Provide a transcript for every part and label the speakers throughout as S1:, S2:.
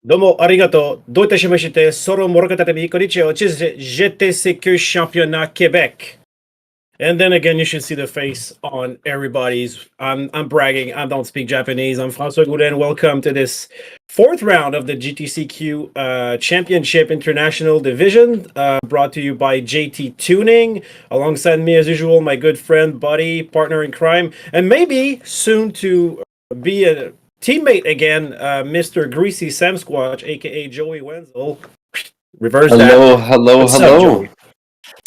S1: Domo arigato, doitashimashite, soro morokatatebi, konnichiwa, GTCQ Championnat Quebec. And then again, you should see the face on everybody's. I'm bragging. I don't speak Japanese. I'm François Goudin. Welcome to this fourth round of the GTCQ Championship International Division, brought to you by JT Tuning. Alongside me, as usual, my good friend, buddy, partner in crime, and maybe soon to be a teammate again, Mr. Greasy Sam Squatch, aka Joey Wenzel. Reverse
S2: Hello,
S1: that.
S2: hello,
S1: What's up,
S2: hello.
S1: Joey?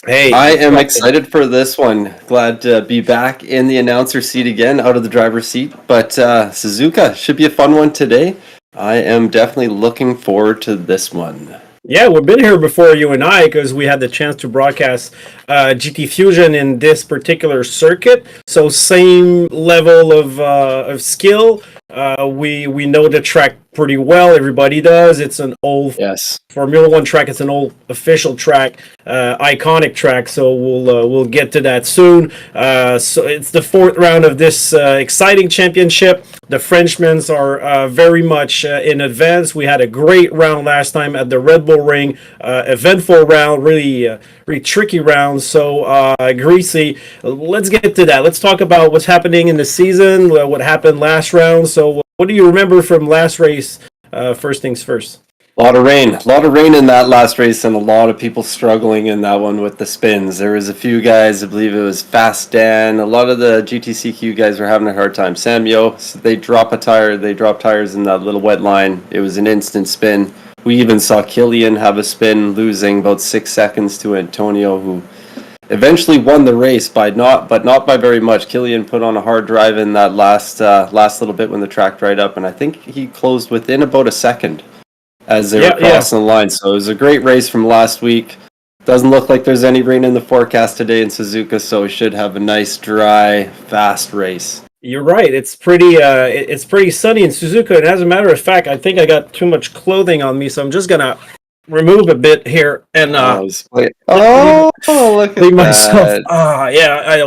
S1: Hey,
S2: I am excited for this one. Glad to be back in the announcer seat again, out of the driver's seat. But Suzuka should be a fun one today. I am definitely looking forward to this one.
S1: Yeah, we've been here before, you and I, because we had the chance to broadcast GT Fusion in this particular circuit. So same level of skill. We know the track pretty well. Everybody does. It's an old Formula One track. It's an old official track, iconic track. So we'll get to that soon. So it's the fourth round of this exciting championship. The Frenchmen are very much in advance. We had a great round last time at the Red Bull Ring. Eventful round, really tricky round. So Greasy, let's get to that. Let's talk about what's happening in the season, what happened last round. So what do you remember from last race? First things first.
S2: A lot of rain in that last race, and a lot of people struggling in that one with the spins. There was a few guys, I believe it was Fast Dan, a lot of the GTCQ guys were having a hard time. Samuel, they drop tires in that little wet line. It was an instant spin. We even saw Killian have a spin, losing about 6 seconds to Antonio, who eventually won the race but not by very much. Killian put on a hard drive in that last little bit when the track dried up, and I think he closed within about a second as they were crossing the line. So it was a great race from last week. Doesn't look like there's any rain in the forecast today in Suzuka, so we should have a nice, dry, fast race.
S1: You're right. It's pretty sunny in Suzuka. And as a matter of fact, I think I got too much clothing on me, so I'm just gonna remove a bit here and
S2: look at
S1: myself.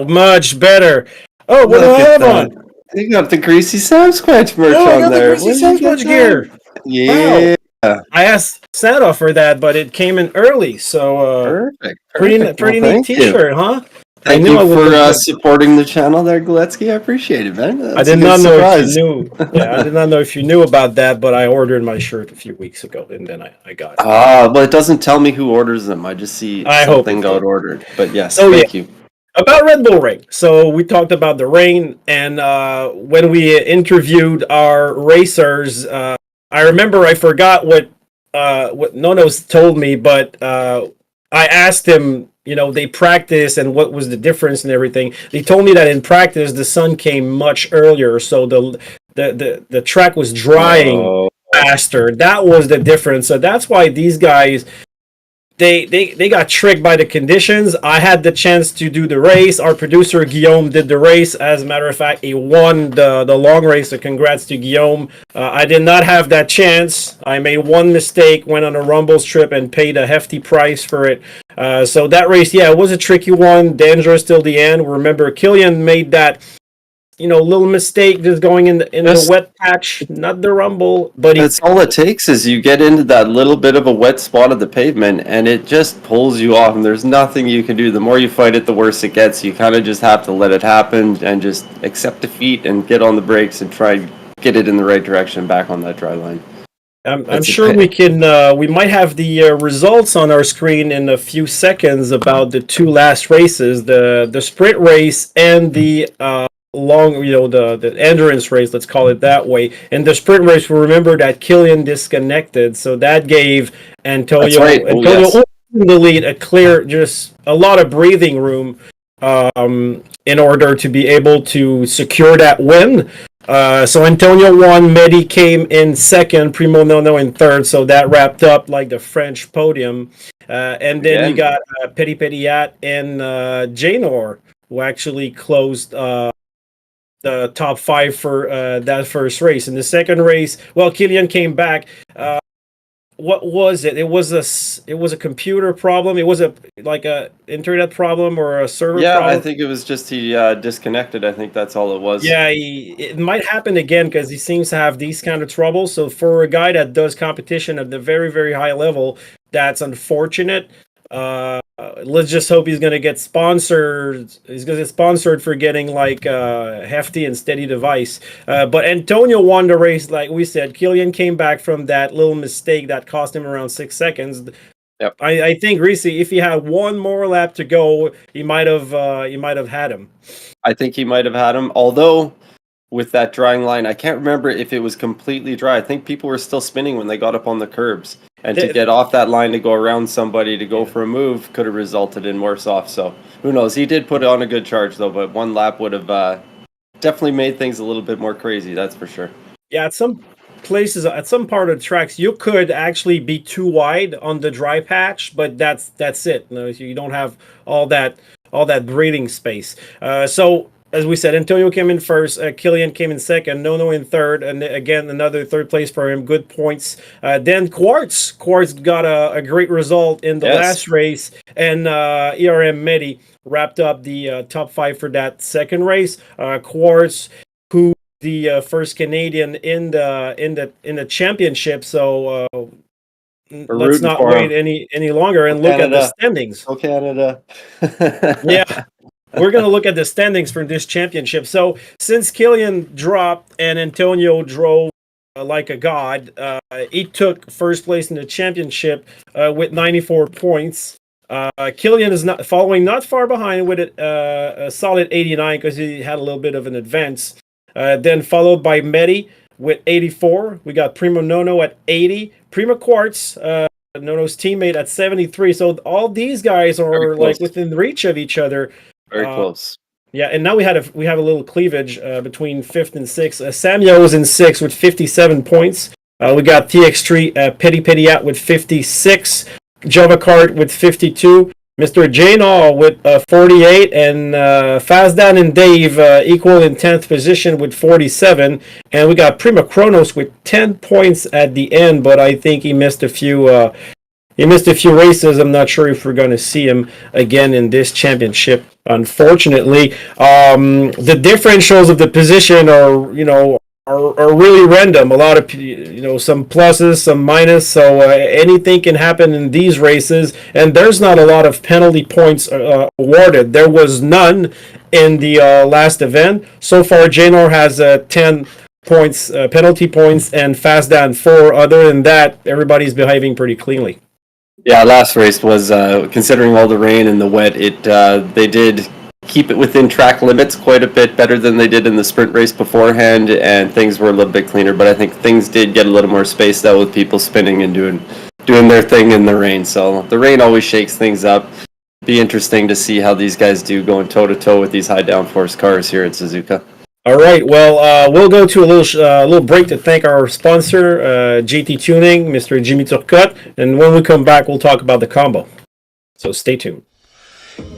S1: Much better. Oh, what do I have on?
S2: You got the Greasy Sam Squatch merch on there.
S1: The Greasy Sam Squatch gear.
S2: Yeah.
S1: Wow. I asked Santa for that, but it came in early, so
S2: perfect.
S1: Pretty neat T-shirt, huh?
S2: Thank you for supporting the channel there, Gillespie. I appreciate it, man.
S1: I did not know if you knew. I did not know if you knew about that, but I ordered my shirt a few weeks ago, and then I got it.
S2: Well, it doesn't tell me who orders them. I just see something got ordered. But yes, thank you.
S1: About Red Bull Ring. So we talked about the rain, and when we interviewed our racers, I remember I forgot what Nono's told me, but I asked him, they practice and what was the difference and everything. They told me that in practice the sun came much earlier, so the track was drying faster. That was the difference. So that's why these guys they got tricked by the conditions. I had the chance to do the race. Our producer Guillaume did the race. As a matter of fact, he won the long race, so congrats to Guillaume. I did not have that chance. I made one mistake, went on a Rumble strip and paid a hefty price for it. So that race, it was a tricky one, dangerous till the end. Remember, Killian made that little mistake just going in the wet patch, not the Rumble. But
S2: that's all it takes is you get into that little bit of a wet spot of the pavement, and it just pulls you off, and there's nothing you can do. The more you fight it, the worse it gets. You kind of just have to let it happen and just accept defeat and get on the brakes and try to get it in the right direction back on that dry line.
S1: I'm sure we can. We might have the results on our screen in a few seconds about the two last races, the sprint race and the long, the endurance race, let's call it that way. In the sprint race, we remember that Killian disconnected, so that gave Antonio in the lead just a lot of breathing room in order to be able to secure that win. So Antonio won, Mehdi came in second, Primo Nono in third, so that wrapped up like the French podium. And then you got Petit Petiat and Janor, who actually closed the top five for that first race. In the second race, Killian came back. what was it? It was a computer problem. It was a like a internet problem or a server
S2: Yeah, I
S1: problem.
S2: think it was just he disconnected. I think that's all it was.
S1: Yeah, it might happen again because he seems to have these kind of troubles. So for a guy that does competition at the very, very high level, that's unfortunate. Let's just hope he's going to get sponsored. He's going to get sponsored for getting like a hefty and steady device. But Antonio won the race, like we said. Killian came back from that little mistake that cost him around 6 seconds.
S2: Yep.
S1: I think Reese, if he had one more lap to go, he might have had him.
S2: I think he might have had him. Although with that drying line, I can't remember if it was completely dry. I think people were still spinning when they got up on the curbs. And to get off that line to go around somebody to go for a move could have resulted in worse off. So who knows? He did put on a good charge though, but one lap would have definitely made things a little bit more crazy. That's for sure.
S1: Yeah, at some places, at some part of the tracks, you could actually be too wide on the dry patch, but that's it. You don't have all that breathing space. So as we said, Antonio came in first, Killian came in second, Nono in third, and again another third place for him. Good points. Then Quartz got a great result in the last race, and ERM Medi wrapped up the top 5 for that second race. Quartz, who the first Canadian in the championship, so let's not wait any longer and look at the standings.
S2: Oh, Canada.
S1: Yeah. We're going to look at the standings for this championship. So since Killian dropped and Antonio drove like a god, he took first place in the championship with 94 points. Killian is not far behind with a solid 89 because he had a little bit of an advance. Then followed by Medi with 84. We got Primo Nono at 80. Primo Quartz, Nono's teammate, at 73. So all these guys are like within reach of each other.
S2: Very close.
S1: Yeah, and now we have a little cleavage between 5th and 6th. Samuel was in 6th with 57 points. We got TX3 Petty Pettyat with 56. Java Cart with 52. Mr. Janal with 48, and Fazdan and Dave equal in 10th position with 47. And we got Prima Kronos with 10 points at the end, but I think he missed a few. He missed a few races. I'm not sure if we're going to see him again in this championship, unfortunately. The differentials of the position are really random. A lot of, some pluses, some minus. So anything can happen in these races. And there's not a lot of penalty points awarded. There was none in the last event. So far, Janor has 10 points, penalty points, and Fazdan 4. Other than that, everybody's behaving pretty cleanly.
S2: Yeah, last race was, considering all the rain and the wet, they did keep it within track limits quite a bit better than they did in the sprint race beforehand, and things were a little bit cleaner, but I think things did get a little more spaced out with people spinning and doing their thing in the rain. So the rain always shakes things up. Be interesting to see how these guys do going toe-to-toe with these high downforce cars here at Suzuka.
S1: All right, well, we'll go to a little break to thank our sponsor, GT Tuning, Mr. Jimmy Turcotte, and when we come back, we'll talk about the combo. So stay tuned.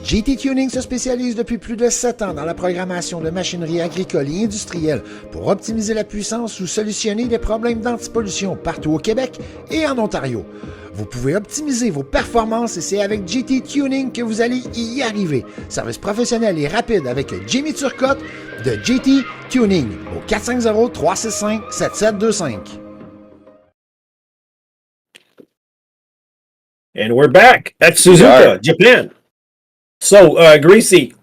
S3: GT Tuning se spécialise depuis plus de 7 ans dans la programmation de machinerie agricole et industrielle pour optimiser la puissance ou solutionner des problèmes d'antipollution partout au Québec et en Ontario. Vous pouvez optimiser vos performances et c'est avec GT Tuning que vous allez y arriver. Service professionnel et rapide avec Jimmy Turcotte de GT Tuning au 450-365-7725.
S1: And we're back at Suzuka, Japan. So, Greasy,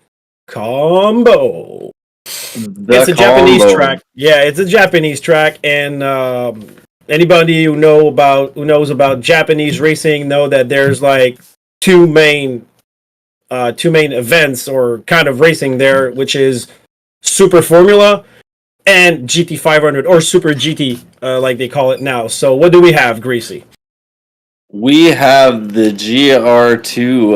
S1: combo. It's a Japanese track. Yeah, it's a Japanese track, and anybody who knows about Japanese racing know that there's like two main events or kind of racing there, which is Super Formula and GT500 or Super GT, like they call it now. So, what do we have, Greasy?
S2: We have the GR2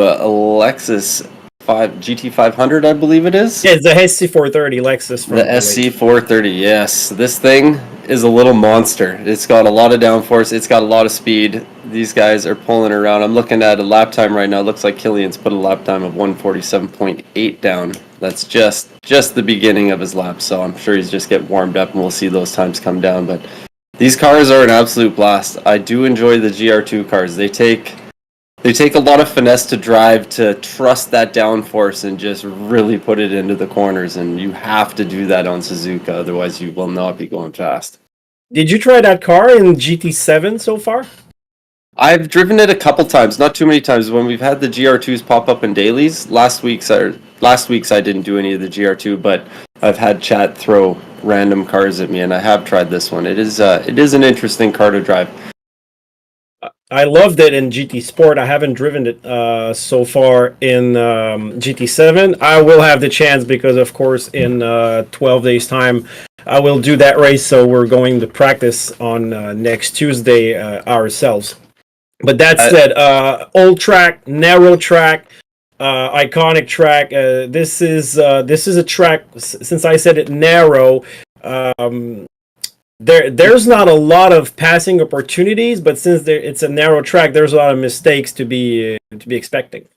S2: Lexus GT500, I believe it is.
S1: Yeah, it's the SC430 Lexus.
S2: The SC430, yes. This thing is a little monster. It's got a lot of downforce. It's got a lot of speed. These guys are pulling around. I'm looking at a lap time right now. It looks like Killian's put a lap time of 147.8 down. That's just the beginning of his lap, so I'm sure he's just getting warmed up, and we'll see those times come down. But These cars are an absolute blast. I do enjoy the GR2 cars. They take a lot of finesse to drive, to trust that downforce and just really put it into the corners, and you have to do that on Suzuka, otherwise you will not be going fast.
S1: Did you try that car in GT7 so far?
S2: I've driven it a couple times, not too many times. When we've had the GR2s pop up in dailies, last week's I didn't do any of the GR2, but I've had chat throw random cars at me, and I have tried this one. It is an interesting car to drive.
S1: I loved it in GT Sport. I haven't driven it so far in GT7. I will have the chance because, of course, in 12 days' time, I will do that race. So we're going to practice on next Tuesday ourselves. But that said, old track, narrow track, iconic track. This is a track. Since I said it narrow, there's not a lot of passing opportunities. But since it's a narrow track, there's a lot of mistakes to be expecting.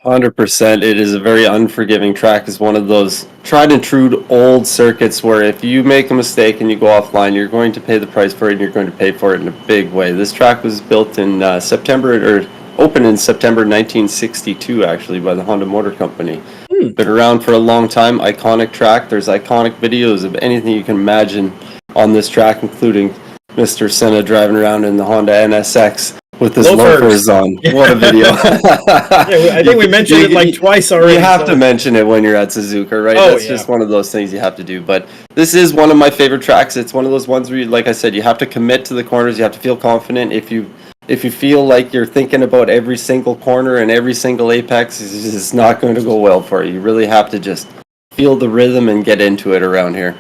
S2: 100%. It is a very unforgiving track. It's one of those tried and true old circuits where if you make a mistake and you go offline, you're going to pay the price for it, and you're going to pay for it in a big way. This track was built in opened in September 1962, actually, by the Honda Motor Company. Been around for a long time. Iconic track. There's iconic videos of anything you can imagine on this track, including Mr. Senna driving around in the Honda NSX with his loafers on. What a video.
S1: Yeah, I think we mentioned it like twice already.
S2: You have to mention it when you're at Suzuka, right? That's just one of those things you have to do. But this is one of my favorite tracks. It's one of those ones where, like I said, you have to commit to the corners. You have to feel confident. If you feel like you're thinking about every single corner and every single apex, it's not going to go well for you. You really have to just feel the rhythm and get into it around here.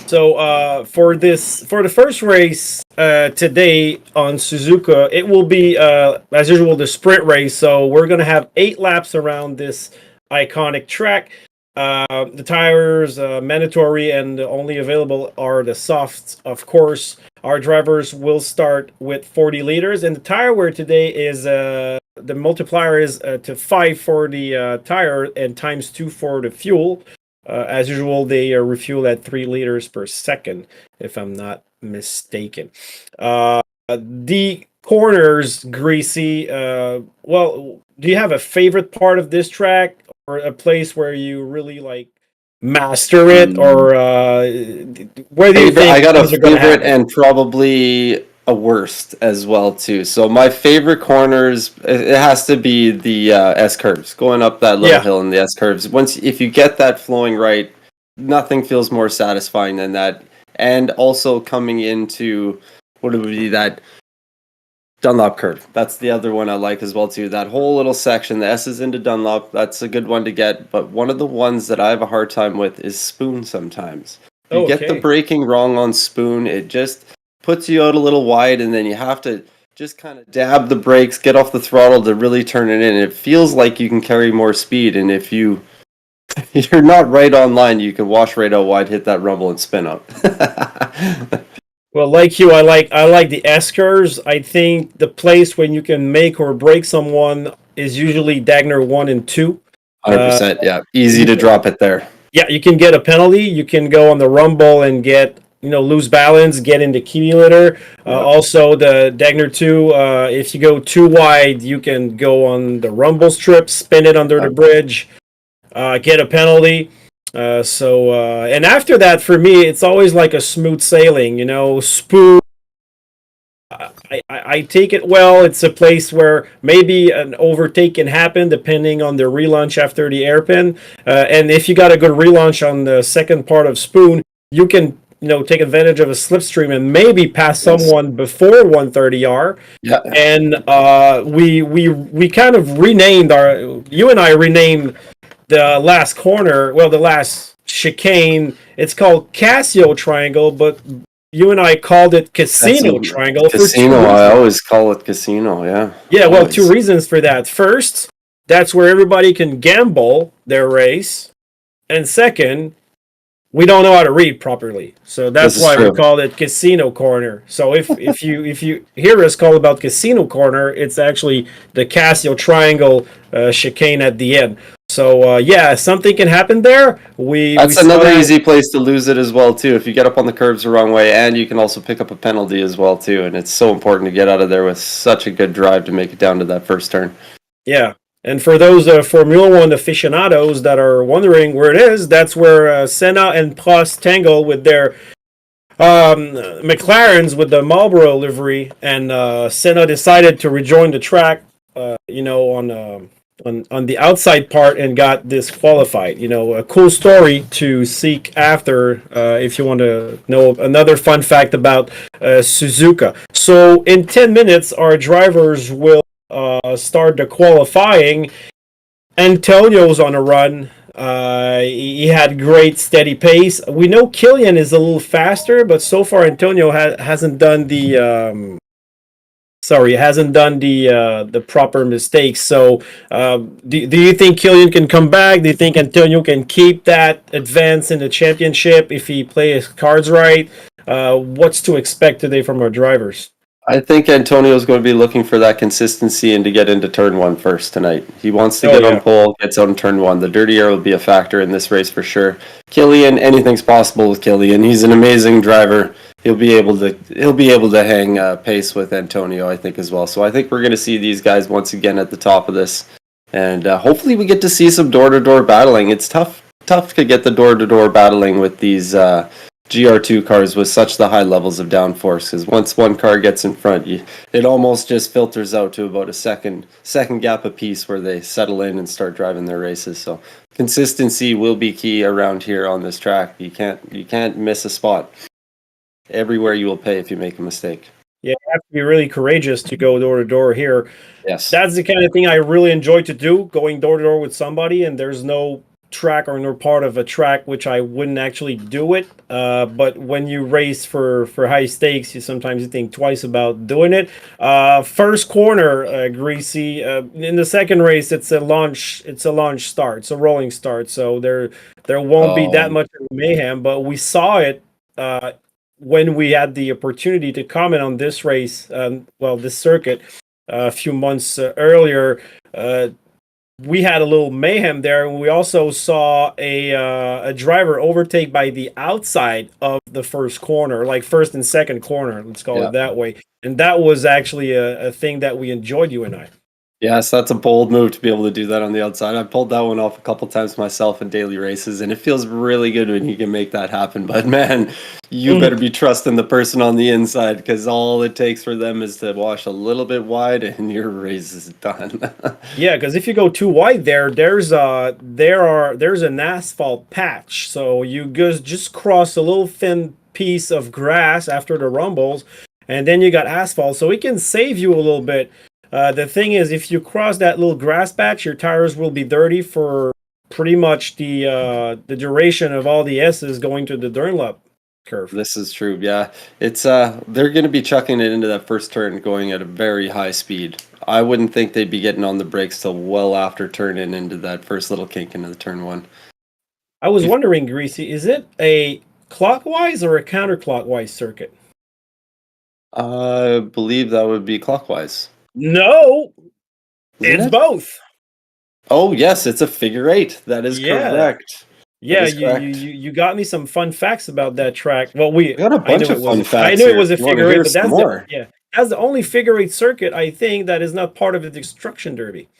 S1: So for the first race today on Suzuka, it will be as usual the sprint race. So we're gonna have 8 laps around this iconic track. The tires mandatory and only available are the softs, of course. Our drivers will start with 40 liters, and the tire wear today is the multiplier is to 5 for the tire and times 2 for the fuel. As usual, they refuel at 3 liters per second, if I'm not mistaken. The corners, Greasy. Well, do you have a favorite part of this track, or a place where you really like master it, or where do you think
S2: I got a
S1: things are gonna
S2: favorite
S1: happen?
S2: and probably a worst as well too. So my favorite corners, it has to be the S curves, going up that little hill in the S curves. If you get that flowing right, nothing feels more satisfying than that. And also coming into what would be that Dunlop curve. That's the other one I like as well too. That whole little section, the S's into Dunlop, that's a good one to get. But one of the ones that I have a hard time with is Spoon sometimes. You get the braking wrong on Spoon, it just puts you out a little wide, and then you have to just kind of dab the brakes, get off the throttle to really turn it in. It feels like you can carry more speed, and if you're not right on line, you can wash right out wide, hit that rumble, and spin up.
S1: Well, like you, I like the S curves. I think the place when you can make or break someone is usually Dagner 1 and 2.
S2: 100%, yeah. Easy to drop it there.
S1: Yeah, you can get a penalty. You can go on the rumble and get, lose balance, get into Kiwi litter. Also, the Dagner 2, if you go too wide, you can go on the rumble strip, spin it under the bridge, get a penalty. And after that, for me, it's always like a smooth sailing, Spoon. I take it well. It's a place where maybe an overtake can happen depending on the relaunch after the airpin. And if you got a good relaunch on the second part of Spoon, you can take advantage of a slipstream and maybe pass someone before 130R.
S2: Yeah.
S1: And we kind of renamed you and I renamed the last corner, the last chicane. It's called Casio Triangle, but you and I called it Casino Triangle.
S2: Casino, I always call it Casino, yeah.
S1: Yeah, well, 2 reasons for that. First, that's where everybody can gamble their race. And second, we don't know how to read properly. So that's
S2: This is
S1: why we
S2: true.
S1: call it Casino Corner. So if you hear us call about Casino Corner, it's actually the Casio Triangle chicane at the end. So yeah, something can happen there. We
S2: That's
S1: saw
S2: another
S1: that.
S2: easy place to lose it as well too. If you get up on the curbs the wrong way, and you can also pick up a penalty as well too. And it's so important to get out of there with such a good drive to make it down to that first turn.
S1: Yeah. And for those Formula One aficionados that are wondering where it is, that's where Senna and Prost tangle with their McLarens with the Marlboro livery, and Senna decided to rejoin the track, on the outside part and got disqualified. A cool story to seek after if you want to know another fun fact about Suzuka. So in 10 minutes, our drivers will start the qualifying. Antonio's on a run. He had great steady pace. We know Killian is a little faster, but so far Antonio hasn't done the the proper mistakes. So do you think Killian can come back? Do you think Antonio can keep that advance in the championship if he plays his cards right? What's to expect today from our drivers?
S2: I think Antonio's going to be looking for that consistency and to get into turn one first tonight. He wants to get on pole, gets on turn one. The dirty air will be a factor in this race for sure. Killian, anything's possible with Killian. He's an amazing driver. He'll be able to hang pace with Antonio, I think, as well. So I think we're going to see these guys once again at the top of this, and hopefully we get to see some door-to-door battling. It's tough to get the door-to-door battling with these GR2 cars with such the high levels of downforce, because once one car gets in front, it almost just filters out to about a second gap apiece where they settle in and start driving their races. So consistency will be key around here on this track. You can't miss a spot. Everywhere you will pay if you make a mistake.
S1: Yeah, you have to be really courageous to go door to door here.
S2: Yes,
S1: That's the kind of thing I really enjoy to do, going door to door with somebody, and there's no track or no part of a track which I wouldn't actually do it. But when you race for high stakes, you sometimes think twice about doing it. First corner, Greasy. In the second race, it's a launch start. It's a rolling start, so there won't be that much mayhem. But we saw it when we had the opportunity to comment on this race, this circuit a few months earlier. We had a little mayhem there, and we also saw a driver overtake by the outside of the first corner, like first and second corner, let's call it that way. And that was actually a thing that we enjoyed, you and I.
S2: Yes, that's a bold move to be able to do that on the outside. I pulled that one off a couple times myself in daily races, and it feels really good when you can make that happen. But man, you better be trusting the person on the inside, because all it takes for them is to wash a little bit wide, and your race is done.
S1: Yeah, because if you go too wide there's an asphalt patch, so you just cross a little thin piece of grass after the rumbles, and then you got asphalt, so it can save you a little bit. The thing is, if you cross that little grass patch, your tires will be dirty for pretty much the duration of all the S's going to the Dunlop curve.
S2: This is true. Yeah, it's they're going to be chucking it into that first turn, going at a very high speed. I wouldn't think they'd be getting on the brakes till well after turning into that first little kink into the turn one.
S1: I was wondering, Greasy, is it a clockwise or a counterclockwise circuit?
S2: I believe that would be clockwise.
S1: No,
S2: Isn't
S1: it's
S2: it?
S1: both.
S2: Oh yes, it's a figure eight. That is correct.
S1: Yeah, you got me some fun facts about that track. Well,
S2: We got a bunch of fun facts.
S1: I knew it was a
S2: You wanna
S1: figure eight,
S2: hear
S1: but
S2: some more?
S1: that's the only figure eight circuit I think that is not part of the Destruction Derby.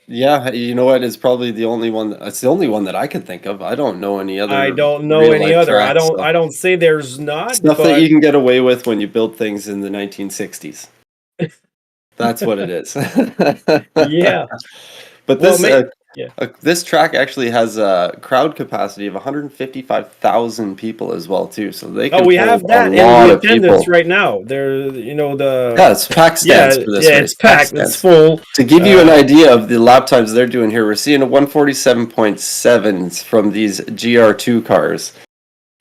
S2: Yeah, you know what? It's probably the only one. It's the only one that I can think of. I don't know any other.
S1: I don't know
S2: real
S1: any
S2: life
S1: other.
S2: tracks, so.
S1: I don't say there's not.
S2: Stuff
S1: but
S2: that you can get away with when you build things in the 1960s. That's what it is.
S1: Yeah.
S2: But
S1: Well,
S2: this track actually has a crowd capacity of 155,000 people as well too. So they can
S1: we
S2: hold
S1: have
S2: a
S1: that in
S2: lot
S1: the
S2: of people.
S1: attendance right now.
S2: It's packed stands for this race.
S1: It's packed. It's full.
S2: To give you an idea of the lap times they're doing here, we're seeing a 147.7 from these GR2 cars.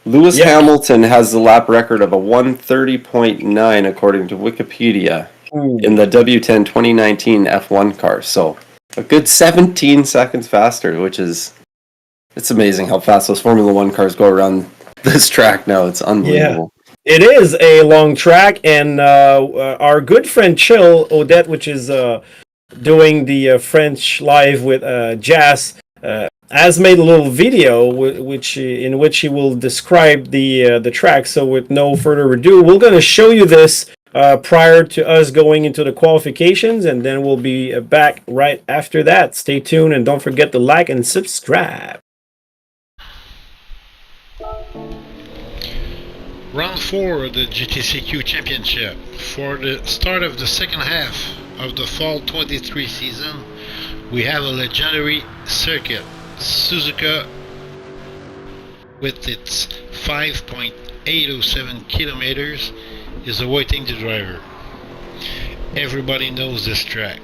S2: Lewis Hamilton has the lap record of a 130.9 according to Wikipedia in the W10 2019 F1 car. So a good 17 seconds faster, which is It's amazing how fast those Formula One cars go around this track now. It's unbelievable.
S1: It is a long track, and our good friend Chill Odette, which is doing the French live with Jazz, has made a little video in which he will describe the track. So with no further ado, we're going to show you this prior to us going into the qualifications, and then we'll be back right after that. Stay tuned, and don't forget to like and subscribe.
S4: Round 4 of the GTCQ Championship. For the start of the second half of the Fall 23 season, we have a legendary circuit. Suzuka, with its 5.807 kilometers, is awaiting the driver. Everybody knows this track,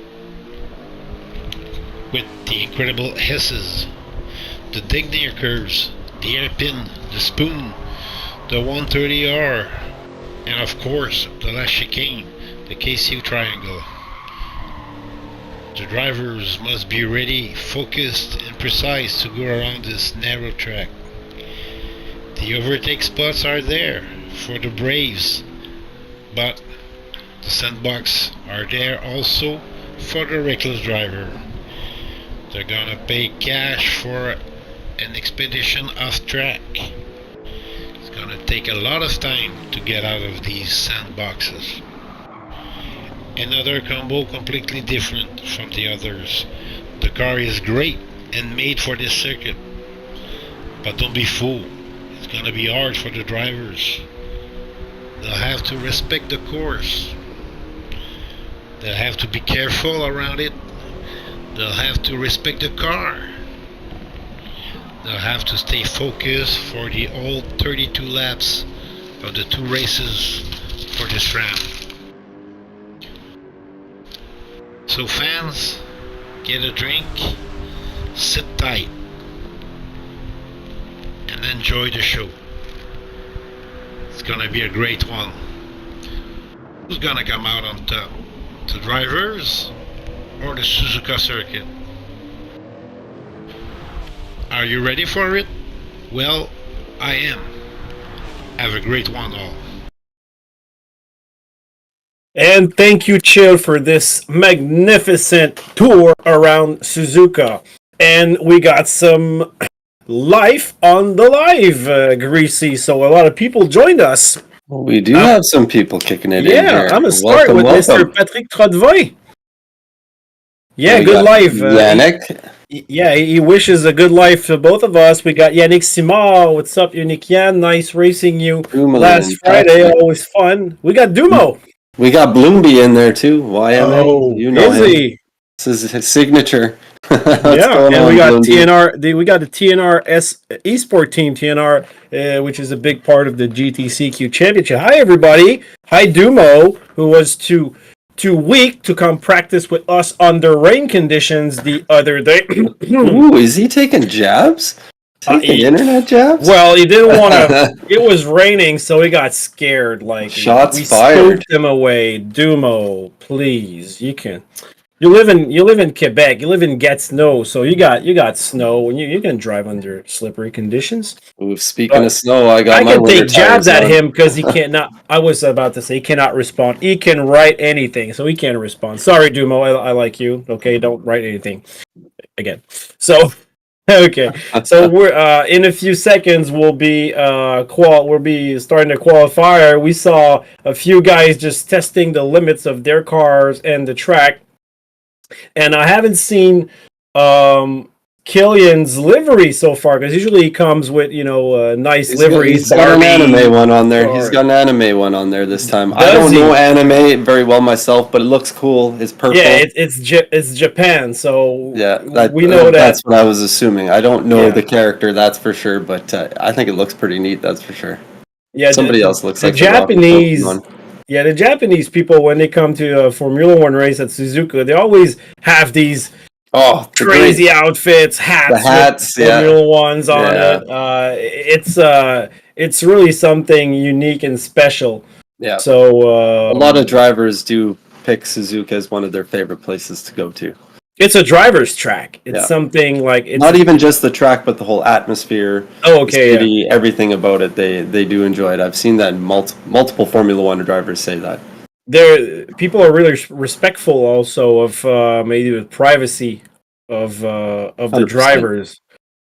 S4: with the incredible hisses, the Dignier curves, the hairpin, the spoon, the 130R, and of course the last chicane, the KCU triangle. The drivers must be ready, focused and precise to go around this narrow track. The overtake spots are there for the Braves, but the sandbox are there also for the reckless driver. They're gonna pay cash for an expedition off track. It's gonna take a lot of time to get out of these sandboxes. Another combo completely different from the others. The car is great and made for this circuit, but don't be fooled. It's gonna be hard for the drivers. They'll have to respect the course. They'll have to be careful around it. They'll have to respect the car. They'll have to stay focused for the whole 32 laps of the 2 races for this round. So fans, get a drink, sit tight, and enjoy the show. It's gonna be a great one. Who's gonna come out on top? The drivers or the Suzuka circuit? Are you ready for it? Well, I am. Have a great one all.
S1: And thank you, Chill, for this magnificent tour around Suzuka. And we got some life on the live, Greasy. So a lot of people joined us.
S2: Well, we do have some people kicking it in here.
S1: Yeah, I'm going to start with Mr. Patrick Trotvin. Yeah, good life.
S2: Yannick.
S1: He wishes a good life to both of us. We got Yannick Simard. What's up, Yannick Yan? Nice racing you last Friday. Always fun. We got Dumo.
S2: We got Bloomby in there too. YMA.
S1: Oh,
S2: you know him.
S1: he?
S2: This is his signature.
S1: Yeah, and we got TNR. We got the TNR Esport team, TNR, which is a big part of the GTCQ Championship. Hi, everybody. Hi, Dumo, who was too weak to come practice with us under rain conditions the other day.
S2: Ooh, is he taking jabs? Taking internet jabs?
S1: Well, he didn't want to. It was raining, so he got scared. Like
S2: shots
S1: we
S2: fired.
S1: Spooked him away. Dumo, please, you can. You live in Quebec. You live in Gatineau, so you got snow, and you can drive under slippery conditions.
S2: Ooh, speaking of snow, I can
S1: take jabs at him because he cannot. I was about to say he cannot respond. He can write anything, so he can't respond. Sorry, Dumo. I like you. Okay, don't write anything again. So. Okay, so we're in a few seconds we'll be starting to qualify. We saw a few guys just testing the limits of their cars and the track, and I haven't seen Killian's livery so far because usually he comes with nice liveries.
S2: He's got an anime one on there. He's got an anime one on there this time. I don't know anime very well myself, but it looks cool. It's purple.
S1: Yeah, it's Japan, so
S2: yeah,
S1: we know that.
S2: That's what I was assuming. I don't know the character, that's for sure, but I think it looks pretty neat. That's for sure.
S1: Yeah,
S2: somebody else looks like
S1: the Japanese. Yeah, the Japanese people when they come to a Formula One race at Suzuka, they always have these. Oh, crazy outfits, hats with Formula Ones on it. It's really something unique and special.
S2: Yeah.
S1: So
S2: a lot of drivers do pick Suzuka as one of their favorite places to go to.
S1: It's a driver's track. It's
S2: Yeah.
S1: something like it's
S2: Not even just the track, but the whole atmosphere,
S1: oh,
S2: the
S1: okay, yeah.
S2: city, everything about it. They do enjoy it. I've seen that in multiple Formula One drivers say that.
S1: There, people are really respectful also of maybe the privacy of the
S2: 100%.
S1: drivers.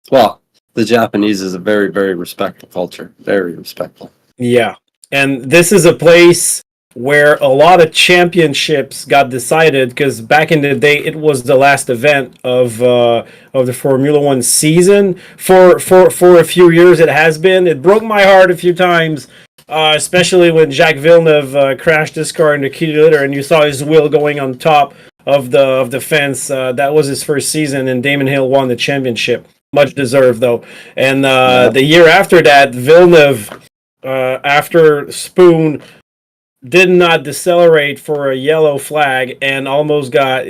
S2: Well, the Japanese is a very, very respectful culture. Very respectful.
S1: Yeah, and this is a place where a lot of championships got decided because back in the day it was the last event of the Formula One season. For a few years it has been. It broke my heart a few times, especially when Jacques Villeneuve crashed his car into Kitty Litter and you saw his wheel going on top of the fence. That was his first season, and Damon Hill won the championship. Much deserved though. And the year after that, Villeneuve, after Spoon did not decelerate for a yellow flag and almost got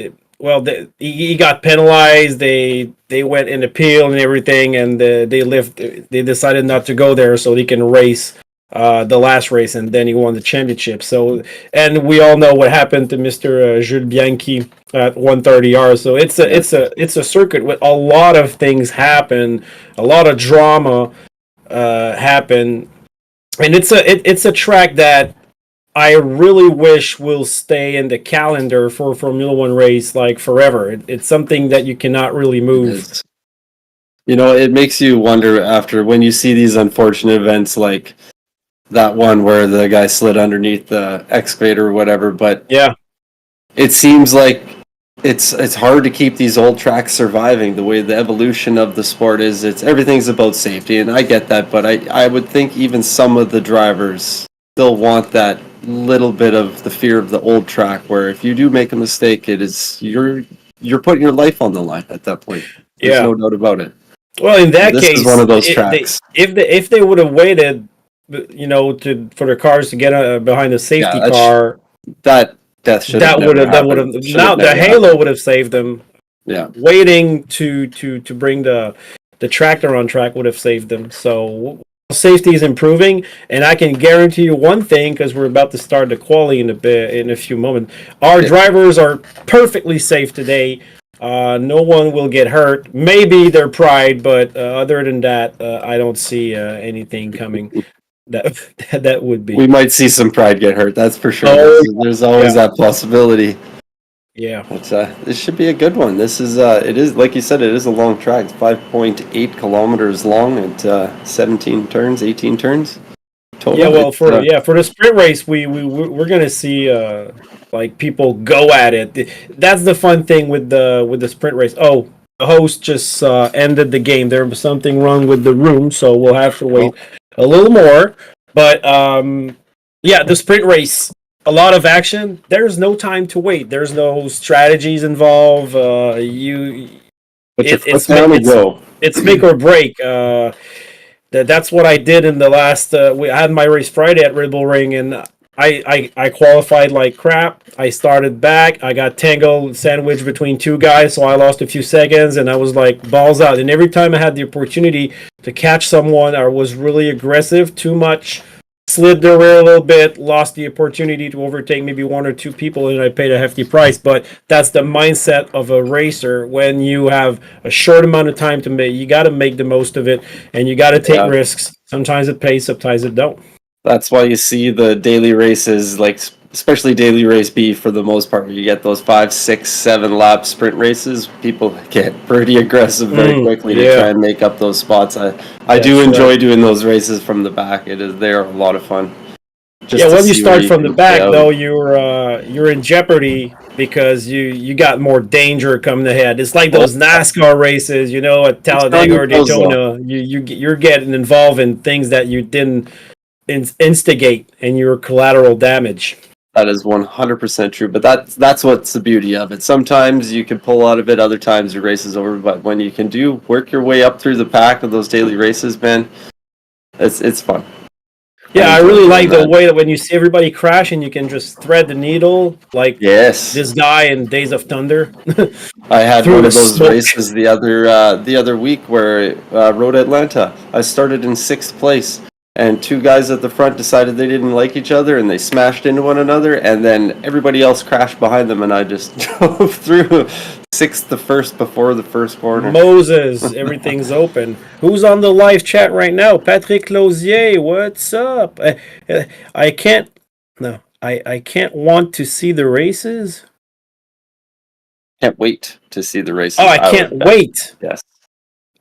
S1: he got penalized. They went in appeal and everything, and they decided not to go there so he can race the last race, and then he won the championship. So, and we all know what happened to Mr. Jules Bianchi at 130R. So it's a circuit with a lot of things happen, a lot of drama happen, and it's a track that I really wish will stay in the calendar for Formula One race like forever. It's something that you cannot really move.
S2: You know, it makes you wonder after when you see these unfortunate events like that one where the guy slid underneath the excavator or whatever, but
S1: yeah,
S2: it seems like it's hard to keep these old tracks surviving the way the evolution of the sport is. It's everything's about safety, and I get that, but I would think even some of the drivers still want that little bit of the fear of the old track, where if you do make a mistake, it is you're putting your life on the line at that point. There's no doubt about it.
S1: Well, in that
S2: this
S1: case,
S2: is one of those tracks.
S1: If they would have waited, you know, for their cars to get behind the safety car,
S2: that should
S1: that would have now the Halo would have saved them.
S2: Yeah,
S1: waiting to bring the tractor on track would have saved them. So safety is improving, and I can guarantee you one thing, because we're about to start the quali in a few moments. Our drivers are perfectly safe today. No one will get hurt. Maybe their pride, but other than that, I don't see anything coming. That would be.
S2: We might see some pride get hurt. That's for sure. There's always that possibility.
S1: Yeah,
S2: but this should be a good one. This is it is, like you said, it is a long track. It's 5.8 kilometers long and 17 turns, 18 turns total.
S1: Yeah, well, for the sprint race, we're gonna see like people go at it. That's the fun thing with the sprint race. Oh, the host just ended the game. There was something wrong with the room, so we'll have to wait a little more. But yeah, the sprint race. A lot of action. There's no time to wait. There's no strategies involved. It's make or break. That's what I did in the last. I had my race Friday at Red Bull Ring, and I qualified like crap. I started back. I got tangled, sandwiched between two guys, so I lost a few seconds, and I was like balls out. And every time I had the opportunity to catch someone, I was really aggressive. Too much. Slid the rear a little bit, lost the opportunity to overtake maybe one or two people, and I paid a hefty price. But that's the mindset of a racer. When you have a short amount of time to make, you got to make the most of it, and you got to take risks. Sometimes it pays, sometimes it don't.
S2: That's why you see the daily races, like especially daily race B for the most part, where you get those 5, 6, 7 lap sprint races. People get pretty aggressive very quickly to try and make up those spots. I do enjoy doing those races from the back. They're a lot of fun.
S1: When you start from the back, though, you're in jeopardy because you got more danger coming ahead. It's like those NASCAR races, you know, at Talladega or Daytona. You're getting involved in things that you didn't instigate, and you're collateral damage.
S2: That is 100% true, but that's what's the beauty of it. Sometimes you can pull out of it, other times your race is over, but when you can work your way up through the pack of those daily races, man, it's fun.
S1: Yeah, I really like the way that when you see everybody crash and you can just thread the needle, like this guy in Days of Thunder.
S2: I had one of those races the other week where Road Atlanta. I started in 6th place. and two guys at the front decided they didn't like each other, and they smashed into one another, and then everybody else crashed behind them, and I just drove through sixth to first before the first corner.
S1: Moses, everything's open. Who's on the live chat right now? Patrick Lausier, what's up? I can't. No, I can't want to see the races.
S2: Can't wait to see the races.
S1: Oh, I can't wait.
S2: Yes.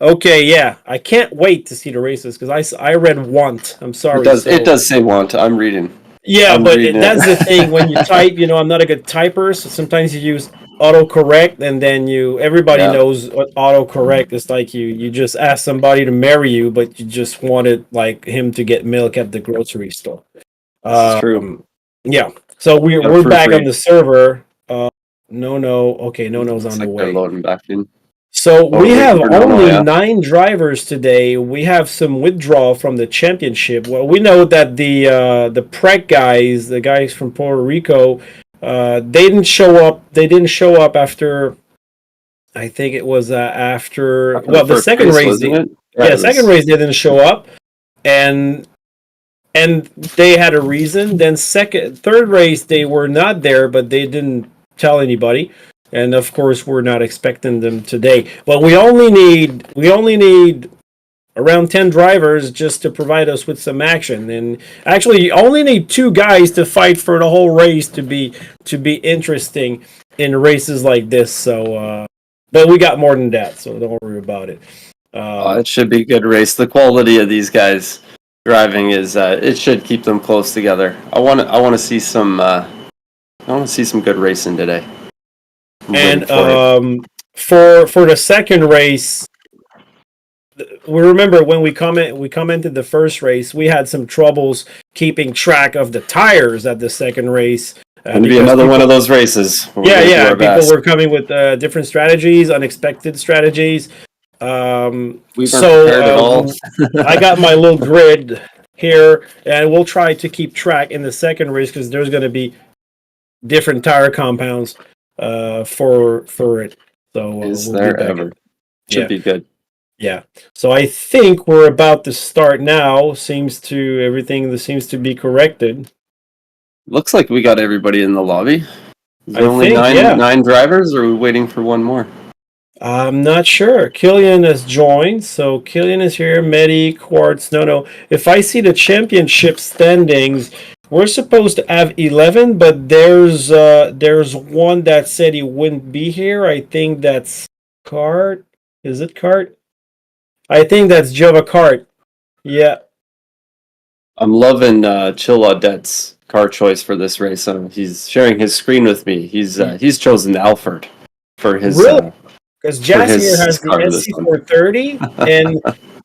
S1: Okay, yeah, I can't wait to see the races because I read want. I'm sorry.
S2: It does say want. I'm reading.
S1: Yeah,
S2: I'm
S1: but
S2: reading
S1: that's the thing when you type. I'm not a good typer, so sometimes you use autocorrect, and then everybody knows what autocorrect is. Like you just ask somebody to marry you, but you just wanted like him to get milk at the grocery store.
S2: That's true.
S1: Yeah, so we're back on the server. No's on the way.
S2: They're loading back in.
S1: So we have only 9 drivers today. We have some withdrawal from the championship. Well, we know that the Prec guys, the guys from Puerto Rico, they didn't show up. They didn't show up after. I think it was after the second race. Second race they didn't show up, and they had a reason. Then third race they were not there, but they didn't tell anybody. And of course, we're not expecting them today. But we only need around 10 drivers just to provide us with some action. And actually, you only need 2 guys to fight for the whole race to be interesting in races like this. So, but we got more than that, so don't worry about it.
S2: It should be a good race. The quality of these guys driving is it should keep them close together. I want to see some good racing today.
S1: And for the second race, we remember when we commented the first race, we had some troubles keeping track of the tires at the second race.
S2: It'll be another one of those races.
S1: People were coming with different strategies, unexpected strategies.
S2: We weren't prepared at all.
S1: I got my little grid here, and we'll try to keep track in the second race because there's going to be different tire compounds for it. So
S2: is there ever? Should be good.
S1: Yeah. So I think we're about to start now. Everything seems to be corrected.
S2: Looks like we got everybody in the lobby. Is there only 9 drivers, or are we waiting for one more?
S1: I'm not sure. Killian has joined, so Killian is here. Medi, Quartz, no. If I see the championship standings, we're supposed to have 11, but there's one that said he wouldn't be here. I think that's Cart. Is it Cart? I think that's Java Cart. Yeah.
S2: I'm loving Chill Audette's car choice for this race. He's sharing his screen with me. He's chosen Alford for his.
S1: Really? Because Jassier has the NC430, and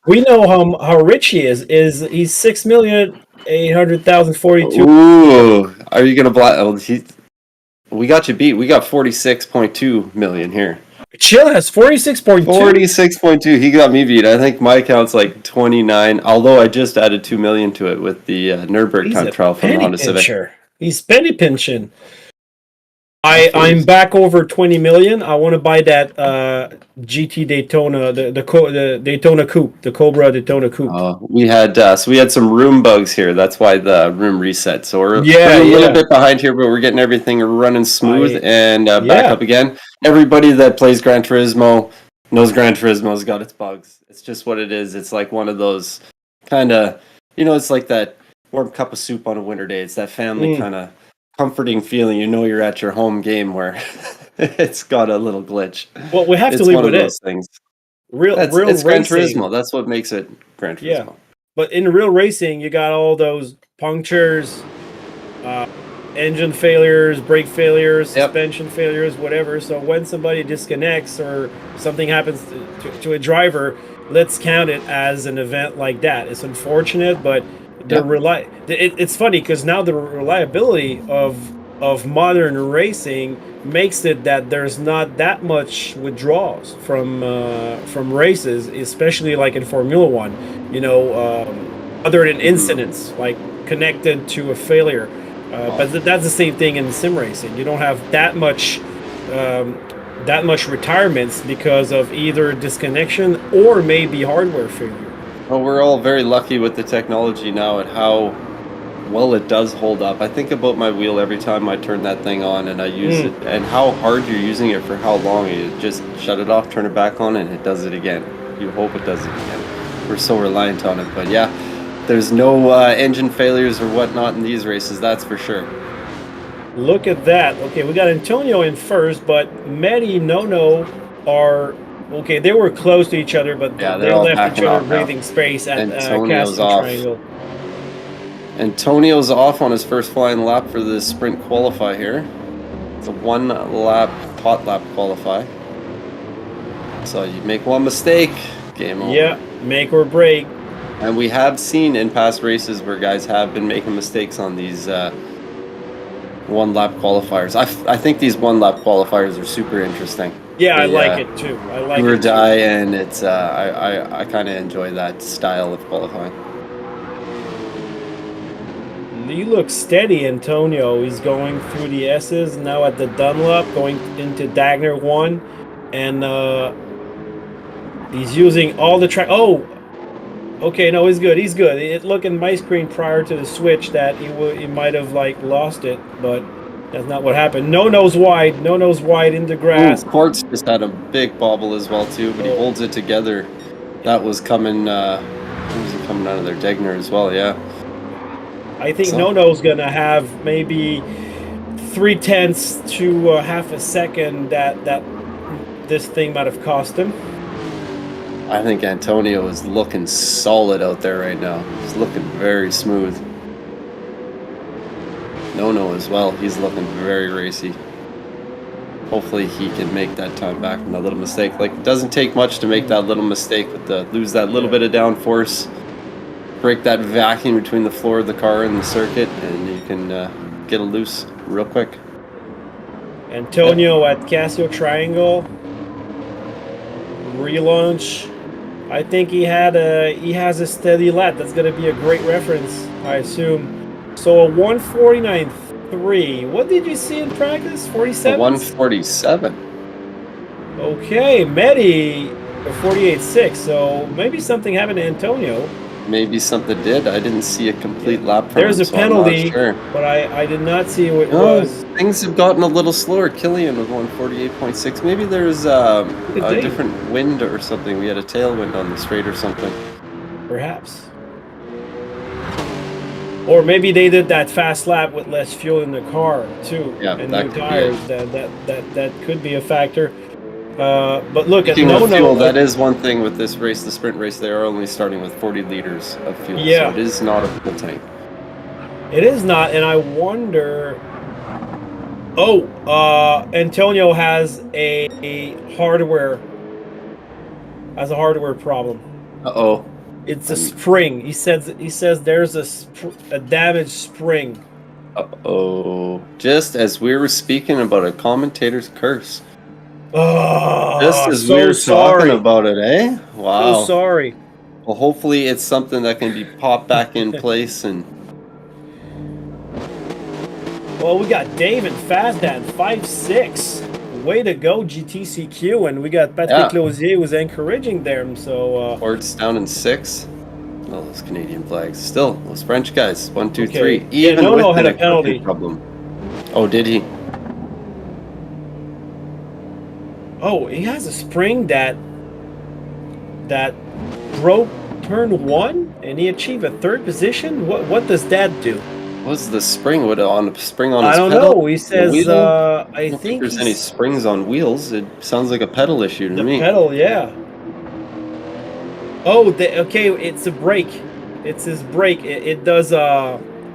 S1: we know how rich he is. He's 6,800,042.
S2: Ooh, are you gonna we got you beat. We got 46.2 million here.
S1: Chill has 46.2.
S2: 46.2. He got me beat. I think my account's like 29. Although I just added 2 million to it with the Nürburgring time trial from the Honda Civic.
S1: He's penny pinching. I'm back over 20 million. I want to buy that GT Daytona, the Daytona Coupe, the Cobra Daytona Coupe.
S2: We had some room bugs here. That's why the room reset. So we're a little bit behind here, but we're getting everything running smooth and back up again. Everybody that plays Gran Turismo knows Gran Turismo's got its bugs. It's just what it is. It's like one of those kind of, it's like that warm cup of soup on a winter day. It's that family kind of comforting feeling. You're at your home game where it's got a little glitch.
S1: Well, we have to leave with
S2: those things. It's Gran Turismo. That's what makes it Gran Turismo.
S1: Yeah, but in real racing, you got all those punctures, engine failures, brake failures, suspension failures, whatever. So when somebody disconnects or something happens to a driver, let's count it as an event like that. It's unfortunate, but it's funny because now the reliability of modern racing makes it that there's not that much withdrawals from races, especially like in Formula One. Other than incidents like connected to a failure, but that's the same thing in sim racing. You don't have that much retirements because of either disconnection or maybe hardware failure.
S2: Well, we're all very lucky with the technology now at how well it does hold up. I think about my wheel every time I turn that thing on and I use it, and how hard you're using it for how long. You just shut it off, turn it back on, and it does it again. You hope it does it again. We're so reliant on it, but yeah, there's no engine failures or whatnot in these races, that's for sure.
S1: Look at that. Okay, we got Antonio in first, but Medi, No are okay. They were close to each other, but
S2: Yeah,
S1: they
S2: they're all
S1: left
S2: backing
S1: each other
S2: off now.
S1: breathing space at
S2: Antonio's
S1: Castle
S2: off.
S1: Triangle.
S2: Antonio's off on his first flying lap for the sprint qualify here. It's a 1 lap, hot lap qualify. So you make one mistake, game over.
S1: Yeah, make or break.
S2: And we have seen in past races where guys have been making mistakes on these 1 lap qualifiers. I think these 1 lap qualifiers are super interesting.
S1: Yeah, I like it too. I like
S2: do or
S1: it too.
S2: die, and it's I kind of enjoy that style of qualifying.
S1: You look steady, Antonio. He's going through the S's now at the Dunlop, going into Dagner 1, and he's using all the track. Oh, okay, no, he's good. He's good. It looked in my screen prior to the switch that he might have like lost it, but that's not what happened. No-no's wide. No-no's wide into grass.
S2: Ooh, Quartz just had a big bobble as well too, but he holds it together. That was coming. Where was he coming out of there? Degner as well. Yeah.
S1: I think No-no's gonna have maybe 0.3 to half a second that this thing might have cost him.
S2: I think Antonio is looking solid out there right now. He's looking very smooth. No as well. He's looking very racy. Hopefully he can make that time back from that little mistake. Like, it doesn't take much to make that little mistake with the lose that little bit of downforce, break that vacuum between the floor of the car and the circuit, and you can get a loose real quick.
S1: Antonio at Casio Triangle relaunch. I think he has a steady lap. That's going to be a great reference, I assume. So a 149.3. What did you see in practice? 47.
S2: 147.
S1: Okay, Medi a 48.6. So maybe something happened to Antonio.
S2: Maybe something did. I didn't see a complete lap from
S1: There's
S2: him,
S1: a
S2: so I'm not
S1: penalty,
S2: sure.
S1: but I did not see what it was.
S2: Things have gotten a little slower. Killian with 148.6. Maybe there's a different wind or something. We had a tailwind on the straight or something.
S1: Perhaps. Or maybe they did that fast lap with less fuel in the car too,
S2: Yeah,
S1: and
S2: that
S1: new
S2: could be
S1: tires. That could be a factor. But look at
S2: fuel,
S1: No.
S2: that is one thing with this race, the sprint race. They are only starting with 40 liters of fuel,
S1: Yeah.
S2: so it is not a full tank.
S1: It is not, and I wonder. Oh, Antonio has a hardware problem.
S2: Uh-oh.
S1: It's a spring. He says there's a damaged spring.
S2: Uh-oh. Just as we were speaking about a commentator's curse.
S1: Oh,
S2: Just as
S1: so
S2: we were
S1: sorry.
S2: talking about it, eh? Wow.
S1: So sorry.
S2: Well, hopefully it's something that can be popped back in place. And
S1: Well, we got Dave and Fazdan 5.6. Way to go, GTCQ, and we got Patrick Closier who's encouraging them. So
S2: Quartz down in 6. Oh, those Canadian flags. Still, those French guys. 1, 2,
S1: Okay.
S2: 3.
S1: Yeah,
S2: Even
S1: No
S2: with
S1: had
S2: an
S1: a penalty.
S2: problem. Oh, did he?
S1: Oh, he has a spring that broke turn 1, and he achieved a 3rd position. What does that do?
S2: What's the spring? What on a spring on his
S1: I don't
S2: pedal?
S1: know. He says I
S2: don't
S1: think
S2: there's any springs on wheels. It sounds like a pedal issue to
S1: the
S2: me.
S1: pedal, yeah. Oh, okay, it's a brake. It's his brake. It does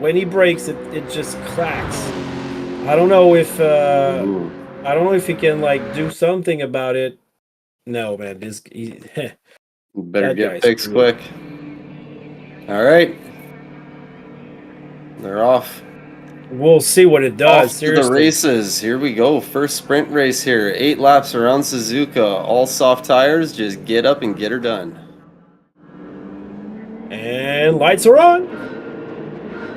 S1: when he brakes it just clacks. I don't know if he can like do something about it. No, man,
S2: Better
S1: that
S2: get
S1: guy's
S2: fixed
S1: screwed.
S2: quick. All right. They're off.
S1: We'll see what it does.
S2: Off to the
S1: Seriously.
S2: races. Here we go. First sprint race here. 8 laps around Suzuka. All soft tires. Just get up and get her done.
S1: And lights are on.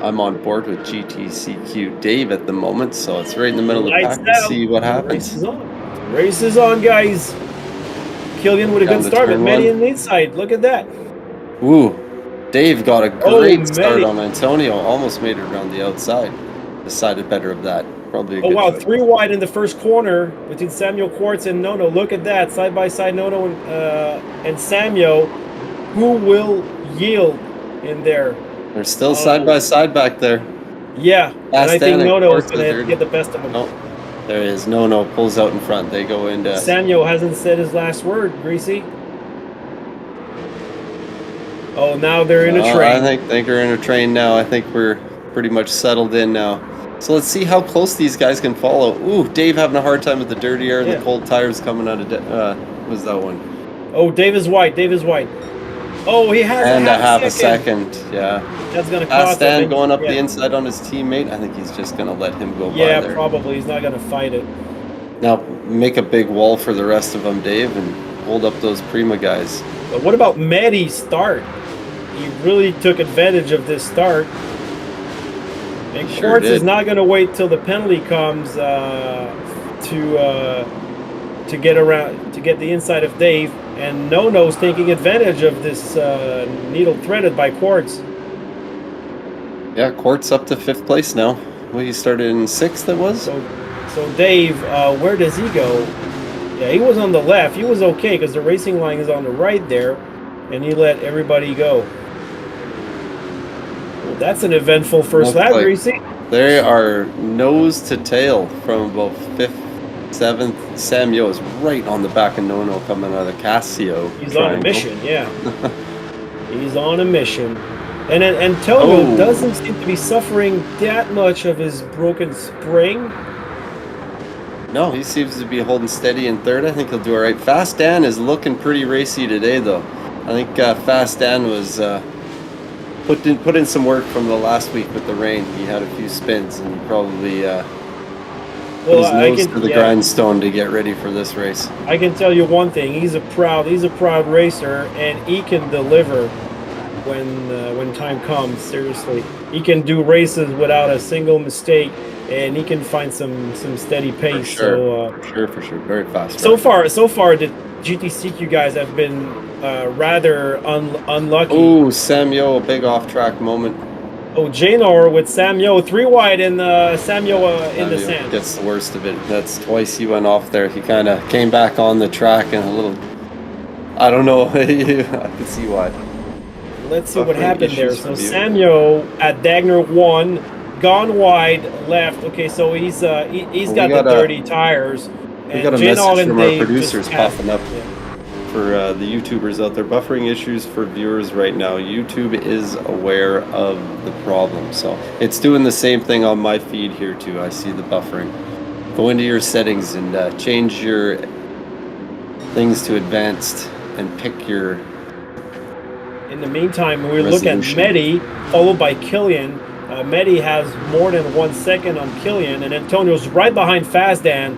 S2: I'm on board with GTCQ Dave at the moment, so it's right in the middle of the
S1: Lights
S2: pack to
S1: down.
S2: see what
S1: Race
S2: happens.
S1: is on. Race is on, guys. Killian with a
S2: Down
S1: good
S2: to
S1: start, but
S2: turn
S1: Manny
S2: 1.
S1: in the inside. Look at that.
S2: Ooh, Dave got a
S1: Oh,
S2: great start
S1: Medi.
S2: on Antonio. Almost made it around the outside. Decided better of that. Probably a
S1: Oh
S2: good
S1: wow,
S2: choice.
S1: 3 wide in the first corner between Samuel Quartz and Nono. Look at that, side by side, Nono and Samuel. Who will yield in there?
S2: They're still side by side back there.
S1: Yeah, and I
S2: Fast
S1: think
S2: Dan and
S1: Nono is
S2: Quartz
S1: going
S2: is
S1: to
S2: there.
S1: get the best of him.
S2: Oh, there is. No pulls out in front. They go into.
S1: Samuel hasn't said his last word, Greasy. Oh, now they're in a train.
S2: I think they're in a train now. I think we're pretty much settled in now. So let's see how close these guys can follow. Ooh, Dave having a hard time with the dirty air and the cold tires coming out of. What was that one?
S1: Oh, Dave is white. Dave is white. Oh, he has
S2: And
S1: a half a second.
S2: Yeah.
S1: That's going to cost
S2: Stan
S1: him.
S2: going up the inside on his teammate. I think he's just going to let him go by
S1: Yeah,
S2: there.
S1: probably. He's not going to fight it.
S2: Now make a big wall for the rest of them, Dave, and hold up those Prima guys.
S1: But what about Medi's start? He really took advantage of this start. And Quartz is not going to wait till the penalty comes to get around, to get the inside of Dave. And Nono's taking advantage of this needle threaded by Quartz.
S2: Yeah, Quartz up to 5th place now. Well, he started in 6th, it was?
S1: So Dave, where does he go? Yeah, he was on the left. He was okay because the racing line is on the right there. And he let everybody go. Well, that's an eventful first lap, Greasy.
S2: They are nose to tail from about 5th, 7th. Samuel is right on the back of Nono coming out of the Casio.
S1: He's on a mission, yeah. He's on a mission. And Antonio doesn't seem to be suffering that much of his broken spring.
S2: No, he seems to be holding steady in 3rd. I think he'll do all right. Fast Dan is looking pretty racy today, though. I think Fast Dan was put in some work from the last week with the rain. He had a few spins and he probably put his nose to the grindstone to get ready for this race.
S1: I can tell you one thing: he's a proud racer, and he can deliver when time comes. Seriously, he can do races without a single mistake, and he can find some steady pace.
S2: For sure. Very fast.
S1: So far, the GTCQ guys have been rather unlucky.
S2: Oh, Samuel, a big off-track moment.
S1: Oh, Janor with Samuel 3 wide and Samuel in the sand.
S2: Gets the worst of it. That's twice he went off there. He kind of came back on the track and a little. I don't know. I can see why.
S1: Let's see what happened there. So Samuel at Dagner 1, gone wide left. Okay, so he's got the dirty tires.
S2: We got a message from our producers popping up for the YouTubers out there. Buffering issues for viewers right now. YouTube is aware of the problem, so it's doing the same thing on my feed here too. I see the buffering. Go into your settings and change your things to advanced and pick your.
S1: In the meantime, we look at Medi, followed by Killian. Medi has more than 1 second on Killian, and Antonio's right behind Fazdan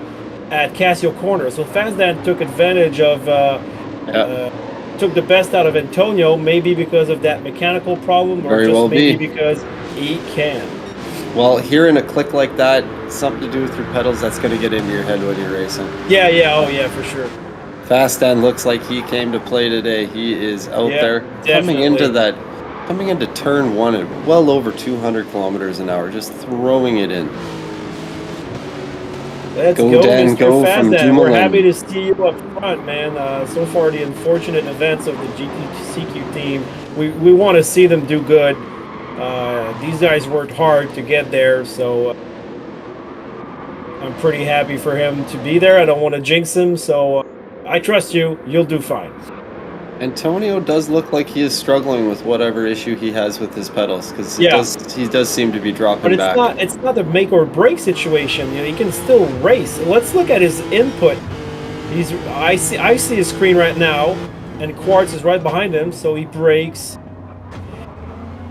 S1: at Casio Corner. So Fazdan took advantage of, took the best out of Antonio, maybe because of that mechanical problem, or just maybe because he can.
S2: Well, hearing a click like that, something to do with your pedals, that's going to get into your head when you're racing.
S1: Yeah, oh yeah, for sure.
S2: Fast Dan looks like he came to play today. He is out there coming into turn 1 at well over 200 kilometers an hour, just throwing it in.
S1: Let's go, Dan, Mr. Fazdan. We're happy to see you up front, man. So far, the unfortunate events of the GTCQ team, we want to see them do good. These guys worked hard to get there, so I'm pretty happy for him to be there. I don't want to jinx him, so I trust you. You'll do fine.
S2: Antonio does look like he is struggling with whatever issue he has with his pedals, because he does seem to be dropping back.
S1: But it's not a make or break situation. You know, he can still race. Let's look at his input. I see his screen right now, and Quartz is right behind him, so he brakes.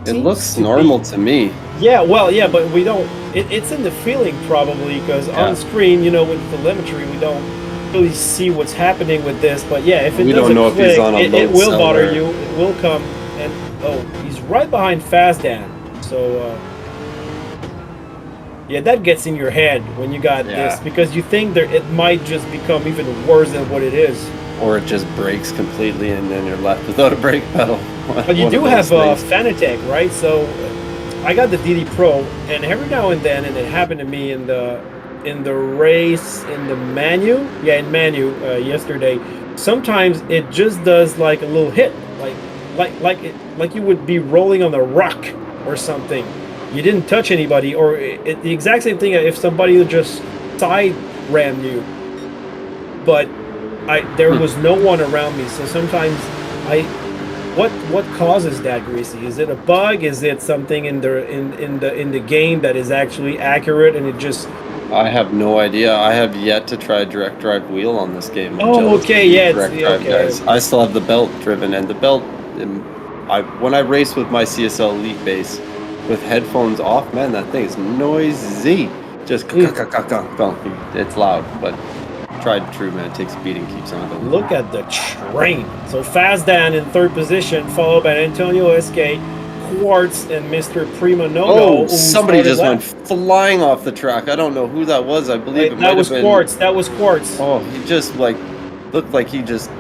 S2: It looks normal to me.
S1: Yeah, but we don't. It's in the feeling probably, because on screen, with telemetry, we don't really see what's happening with this. But yeah, if it doesn't click, it will bother you. It will come. And he's right behind Fazdan. So yeah, that gets in your head when you got this, because you think it might just become even worse than what it is.
S2: Or it just breaks completely and then you're left without a brake pedal.
S1: But you
S2: one
S1: do
S2: of
S1: have
S2: those things.
S1: Fanatec, right? So I got the DD Pro, and every now and then, and it happened to me in the race in the menu yesterday. Sometimes it just does like a little hit, like you would be rolling on a rock or something. You didn't touch anybody, or the exact same thing if somebody would just side ram you. But there was no one around me, so sometimes what causes that, Greasy? Is it a bug? Is it something in the game that is actually accurate and it just?
S2: I have no idea. I have yet to try direct drive wheel on this game. I'm
S1: Oh,
S2: jealous
S1: okay,
S2: of you
S1: yeah,
S2: direct drive guys.
S1: okay.
S2: I still have the belt driven, and the belt. When I race with my CSL Elite base with headphones off, man, that thing is noisy. Just it's loud, but tried and true, man. It takes a beating, keeps on going.
S1: Look at the train. So Fast Dan in third position, followed by Antonio SK, Quartz, and Mr. Prima Nono.
S2: Oh, somebody just went flying off the track. I don't know who that was. I believe it might have been
S1: Quartz. That was Quartz.
S2: Oh, he just looked like he just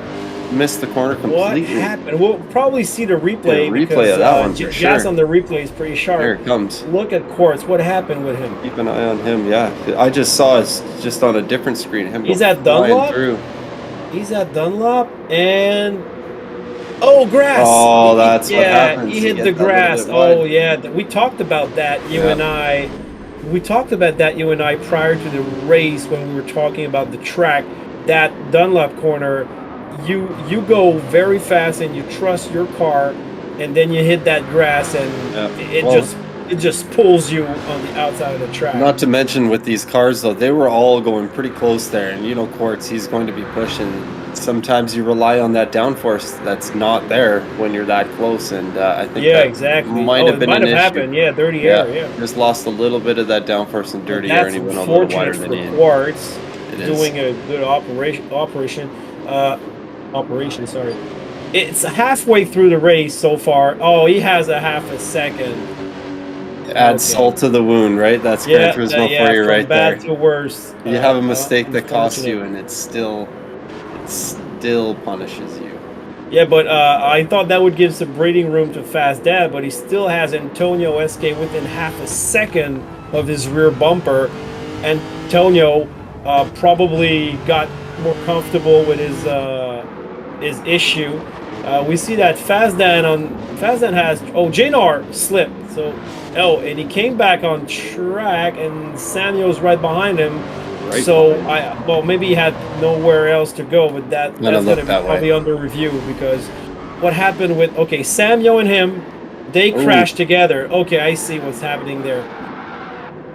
S2: missed the corner completely.
S1: What happened? We'll probably see the replay.
S2: Yeah, replay of that one for
S1: Jazz
S2: sure.
S1: on the replay is pretty sharp.
S2: Here it comes.
S1: Look at Quartz. What happened with him?
S2: Keep an eye on him. Yeah, I just saw it just on a different screen. Him.
S1: He's at Dunlop. He's at Dunlop, and grass.
S2: Oh, that's what happens.
S1: He hit the grass. Oh, yeah. We talked about that. You and I. We talked about that. You and I prior to the race when we were talking about the track. That Dunlop corner. You go very fast and you trust your car, and then you hit that grass and it just pulls you on the outside of the track.
S2: Not to mention with these cars though, they were all going pretty close there, and Quartz, he's going to be pushing. Sometimes you rely on that downforce that's not there when you're that close, and I think
S1: exactly.
S2: might have been an issue.
S1: Happened. Yeah, dirty air. Yeah,
S2: just lost a little bit of that downforce and dirty air, and he went a little wider than he had.
S1: Quartz
S2: It
S1: doing a good operation. Sorry. It's halfway through the race so far. Oh, he has a half a second.
S2: Add salt to the wound, right? That's Gran Turismo for you right there.
S1: From bad to worse.
S2: You have a mistake that costs you, and it still punishes you.
S1: Yeah, but I thought that would give some breathing room to Fast Dad, but he still has Antonio SK within half a second of his rear bumper. Antonio probably got more comfortable with his issue. We see that Fast Dan has Janar slipped. So and he came back on track, and Samuel's right behind him. Right. So maybe he had nowhere else to go, but that's going to be probably under review, because what happened with Samuel and him, they crashed together. Okay, I see what's happening there.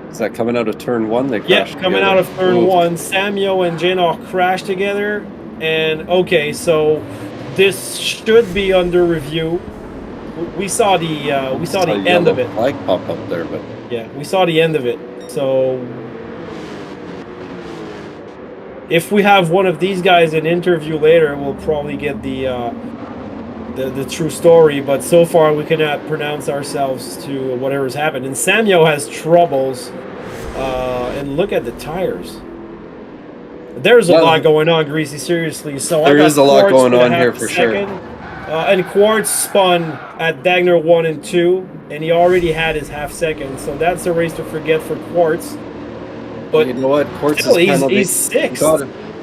S2: Is that coming out of turn one? They crashed together.
S1: Coming out of turn one, Samuel and Janar crashed together, and so this should be under review. We saw the end of it.
S2: Flag pop up there, but
S1: we saw the end of it. So if we have one of these guys in interview later, we'll probably get the true story. But so far, we cannot pronounce ourselves to whatever's happened. And Samuel has troubles. And look at the tires. There's a lot going on, Greasy. Seriously. So
S2: there is a lot going on here for sure.
S1: And Quartz spun at Dagner 1 and 2, and he already had his half second. So that's a race to forget for Quartz. But
S2: you know what? Quartz
S1: he's sixth.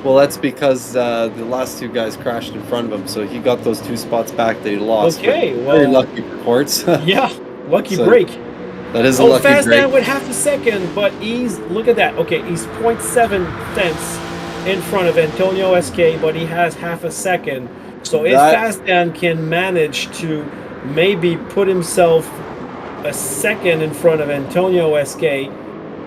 S2: Well, that's because the last two guys crashed in front of him, so he got those 2 spots back that he lost.
S1: Okay,
S2: very lucky for Quartz.
S1: Lucky break.
S2: That is a lucky break.
S1: Fast Dan with half a second, but look at that. Okay, he's 0.7 tenths in front of Antonio SK, but he has half a second. So if Fast Dan can manage to maybe put himself a second in front of Antonio SK.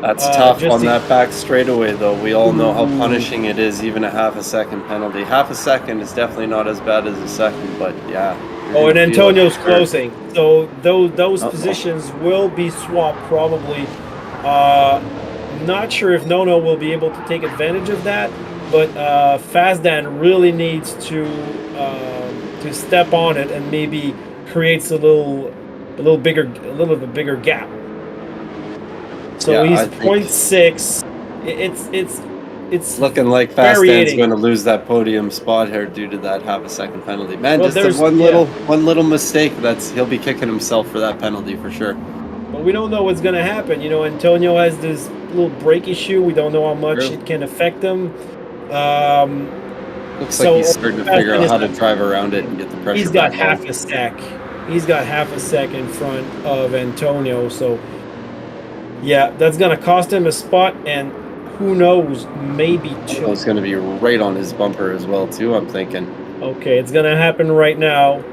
S2: That's tough on that back straightaway, though. We all know how punishing it is, even a half a second penalty. Half a second is definitely not as bad as a second, but yeah.
S1: And Antonio's closing. So those positions will be swapped probably. Not sure if Nono will be able to take advantage of that, but Fast Dan really needs to step on it and maybe creates a little bigger gap. So he's 0.6. It's it's
S2: Looking like Fastdan's
S1: variating.
S2: going to lose that podium spot here due to that half-a-second penalty. Man,
S1: Well,
S2: just
S1: there's-
S2: one
S1: yeah.
S2: little mistake. He'll be kicking himself for that penalty for sure.
S1: But we don't know what's going to happen. You know, Antonio has this little brake issue. We don't know how much
S2: True.
S1: it can affect him.
S2: Looks like he's starting to figure out how to drive around it and get the pressure
S1: He's got
S2: back
S1: half
S2: on.
S1: a sec. He's got half a sec in front of Antonio. So, yeah, that's going to cost him a spot. And who knows, maybe two.
S2: It's going to be right on his bumper as well, too, I'm thinking.
S1: Okay, it's going to happen right now.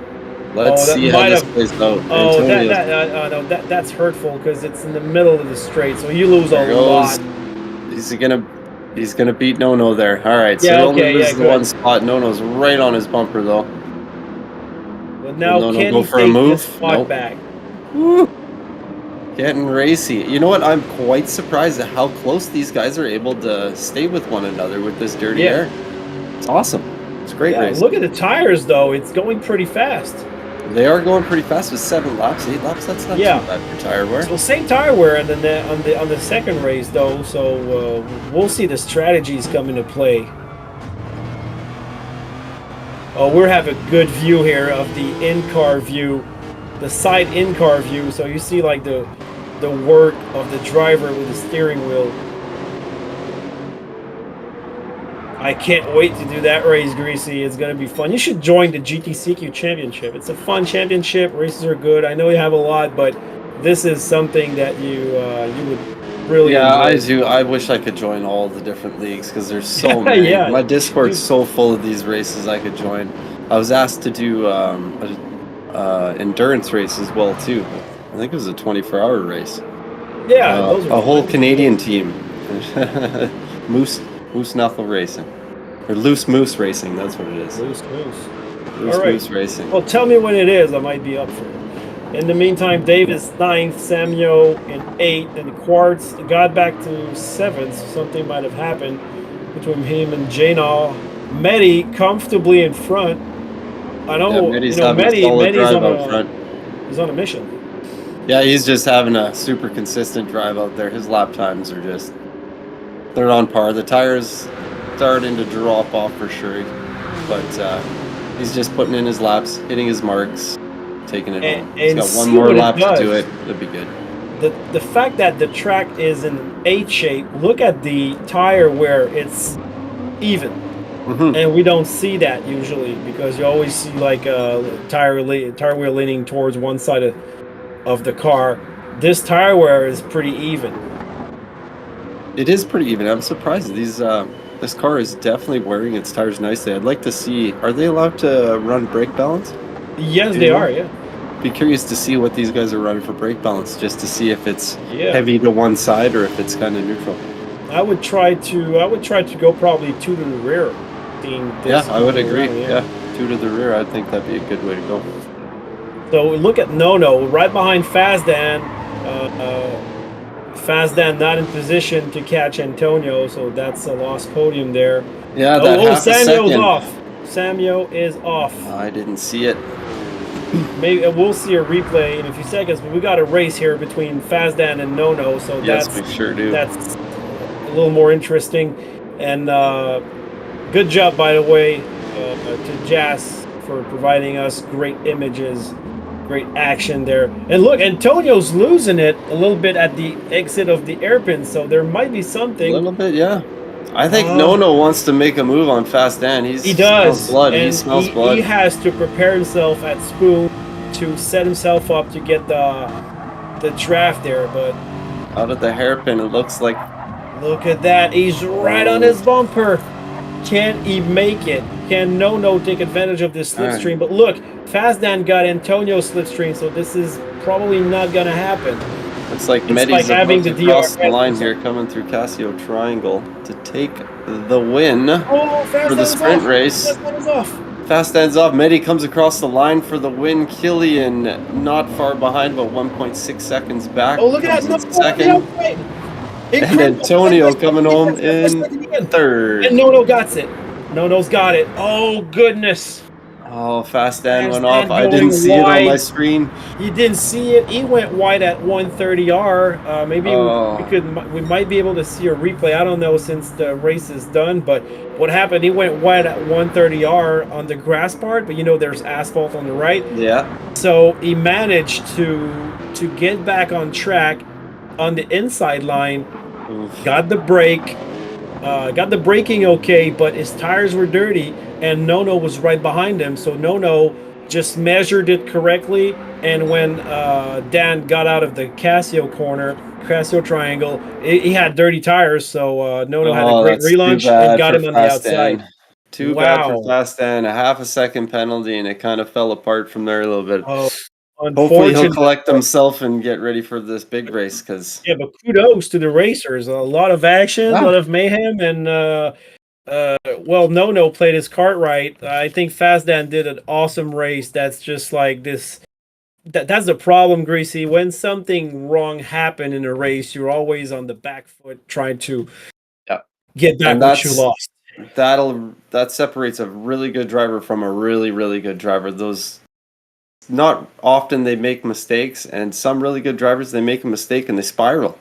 S2: Let's see how this plays out.
S1: Oh,
S2: Antonio's-
S1: that's hurtful because it's in the middle of the straight, so you lose
S2: There
S1: a lot.
S2: He's gonna beat No there. All right, so
S1: Yeah,
S2: he only
S1: okay,
S2: loses
S1: yeah,
S2: the
S1: good.
S2: one spot. No's right on his bumper though.
S1: But now
S2: Will Nono
S1: can
S2: go
S1: he
S2: for a
S1: take
S2: move?
S1: this spot
S2: Nope.
S1: back?
S2: Woo. Getting racy. You know what? I'm quite surprised at how close these guys are able to stay with one another with this dirty
S1: Yeah.
S2: air. It's awesome. It's great
S1: Yeah,
S2: race.
S1: look at the tires though; it's going pretty fast.
S2: They are going pretty fast with 7 laps, 8 laps. That's not
S1: Yeah.
S2: too bad for tire wear.
S1: So same tire wear on the second race though, so we'll see the strategies come into play. Oh, we have a good view here of the in-car view, the side in-car view. So you see like the work of the driver with the steering wheel. I can't wait to do that race, Greasy. It's going to be fun. You should join the GTCQ Championship. It's a fun championship. Races are good. I know you have a lot, but this is something that you would really
S2: Yeah,
S1: enjoy.
S2: I do. I wish I could join all the different leagues because there's so many.
S1: Yeah.
S2: My Discord's so full of these races I could join. I was asked to do endurance race as well too. I think it was a 24-hour race.
S1: Yeah, those are
S2: a whole
S1: fun.
S2: Canadian team. Moose Knuckle Racing. Or Loose Moose Racing, that's what it is.
S1: Loose moose.
S2: Loose
S1: All right.
S2: Moose Racing.
S1: Well, tell me when it is. I might be up for it. In the meantime, Dave is 9th, Samuel in 8th, and Quartz got back to 7th. Something might have happened between him and Janal. Medi comfortably in front. I know,
S2: Medi's
S1: you know,
S2: having a solid
S1: Medi's
S2: drive
S1: on
S2: out front.
S1: he's on a mission.
S2: Yeah, he's just having a super consistent drive out there. His lap times are just, they're on par. The tires starting to drop off for sure, but he's just putting in his laps, hitting his marks, taking it home. He's got one more lap to do it. It'll be good.
S1: The fact that the track is in 8 shape, look at the tire wear, it's even.
S2: Mm-hmm.
S1: And we don't see that usually because you always see like tire wheel leaning towards one side of the car. This tire wear is pretty even.
S2: It is pretty even. I'm surprised. This car is definitely wearing its tires nicely. I'd like to see, are they allowed to run brake balance?
S1: Yes, they are, yeah.
S2: Be curious to see what these guys are running for brake balance, just to see if it's
S1: Yeah.
S2: heavy to one side or if it's kind of neutral.
S1: I would try to go probably 2 to the rear. Seeing this
S2: Yeah, I would
S1: going
S2: agree.
S1: around,
S2: Yeah, 2 to the rear. I think that'd be a good way to go.
S1: So look at Nono right behind Fazdan. Fazdan not in position to catch Antonio, so that's a lost podium there.
S2: Yeah, that half a
S1: Samuel's
S2: second.
S1: off. Samuel is off.
S2: I didn't see it.
S1: Maybe we'll see a replay in a few seconds, but we got a race here between Fazdan and Nono, so
S2: Yes, we sure do.
S1: that's a little more interesting. And good job, by the way, to Jas for providing us great images, great action there. And look, Antonio's losing it a little bit at the exit of the airpin, so there might be
S2: A
S1: something.
S2: little bit, yeah. I think Nono wants to make a move on Fast Dan.
S1: He does.
S2: Smells blood.
S1: And
S2: He smells blood.
S1: He has to prepare himself at Spoon to set himself up to get the draft there. But
S2: Out of the hairpin, it looks like.
S1: look at that. He's right on his bumper. Can he make it? Can Nono take advantage of this slipstream? But look, Fazdan got Antonio's slipstream, so this is probably not going to happen.
S2: Looks like
S1: It's
S2: Medi's
S1: like having
S2: about
S1: the
S2: to cross the
S1: DRS.
S2: line here, coming through Casio Triangle to take the win
S1: Oh,
S2: for the sprint race.
S1: Fazdan is off.
S2: Fast stands off. Medi comes across the line for the win. Killian not far behind, about 1.6 seconds back.
S1: Oh, look at that.
S2: Comes in
S1: No,
S2: second. And Antonio coming home in third.
S1: And Nono got it. Nono's got it. Oh, goodness.
S2: Oh, Fast Dan
S1: Fast
S2: went off.
S1: Dan
S2: I didn't
S1: going
S2: see it on my
S1: wide.
S2: screen.
S1: You didn't see it. He went wide at 130R. Maybe we might be able to see a replay. I don't know since the race is done, but what happened? He went wide at 130R on the grass part, but there's asphalt on the right.
S2: Yeah.
S1: So he managed to get back on track on the inside line.
S2: Oof.
S1: Got the brake. Got the braking okay, but his tires were dirty, and Nono was right behind him. So Nono just measured it correctly, and when Dan got out of the Casio triangle, he had dirty tires, so Nono had a great
S2: That's too
S1: relaunch
S2: bad
S1: and got
S2: for
S1: him on the
S2: Fast
S1: outside.
S2: Dan. Too
S1: Wow.
S2: bad for Fast Dan. A half a second penalty, and it kind of fell apart from there a little bit.
S1: Oh,
S2: Hopefully he'll
S1: unfortunately.
S2: collect himself and get ready for this big race, because
S1: Yeah, but kudos to the racers. A lot of action, a lot of mayhem, and Nono played his cart right. I think Fast Dan did an awesome race. That's just like this. That's the problem, Greasy. When something wrong happened in a race, you're always on the back foot trying to get back what you lost.
S2: That separates a really good driver from a really, really good driver. Those, not often they make mistakes, and some really good drivers, they make a mistake and they spiral.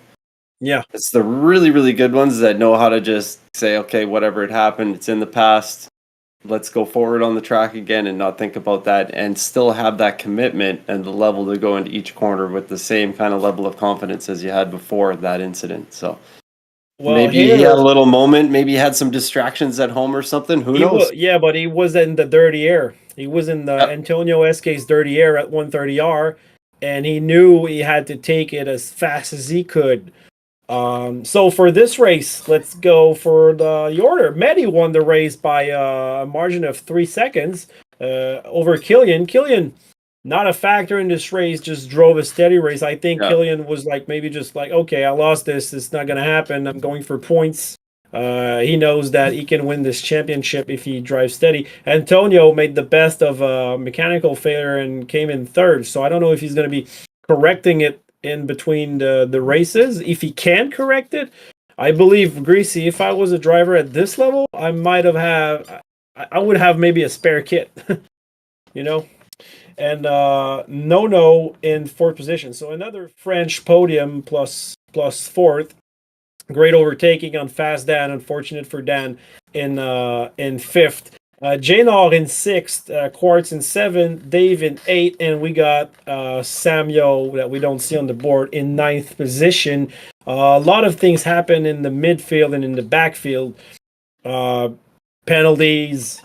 S1: Yeah.
S2: It's the really, really good ones that know how to just say, okay, whatever had happened, it's in the past. Let's go forward on the track again and not think about that, and still have that commitment and the level to go into each corner with the same kind of level of confidence as you had before that incident. So maybe he had a little moment. Maybe he had some distractions at home or something. Who knows?
S1: But he was in the dirty air. He was in the Antonio Esque's dirty air at 130R, and he knew he had to take it as fast as he could. So for this race, let's go for the order. Mehdi won the race by a margin of 3 seconds over Killian. Killian, not a factor in this race, just drove a steady race. I think Killian was maybe just okay, I lost this. It's not going to happen. I'm going for points. He knows that he can win this championship if he drives steady. Antonio made the best of a mechanical failure and came in third. So I don't know if he's going to be correcting it in between the races. If he can correct it, I believe, Greasy, if I was a driver at this level, I would have maybe a spare kit, and Nono in fourth position. So another French podium plus fourth. Great overtaking on Fast Dan. Unfortunate for Dan in fifth. Jaynor in sixth, Quartz in seventh, Dave in eighth, and we got Samyo that we don't see on the board in ninth position. A lot of things happen in the midfield and in the backfield. Penalties,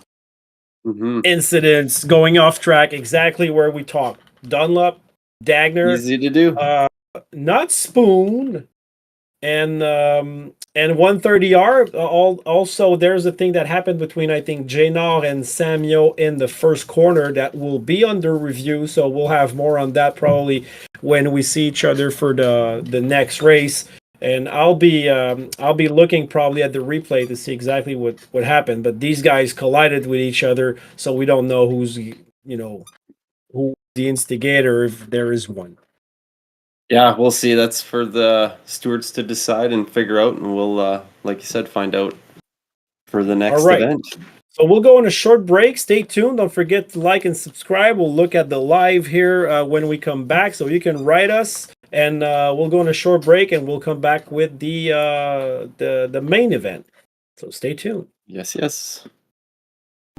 S1: incidents, going off track, exactly where we talked. Dunlop, Dagner.
S2: Easy to do.
S1: Not Spoon. And 130R. Also, there's a thing that happened between, I think, Jaynor and Samyo in the first corner that will be under review. So we'll have more on that probably when we see each other for the next race. And I'll be looking probably at the replay to see exactly what happened. But these guys collided with each other, so we don't know who's who the instigator, if there is one.
S2: Yeah, we'll see. That's for the stewards to decide and figure out, and we'll, like you said, find out for the next event.
S1: So we'll go on a short break. Stay tuned. Don't forget to like and subscribe. We'll look at the live here when we come back, so you can write us, and we'll go on a short break, and we'll come back with the main event. So stay tuned.
S2: Yes, yes.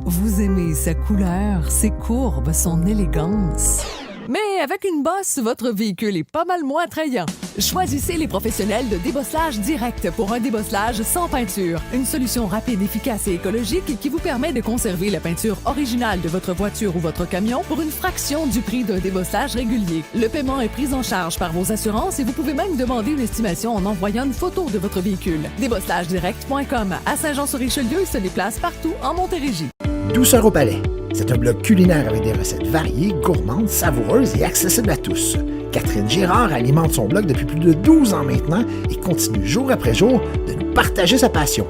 S5: Vous aimez sa couleur, ses courbes, son élégance. Mais avec une bosse, votre véhicule est pas mal moins attrayant. Choisissez les professionnels de débosselage direct pour un débosselage sans peinture. Une solution rapide, efficace et écologique qui vous permet de conserver la peinture originale de votre voiture ou votre camion pour une fraction du prix d'un débosselage régulier. Le paiement est pris en charge par vos assurances et vous pouvez même demander une estimation en envoyant une photo de votre véhicule. Débosslagedirect.com à Saint-Jean-sur-Richelieu et se déplace partout en Montérégie.
S3: Douceur au palais. C'est un blog culinaire avec des recettes variées, gourmandes, savoureuses et accessibles à tous. Catherine Girard alimente son blog depuis plus de 12 ans maintenant et continue jour après jour de nous partager sa passion.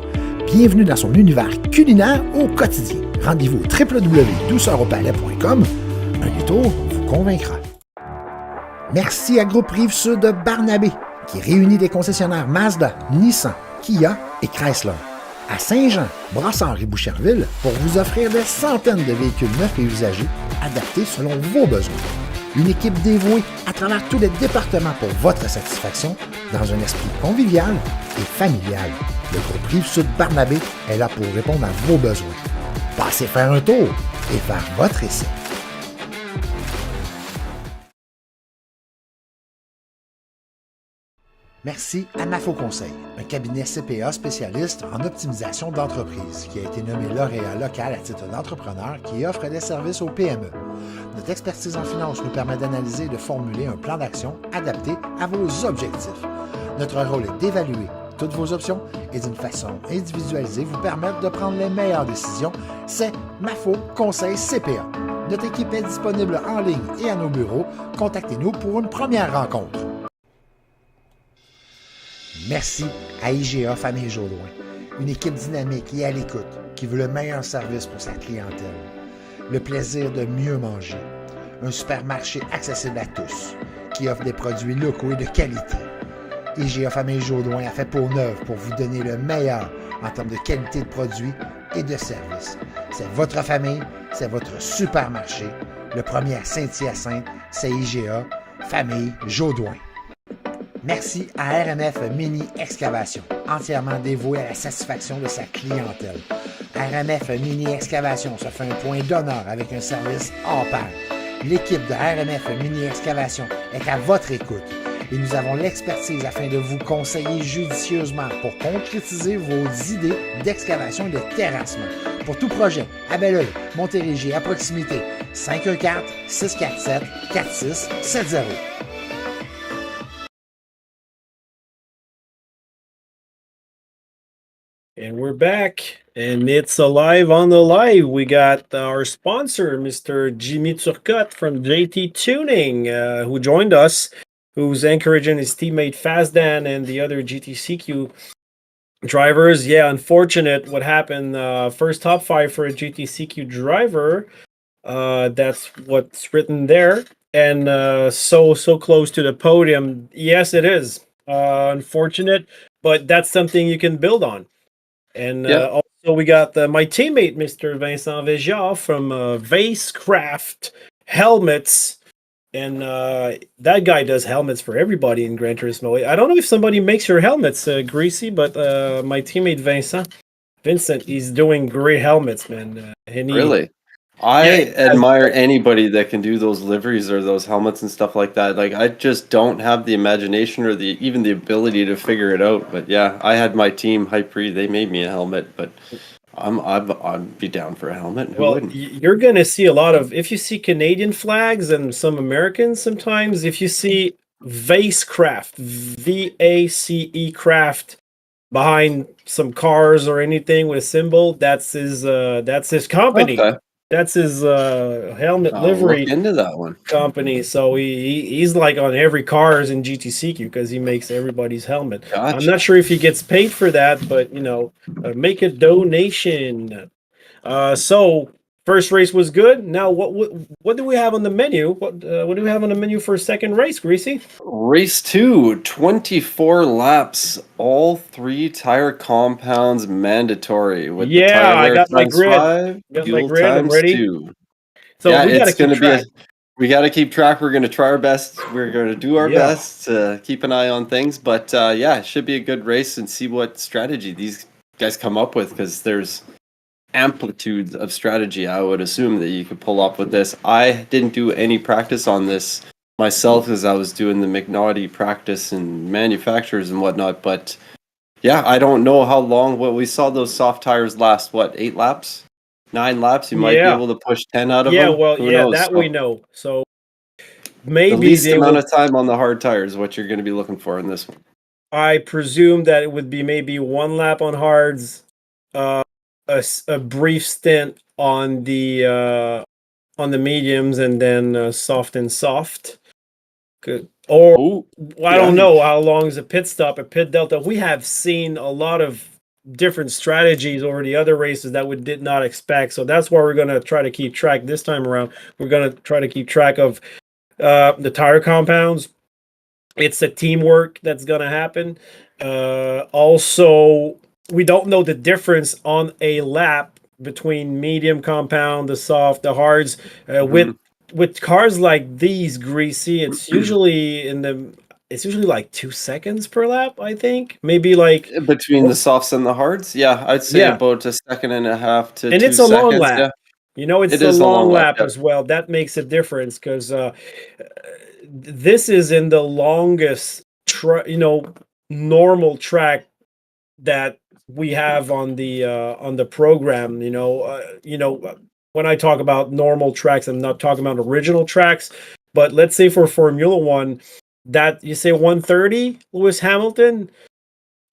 S3: Bienvenue dans son univers culinaire au quotidien. Rendez-vous au www.douceuraupalais.com. Un détour vous convaincra. Merci à Groupe Rive-Sud de Barnabé, qui réunit des concessionnaires Mazda, Nissan, Kia et Chrysler. à Saint-Jean, Brossard et Boucherville pour vous offrir des centaines de véhicules neufs et usagés adaptés selon vos besoins. Une équipe dévouée à travers tous les départements pour votre satisfaction dans un esprit convivial et familial. Le groupe Rive-Sud Barnabé est là pour répondre à vos besoins. Passez faire un tour et faire votre essai. Merci à Mafo Conseil, un cabinet CPA spécialiste en optimisation d'entreprise qui a été nommé lauréat local à titre d'entrepreneur qui offre des services aux PME. Notre expertise en finance nous permet d'analyser et de formuler un plan d'action adapté à vos objectifs. Notre rôle est d'évaluer toutes vos options et d'une façon individualisée vous permettre de prendre les meilleures décisions. C'est Mafo Conseil CPA. Notre équipe est disponible en ligne et à nos bureaux. Contactez-nous pour une première rencontre. Merci à IGA Famille Jodoin, une équipe dynamique et à l'écoute qui veut le meilleur service pour sa clientèle. Le plaisir de mieux manger. Un supermarché accessible à tous qui offre des produits locaux et de qualité. IGA Famille Jodoin a fait peau neuve pour vous donner le meilleur en termes de qualité de produits et de services. C'est votre famille, c'est votre supermarché. Le premier à Saint-Hyacinthe, c'est IGA Famille Jodoin. Merci à RMF Mini Excavation, entièrement dévoué à la satisfaction de sa clientèle. RMF Mini Excavation se fait un point d'honneur avec un service hors pair. L'équipe de RMF Mini Excavation est à votre écoute et nous avons l'expertise afin de vous conseiller judicieusement pour concrétiser vos idées d'excavation et de terrassement. Pour tout projet, à Belleuil, Montérégie, à proximité, 514-647-4670.
S1: And we're back, and it's alive on the live. We got our sponsor, Mr. Jimmy Turcotte from JT Tuning, who joined us, who's encouraging his teammate Fazdan and the other GTCQ drivers. Yeah, unfortunate what happened. First top 5 for a GTCQ driver. That's what's written there. And so close to the podium. Yes, it is. Unfortunate, but that's something you can build on. And also we got my teammate, Mr. Vincent Véjard from Vacecraft Helmets. And that guy does helmets for everybody in Gran Turismo. I don't know if somebody makes your helmets, Greasy, but my teammate Vincent, he's doing great helmets, man.
S2: Really? I admire anybody that can do those liveries or those helmets and stuff like that. Like, I just don't have the imagination or even the ability to figure it out. But yeah, I had my team Hypre. They made me a helmet, but I'd be down for a helmet. Who wouldn't?
S1: You're gonna see a lot of, if you see Canadian flags and some Americans sometimes, if you see Vacecraft, VACE Craft behind some cars or anything with a symbol, that's his company.
S2: Okay.
S1: That's his helmet livery
S2: into that one
S1: company. So he's like on every cars in GTCQ because he makes everybody's helmet.
S2: Gotcha.
S1: I'm not sure if he gets paid for that, but make a donation. So first race was good. Now what do we have on the menu? What do we have on the menu for a second race, Greasy?
S2: Race 2, 24 laps, all 3 tire compounds mandatory. With the tire
S1: I got my grid.
S2: 5, fuel
S1: I'm ready.
S2: 2.
S1: So yeah, it's going to be
S2: we got to keep track. We're going to try our best. We're going to do our best to keep an eye on things. But it should be a good race and see what strategy these guys come up with, because there's amplitudes of strategy I would assume that you could pull up with this. I didn't do any practice on this myself as I was doing the McNaughty practice and manufacturers and whatnot, but yeah, I don't know how long. We saw those soft tires last 8 laps, 9 laps. You might be able to push 10 out of them. Who knows?
S1: That we know. So maybe
S2: the least amount of time on the hard tires, what you're going to be looking for in this one.
S1: I presume that it would be maybe 1 lap on hards, a brief stint on the mediums, and then soft and soft. Or I don't know how long is a pit stop, a pit delta. We have seen a lot of different strategies over the other races that we did not expect. So that's why we're going to try to keep track this time around. We're going to try to keep track of the tire compounds. It's a teamwork that's going to happen. Also, we don't know the difference on a lap between medium compound, the soft, the hards. With cars like these, Greasy, it's usually like 2 seconds per lap, I think. Maybe like,
S2: Between the softs and the hards, yeah, I'd say
S1: yeah,
S2: about a second and a half to
S1: and
S2: two
S1: it's a long
S2: seconds.
S1: lap.
S2: Yeah,
S1: It's
S2: it
S1: a
S2: is a
S1: long
S2: long lap.
S1: lap
S2: Yeah.
S1: as well. That makes a difference because this is in the longest, normal track that we have on the program. When I talk about normal tracks, I'm not talking about original tracks. But let's say for Formula One, that you say 130, Lewis Hamilton,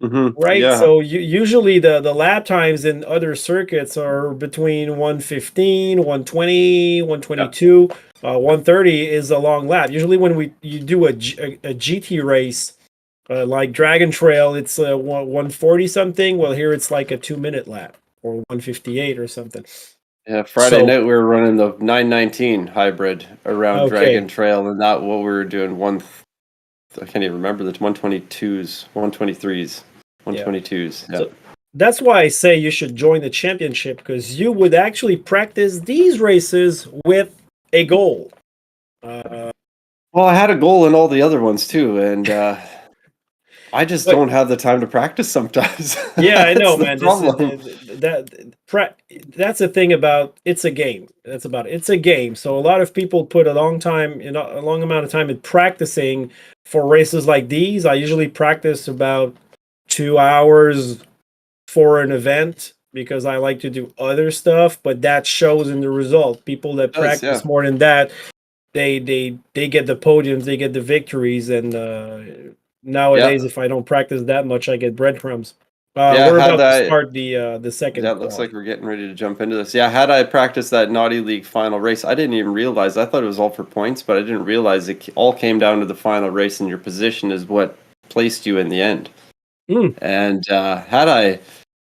S1: right?
S2: Yeah.
S1: So usually the lap times in other circuits are between 115, 120, 122. 130 is a long lap. Usually when you do a GT race, like Dragon Trail, it's 140 something. Well, here it's like a 2 minute lap or 158 or something.
S2: Yeah, Friday night we were running the 919 hybrid around Dragon Trail, and that what we were doing I can't even remember the 122s, 123s, 122s. Yeah.
S1: So that's why I say you should join the championship, because you would actually practice these races with a goal.
S2: Well, I had a goal in all the other ones too, and I just don't have the time to practice sometimes.
S1: Yeah, I know,
S2: That's
S1: man. That's the thing about it's a game. That's about it. It's a game. So a lot of people put a long amount of time in practicing for races like these. I usually practice about 2 hours for an event because I like to do other stuff, but that shows in the result. People that practice more than that, they get the podiums, they get the victories, and nowadays, if I don't practice that much, I get breadcrumbs. We're about to start the second.
S2: That looks like we're getting ready to jump into this. Yeah, had I practiced that Naughty League final race, I didn't even realize. I thought it was all for points, but I didn't realize it all came down to the final race, and your position is what placed you in the end. And had I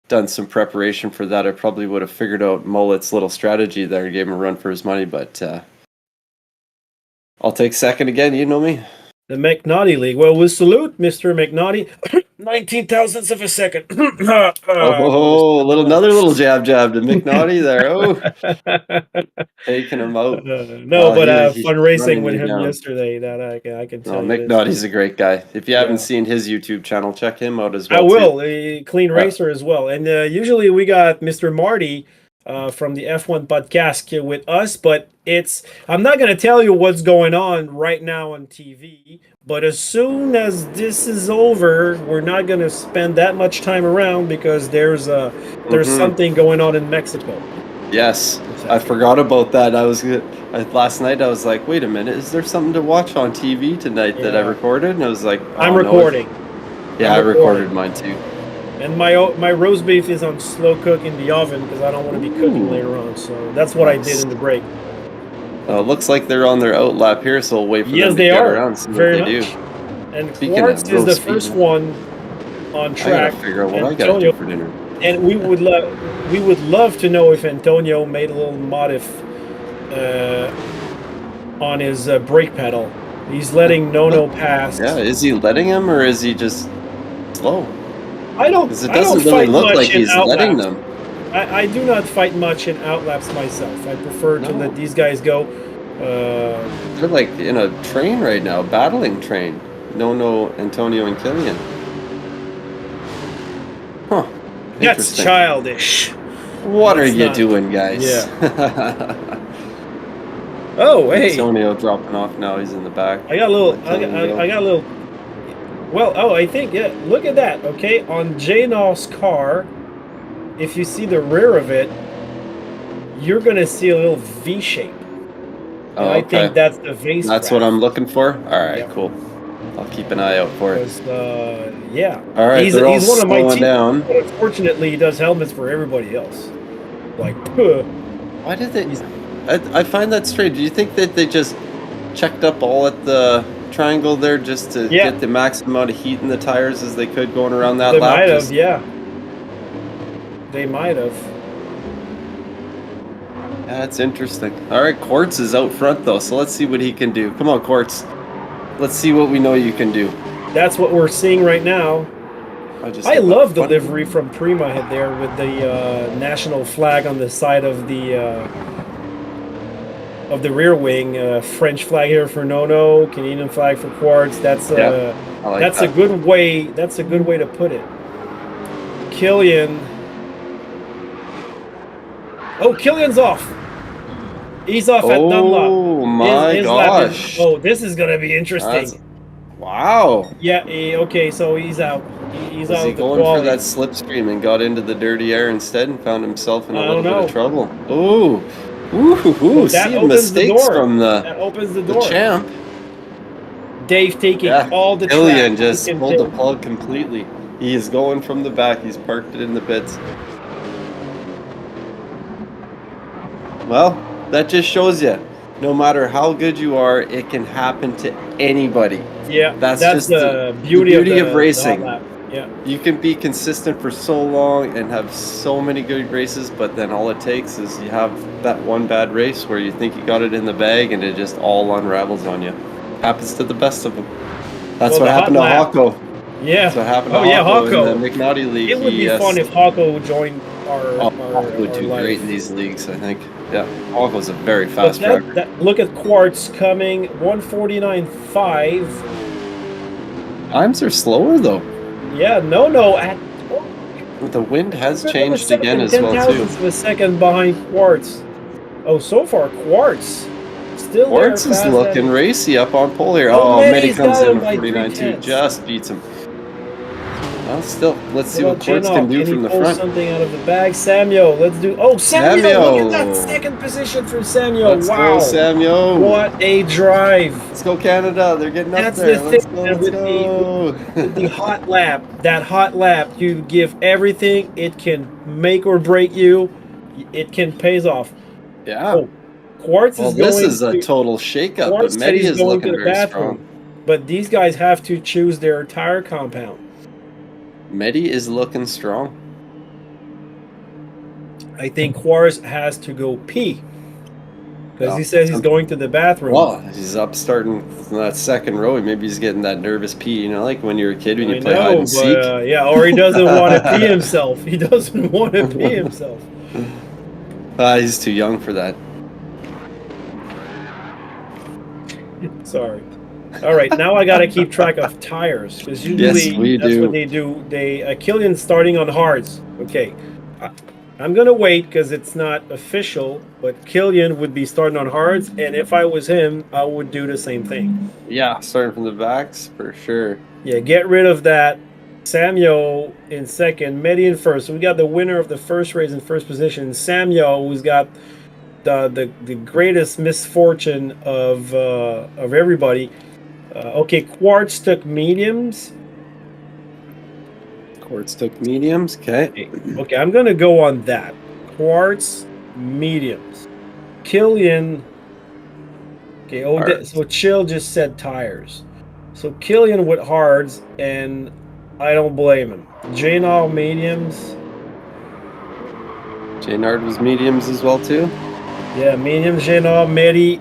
S2: done some preparation for that, I probably would have figured out Mullet's little strategy there and gave him a run for his money, but I'll take second again, you know me.
S1: The McNaughty League. Well, we salute Mr. McNaughty. 19 thousandths of a second.
S2: Another little jab to McNaughty there. Oh, taking him out.
S1: Fun racing with him yesterday. That I can tell you.
S2: McNaughty's a great guy. If you haven't seen his YouTube channel, check him out as well.
S1: I will. A clean racer as well. And usually we got Mr. Marty from the F1 podcast with us, but I'm not going to tell you what's going on right now on TV, but as soon as this is over, we're not going to spend that much time around because there's something going on in Mexico.
S2: Yes, I forgot about that. Last night I was like, wait a minute, is there something to watch on TV tonight that I recorded? And I was like,
S1: I'm recording.
S2: I recorded mine too.
S1: And my roast beef is on slow cook in the oven because I don't want to be cooking later on. So that's what I did in the break.
S2: Looks like they're on their outlap here, so we'll wait for them to get around. See
S1: Very
S2: what they
S1: much.
S2: do.
S1: And Quartz is the first one on track.
S2: I gotta figure out what I gotta do for dinner.
S1: And we would love to know if Antonio made a little modif on his brake pedal. He's letting Nono pass.
S2: Yeah, is he letting him or is he just slow?
S1: I don't.
S2: Because it doesn't really look like he's letting them.
S1: I do not fight much in outlaps myself. I prefer to let these guys go.
S2: They're like in a train right now, battling train. No, Antonio and Killian. Huh.
S1: That's childish.
S2: What are you doing, guys?
S1: Yeah. Oh, hey.
S2: Antonio dropping off now. He's in the back.
S1: I got a little. Well, I think, look at that, okay? On J-No's car, if you see the rear of it, you're going to see a little V shape.
S2: Oh,
S1: I think that's the vase.
S2: That's what I'm looking for? All right, cool. I'll keep an eye out for it.
S1: All
S2: right,
S1: he's one of my team, down. But unfortunately, he does helmets for everybody else. Like,
S2: why did they... I find that strange. Do you think that they just checked up all at the triangle there just to get the maximum amount of heat in the tires as they could going around that lap?
S1: They might have, yeah. They might have.
S2: That's interesting. All right, Quartz is out front, though, so let's see what he can do. Come on, Quartz. Let's see what we know you can do.
S1: That's what we're seeing right now. I love the livery from Prima had there with the national flag on the side of the rear wing. French flag here for Nono, Canadian flag for Quartz. That's
S2: I like
S1: that's
S2: that.
S1: a good way. That's a good way to put it. Killian. Oh, Killian's off. He's off at Dunlop.
S2: Oh my
S1: His lap
S2: gosh!
S1: oh, this is gonna be interesting.
S2: Wow.
S1: Yeah. Okay. So he's out. He's
S2: Was
S1: out
S2: he
S1: of the
S2: going
S1: quali.
S2: for that slipstream and got into the dirty air instead and found himself in a
S1: I
S2: little
S1: don't
S2: bit
S1: know.
S2: of trouble? Ooh. Ooh.
S1: That
S2: See
S1: opens the
S2: mistakes
S1: door.
S2: from
S1: That opens the
S2: the
S1: door.
S2: champ.
S1: Dave taking
S2: Yeah,
S1: all the
S2: Killian
S1: track.
S2: just
S1: He can
S2: pulled the
S1: take.
S2: plug completely. He is going from the back. He's parked it in the pits. Well, that just shows you, no matter how good you are, it can happen to anybody.
S1: Yeah,
S2: That's
S1: that's
S2: just
S1: the beauty of
S2: of
S1: the
S2: racing.
S1: hot lap. Yeah.
S2: You can be consistent for so long and have so many good races, but then all it takes is you have that one bad race where you think you got it in the bag and it just all unravels on you. Happens to the best of them. That's
S1: Well,
S2: what
S1: the
S2: happened to
S1: hot lap.
S2: Hawko.
S1: Yeah.
S2: That's what happened to
S1: Oh, yeah,
S2: Hawko
S1: Hawko.
S2: in the McNaughty League.
S1: It would be fun if Hawko joined our
S2: Hawko would do
S1: life.
S2: great in these leagues, I think. Yeah, Hawko's a very
S1: But
S2: fast driver.
S1: look at Quartz coming 149.5.
S2: Times are slower though.
S1: Yeah, no.
S2: The wind has
S1: We're
S2: changed
S1: seven
S2: again
S1: and
S2: as
S1: 10
S2: well
S1: thousandths
S2: too.
S1: of a second behind Quartz. Oh, so far Quartz still
S2: Quartz
S1: there.
S2: is
S1: fast
S2: looking
S1: as-
S2: racy up on pole here.
S1: Oh,
S2: Oh, Medi
S1: Medi's
S2: comes
S1: got
S2: in
S1: him
S2: at
S1: by
S2: 49.2,
S1: 3/10.
S2: just beats him. Well, still, let's see
S1: What
S2: what
S1: about
S2: Quartz can
S1: Chinnock?
S2: do
S1: Can he
S2: from the
S1: pull
S2: front.
S1: something out of the bag? Samuel, let's do. Oh, Samuel! Look at that
S2: Samuel.
S1: second position for Samuel.
S2: Let's
S1: Wow!
S2: go, Samuel.
S1: What a drive!
S2: Let's go, Canada. They're getting up
S1: That's
S2: there.
S1: the
S2: Let's
S1: thing
S2: go,
S1: man,
S2: let's go.
S1: with the hot lap. That hot lap, you give everything. It can make or break you. It can pays off.
S2: Yeah.
S1: Oh, Quartz
S2: Well,
S1: is
S2: this
S1: going.
S2: is a total shakeup, but
S1: Quartz said
S2: Medi
S1: he's
S2: is
S1: going
S2: looking
S1: to the
S2: very
S1: bathroom,
S2: strong.
S1: but these guys have to choose their tire compound.
S2: Medi is looking strong.
S1: I think Quartz has to go pee because
S2: Yeah.
S1: he says he's going to the bathroom.
S2: Well, he's up starting from that second row. Maybe he's getting that nervous pee, you know, like when you're a kid when you play hide and seek.
S1: Yeah, or he doesn't want to pee himself. He doesn't want to pee himself.
S2: He's too young for that.
S1: Sorry. All right, now I got to keep track of tires because usually
S2: Yes, we
S1: that's
S2: do.
S1: what they do. Killian's starting on hards. Okay, I'm gonna wait because it's not official, but Killian would be starting on hards, and if I was him, I would do the same thing.
S2: Yeah, starting from the backs for sure.
S1: Yeah, get rid of that. Samuel in second, Medi in first. So we got the winner of the first race in first position, Samuel, who's got the greatest misfortune of everybody. Okay, Quartz took mediums.
S2: Quartz took mediums. Okay.
S1: Okay, I'm gonna go on that. Quartz mediums. Killian. Okay,
S2: Hards.
S1: so Chill just said tires. So Killian with hards, and I don't blame him. Janal mediums.
S2: Jaynard was mediums as well too.
S1: Yeah, mediums. Janal Medi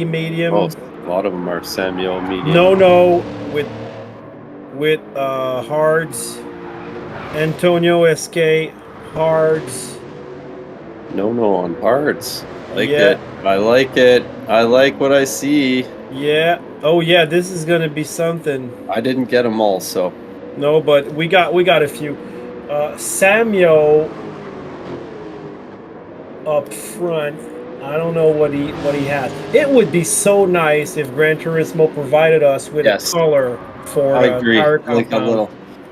S1: mediums.
S2: Oh, a lot of them are Samuel medium.
S1: No, with hards. Antonio SK hards.
S2: No on hards. Like
S1: Yeah.
S2: it. I like it. I like what I see.
S1: Yeah. Oh yeah, this is gonna be something.
S2: I didn't get them all, so
S1: No, but we got a few. Samuel up front. I don't know what he has. It would be so nice if Gran Turismo provided us with
S2: Yes.
S1: a color for
S2: I agree.
S1: tire
S2: Like a
S1: compound.
S2: little,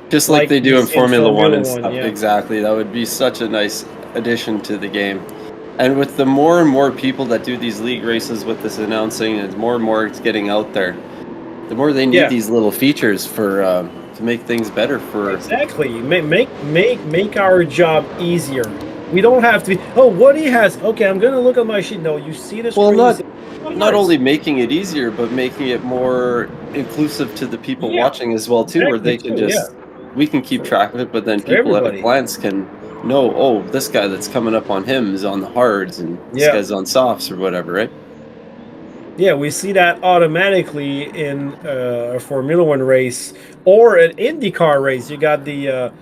S2: just like they do in
S1: this
S2: Formula One and
S1: One,
S2: stuff.
S1: yeah.
S2: Exactly. That would be such a nice addition to the game. And with the more and more people that do these league races with this announcing, and more and more it's getting out there, the more they need
S1: Yeah.
S2: these little features for to make things better for.
S1: Exactly. Make our job easier. We don't have to be. Oh, what he has. Okay, I'm gonna look at my sheet. No, you see this.
S2: Well,
S1: screen,
S2: not only making it easier, but making it more inclusive to the people
S1: Yeah.
S2: watching as well too, where they
S1: Exactly
S2: can
S1: too,
S2: just we can keep track of it, but then people at a
S1: everybody.
S2: glance can know, oh, this guy that's coming up on him is on the hards and this
S1: Yeah.
S2: guy's on softs or whatever, right?
S1: Yeah, we see that automatically in a Formula One race or an IndyCar race. You got the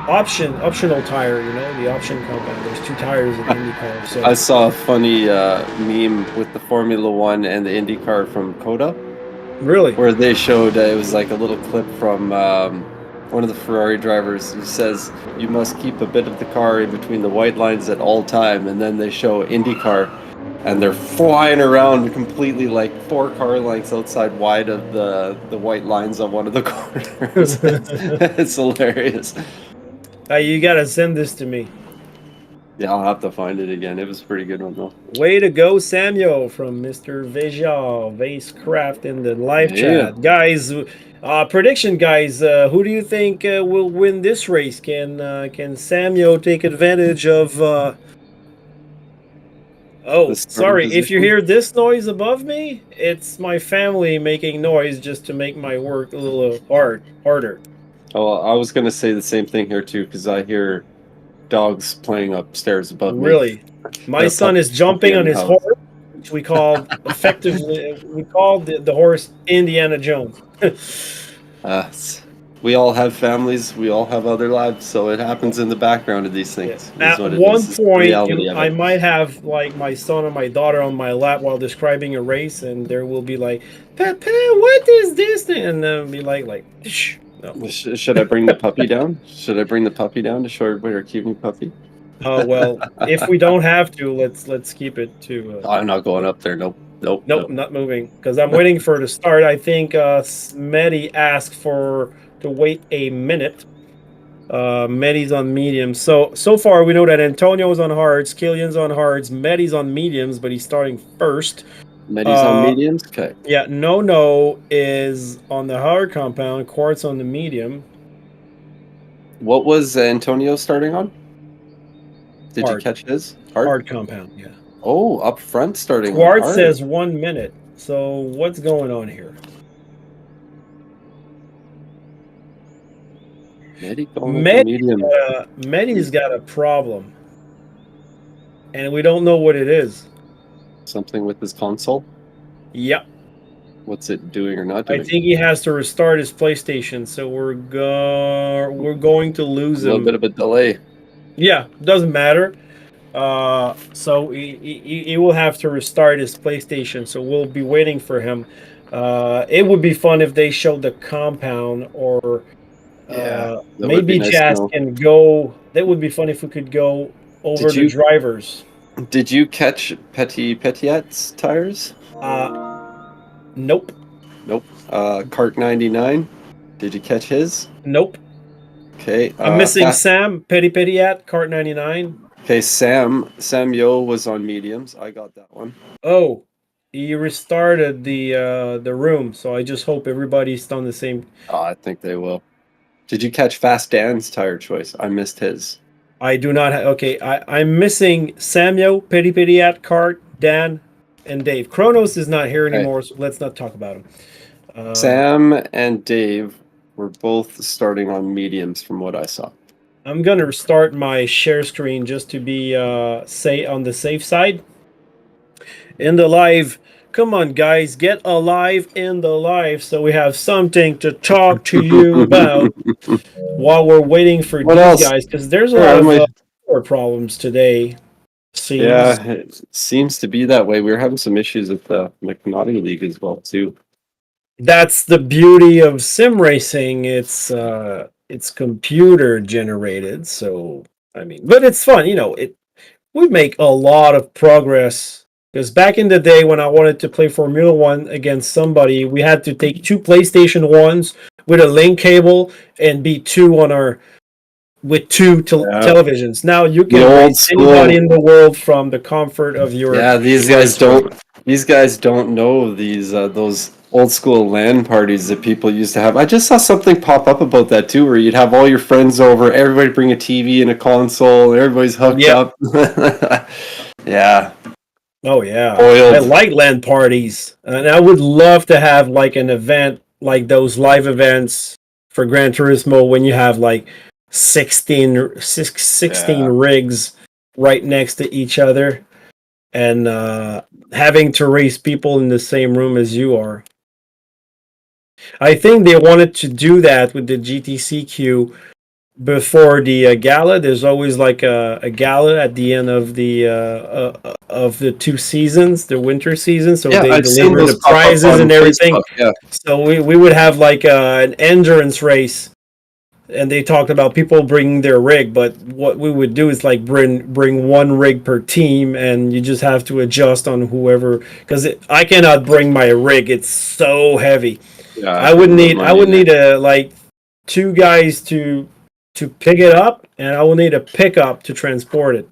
S1: optional tire. You know, the option compound. There's two tires in IndyCar. So
S2: I saw a funny meme with the Formula One and the IndyCar from Coda,
S1: really,
S2: where they showed it was like a little clip from one of the Ferrari drivers who says you must keep a bit of the car in between the white lines at all time, and then they show IndyCar and they're flying around completely like 4 car lengths outside wide of the white lines on one of the corners. It's hilarious.
S1: you gotta send this to me.
S2: Yeah, I'll have to find it again. It was a pretty good one though.
S1: Way to go, Samuel, from Mr. Vijay Vacecraft in the live
S2: Yeah.
S1: chat. Guys, prediction, guys. Who do you think will win this race? Can Samuel take advantage of... Oh,
S2: The starting
S1: sorry. If you
S2: position?
S1: hear this noise above me, it's my family making noise just to make my work a little harder.
S2: Oh, I was gonna say the same thing here too, because I hear dogs playing upstairs above me.
S1: Really. My
S2: They're
S1: son is
S2: puppy
S1: jumping
S2: in
S1: on
S2: the
S1: his
S2: house.
S1: horse, which we call effectively, we call the horse Indiana Jones.
S2: We all have families. We all have other lives, so it happens in the background of these things. Is
S1: At
S2: what it
S1: one
S2: is. It's the
S1: point,
S2: reality of
S1: I
S2: it.
S1: might have like my son or my daughter on my lap while describing a race, and there will be like, "Papa, what is this thing?" And then be like, shh. No.
S2: Should I bring the puppy down? Should I bring the puppy down to show everybody our cute puppy?
S1: Oh well, if we don't have to, let's keep it to.
S2: I'm not going up there. Nope.
S1: Nope, not moving because I'm waiting for it to start. I think Medi asked to wait a minute. Medi's on mediums. So far we know that Antonio's on hards, Killian's on hards, Medi's on mediums, but he's starting first.
S2: Medi's on mediums. Okay.
S1: Yeah, No is on the hard compound, Quartz on the medium.
S2: What was Antonio starting on? Did
S1: Hard.
S2: you catch his?
S1: Hard compound, yeah.
S2: Oh, up front starting.
S1: Quartz
S2: hard.
S1: says 1 minute. So what's going on here?
S2: Medi going with the medium.
S1: Medi's got a problem, and we don't know what it is.
S2: Something with his console.
S1: Yep.
S2: What's it doing or not doing?
S1: I think he has to restart his PlayStation, so we're going to lose
S2: a little
S1: him.
S2: bit of a delay.
S1: Yeah, doesn't matter. So he will have to restart his PlayStation, so we'll be waiting for him. It would be fun if they showed the compound, or maybe
S2: nice
S1: Jazz can go. That would be fun if we could go over the drivers.
S2: Did you catch Petiat's tires?
S1: Nope.
S2: Nope. Cart 99. Did you catch his?
S1: Nope.
S2: Okay.
S1: I'm missing Sam Petiat, Cart 99.
S2: Okay, Sam Yo was on mediums. I got that one.
S1: Oh, he restarted the room, so I just hope everybody's done the same.
S2: I think they will. Did you catch Fast Dan's tire choice? I missed his.
S1: I do not. Okay, I'm missing Samuel, Petiat, Cart, Dan, and Dave. Kronos is not here anymore, so let's not talk about him.
S2: Sam and Dave were both starting on mediums from what I saw.
S1: I'm gonna restart my share screen just to be say on the safe side. In the live, come on guys, get alive in the live so we have something to talk to you about while we're waiting for these guys, because there's a lot of power problems today. Seems.
S2: Yeah, it seems to be that way. We're having some issues with the McNaughty League as well too.
S1: That's the beauty of sim racing. It's computer generated, so I mean, but it's fun, you know. We make a lot of progress, because back in the day when I wanted to play Formula One against somebody, we had to take 2 PlayStation 1s with a link cable and be 2 on with 2 televisions. Now you can race anybody in the world from the comfort of your.
S2: Yeah, these guys don't know these those old school LAN parties that people used to have. I just saw something pop up about that too, where you'd have all your friends over, everybody bring a TV and a console, and everybody's hooked up. Yeah.
S1: Oh yeah.
S2: Oiled.
S1: I like LAN parties, and I would love to have like an event like those live events for Gran Turismo when you have like 16 rigs right next to each other. and having to race people in the same room as you are. I think they wanted to do that with the GTCQ before the gala. There's always like a gala at the end of the 2 seasons, the winter season. So
S2: Yeah,
S1: they
S2: I've seen
S1: deliver
S2: those
S1: the
S2: pop up
S1: prizes
S2: on
S1: and everything.
S2: Facebook. Yeah,
S1: So we would have like an endurance race, and they talked about people bringing their rig. But what we would do is like bring one rig per team, and you just have to adjust on whoever, because I cannot bring my rig. It's so heavy.
S2: yeah.
S1: I would
S2: couldn't move mine
S1: need
S2: either.
S1: a like 2 guys to pick it up, and I will need a pickup to transport it.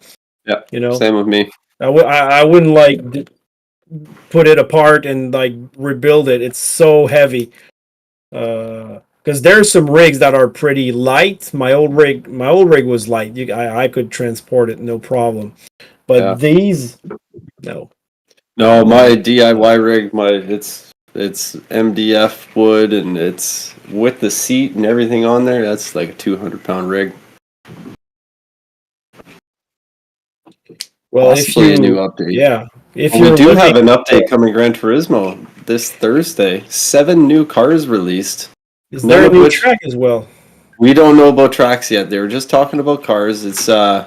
S2: Yeah,
S1: You know,
S2: same with me.
S1: I wouldn't like put it apart and like rebuild it. It's so heavy. Because there's some rigs that are pretty light. My old rig was light. I could transport it no problem.
S2: Yeah.
S1: But these, no.
S2: No, my DIY rig, it's MDF wood, and it's with the seat and everything on there. That's like a 200-pound rig.
S1: Well,
S2: Possibly a new update.
S1: yeah, if
S2: Well, we
S1: you're
S2: do have
S1: looking,
S2: an update coming Gran Turismo this Thursday. 7 new cars released.
S1: is there a
S2: none of
S1: new
S2: which-
S1: track as well?
S2: We don't know about tracks yet. They were just talking about cars. It's the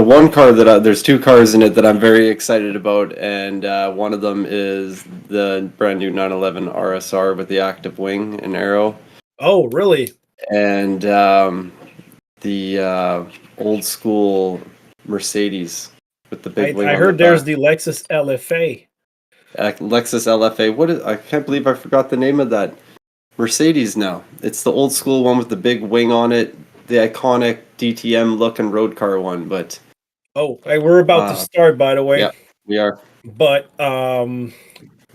S2: one car there's 2 cars in it that I'm very excited about, and one of them is the brand new 911 RSR with the active wing and arrow,
S1: Oh, really?
S2: and the old school Mercedes with the big wing.
S1: I
S2: on
S1: heard
S2: the
S1: there's
S2: back.
S1: the Lexus LFA.
S2: Lexus LFA. I can't believe I forgot the name of that Mercedes now. It's the old school one with the big wing on it, the iconic DTM looking road car one, but
S1: Oh, we're about to start, by the way.
S2: yeah, we are.
S1: But